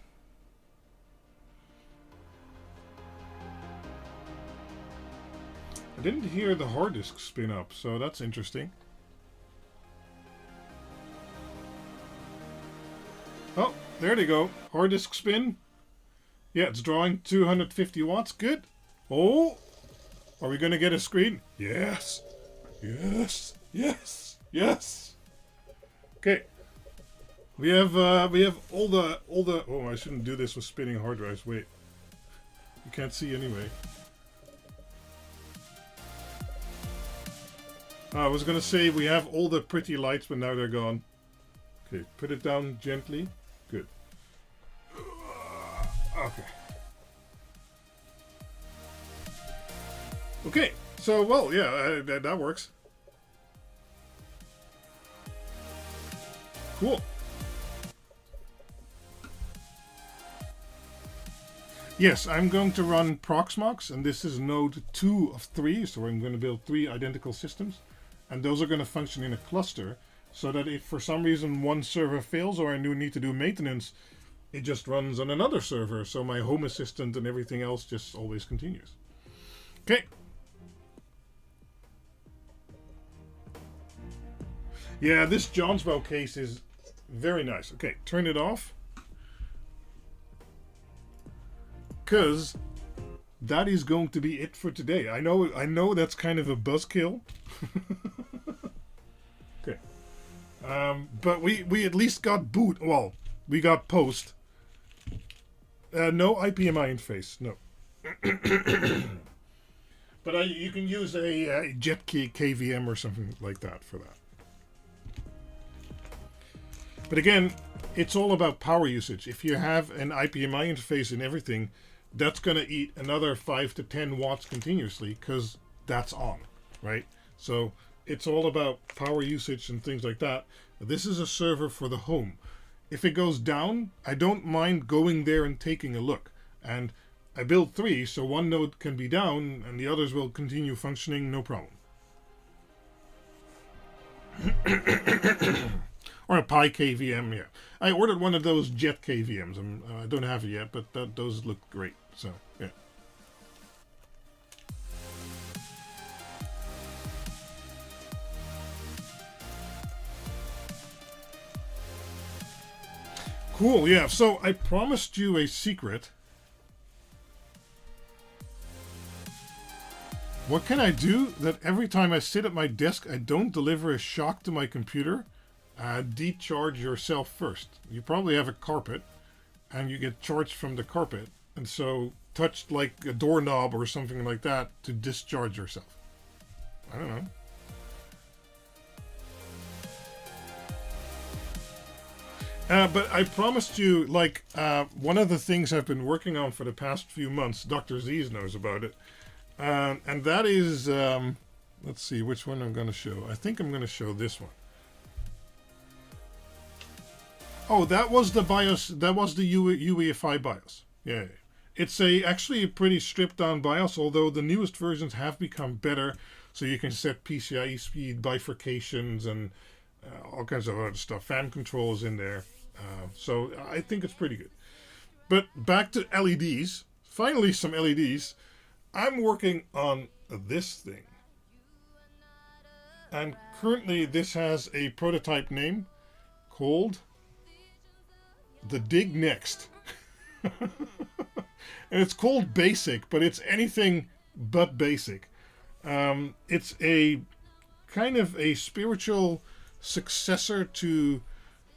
I didn't hear the hard disk spin up, so that's interesting. Oh, there they go. Hard disk spin. Yeah, it's drawing 250 watts. Good. Oh, are we going to get a screen? Yes. Yes. Yes. Yes. Okay. We have all the. Oh, I shouldn't do this with spinning hard drives. Wait. You can't see anyway. I was gonna say we have all the pretty lights, but now they're gone. Okay, put it down gently. Good. Okay. Okay, so, well, yeah, that works. Cool. Yes, I'm going to run Proxmox, and this is node 2 of 3, so I'm going to build 3 identical systems. And those are going to function in a cluster, so that if for some reason one server fails or I need to do maintenance, it just runs on another server, so my home assistant and everything else just always continues. Okay. Yeah, this Johnsbow case is very nice. Okay, turn it off. Because that is going to be it for today. I know that's kind of a buzzkill. But we at least got boot. Well, we got post. No IPMI interface. No. But you can use a jet KVM or something like that for that. But again, it's all about power usage. If you have an IPMI interface and everything, that's going to eat another 5 to 10 watts continuously because that's on, right? So it's all about power usage and things like that. This is a server for the home. If it goes down, I don't mind going there and taking a look. And I build 3, so one node can be down and the others will continue functioning, no problem. Or a Pi KVM, yeah. I ordered one of those Jet KVMs. I don't have it yet, but those look great. So, yeah. Cool, yeah. So I promised you a secret. What can I do that every time I sit at my desk, I don't deliver a shock to my computer? Decharge yourself first. You probably have a carpet, and you get charged from the carpet, and so touch like a doorknob or something like that to discharge yourself. I don't know. But I promised you, like, one of the things I've been working on for the past few months, Dr. Z's knows about it, and that is, let's see which one I'm going to show. I think I'm going to show this one. Oh, that was the BIOS, that was the UEFI BIOS. Yeah. It's actually a pretty stripped down BIOS, although the newest versions have become better, so you can set PCIe speed, bifurcations, and all kinds of other stuff. Fan controls in there. So I think it's pretty good. But back to LEDs. Finally, some LEDs. I'm working on this thing. And currently this has a prototype name called the Dig Next. And it's called Basic, but it's anything but basic. It's a kind of a spiritual successor to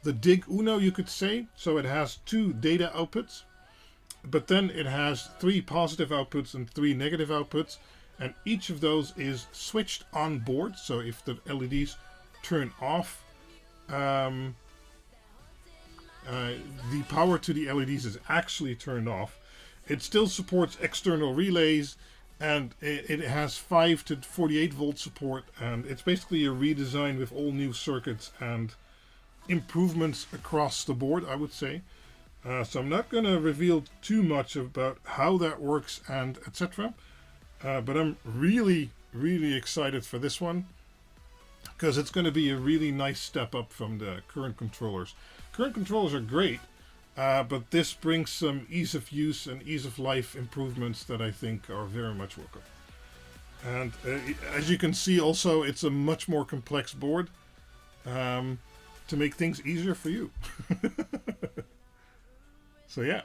the Dig Uno, you could say. So it has 2 data outputs, but then it has 3 positive outputs and 3 negative outputs, and each of those is switched on board. So if the LEDs turn off, the power to the LEDs is actually turned off. It still supports external relays, and it has 5 to 48 volt support, and it's basically a redesign with all new circuits and improvements across the board, I would say. So I'm not going to reveal too much about how that works and etc. But I'm really, really excited for this one, because it's going to be a really nice step up from the current controllers. Current controllers are great, but this brings some ease of use and ease of life improvements that I think are very much welcome. And as you can see also, it's a much more complex board to make things easier for you. So yeah.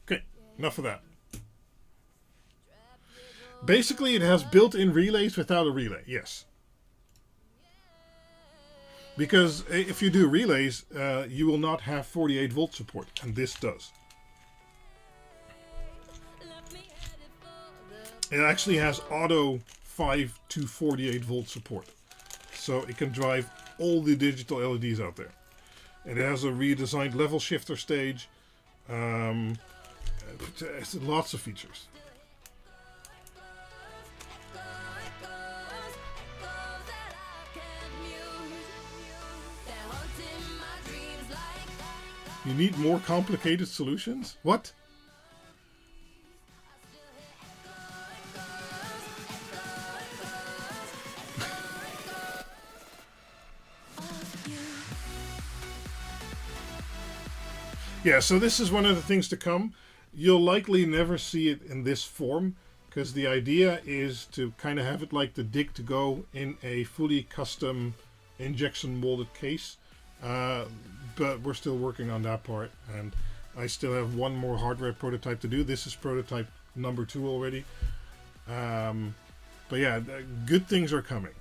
Okay, enough of that. Basically, it has built-in relays without a relay, yes. Because if you do relays, you will not have 48 volt support, and this does. It actually has auto 5 to 48 volt support, so it can drive all the digital LEDs out there. It has a redesigned level shifter stage. It's lots of features. You need more complicated solutions? What? Yeah, so this is one of the things to come. You'll likely never see it in this form, because the idea is to kind of have it like the Dig to Go in a fully custom injection molded case. But we're still working on that part, and I still have one more hardware prototype to do. This is prototype number 2 already. But yeah, good things are coming.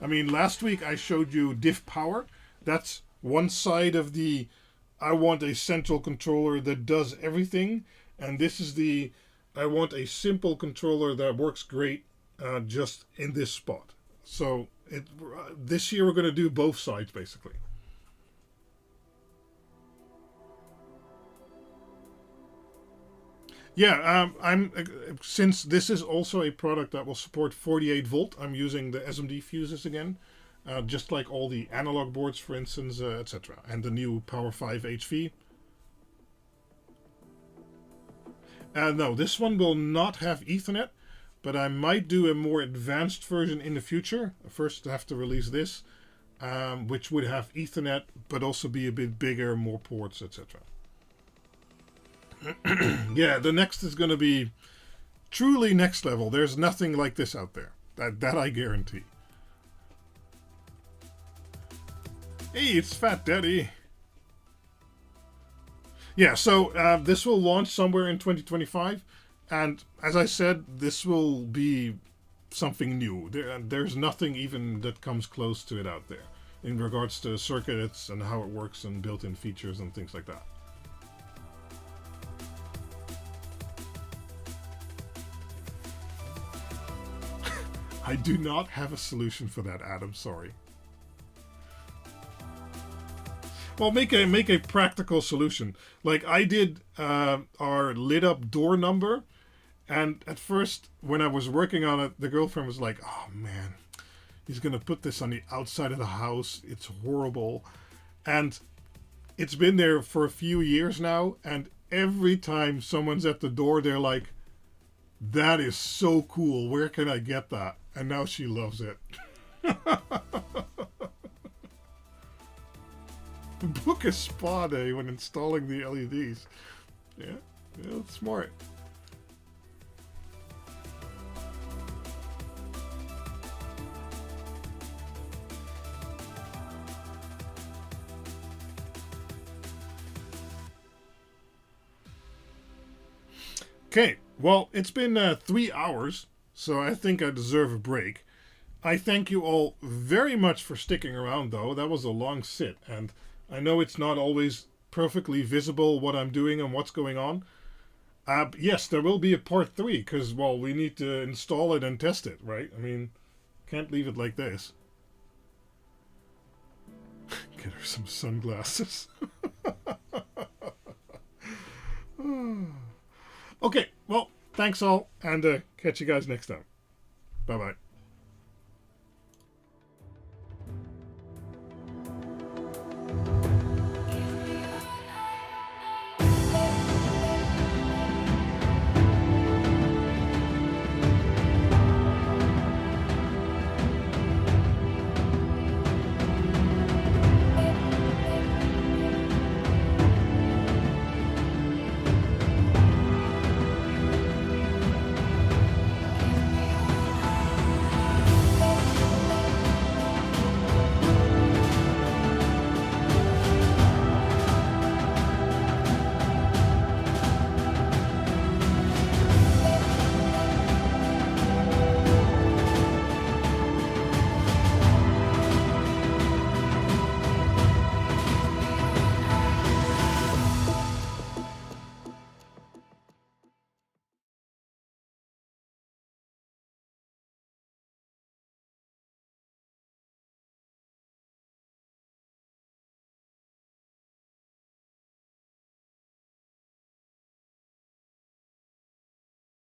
I mean, last week I showed you diff power. That's one side of the I want a central controller that does everything. And this is the I want a simple controller that works great just in this spot. So this year we're going to do both sides basically. Yeah, since this is also a product that will support 48 volt, I'm using the SMD fuses again, just like all the analog boards, for instance, etc. And the new Power 5 HV. No, this one will not have Ethernet, but I might do a more advanced version in the future. First, I have to release this, which would have Ethernet, but also be a bit bigger, more ports, etc. Yeah, the next is going to be truly next level. There's nothing like this out there. That I guarantee. Hey, it's Fat Daddy. Yeah, so this will launch somewhere in 2025. And as I said, this will be something new. There's nothing even that comes close to it out there in regards to circuits and how it works and built-in features and things like that. I do not have a solution for that, Adam. Sorry. Well, make a practical solution. Like I did our lit up door number, and at first when I was working on it, the girlfriend was like, "Oh man, he's gonna put this on the outside of the house. It's horrible," and it's been there for a few years now. And every time someone's at the door, they're like, "That is so cool. Where can I get that?" And now she loves it. Book a spa day when installing the LEDs. Yeah, that's smart. Okay, well, it's been 3 hours, so I think I deserve a break. I thank you all very much for sticking around, though. That was a long sit, and I know it's not always perfectly visible what I'm doing and what's going on. Yes, there will be a part 3, because, well, we need to install it and test it, right? I mean, can't leave it like this. Get her some sunglasses. Okay, well, thanks all, and catch you guys next time. Bye-bye.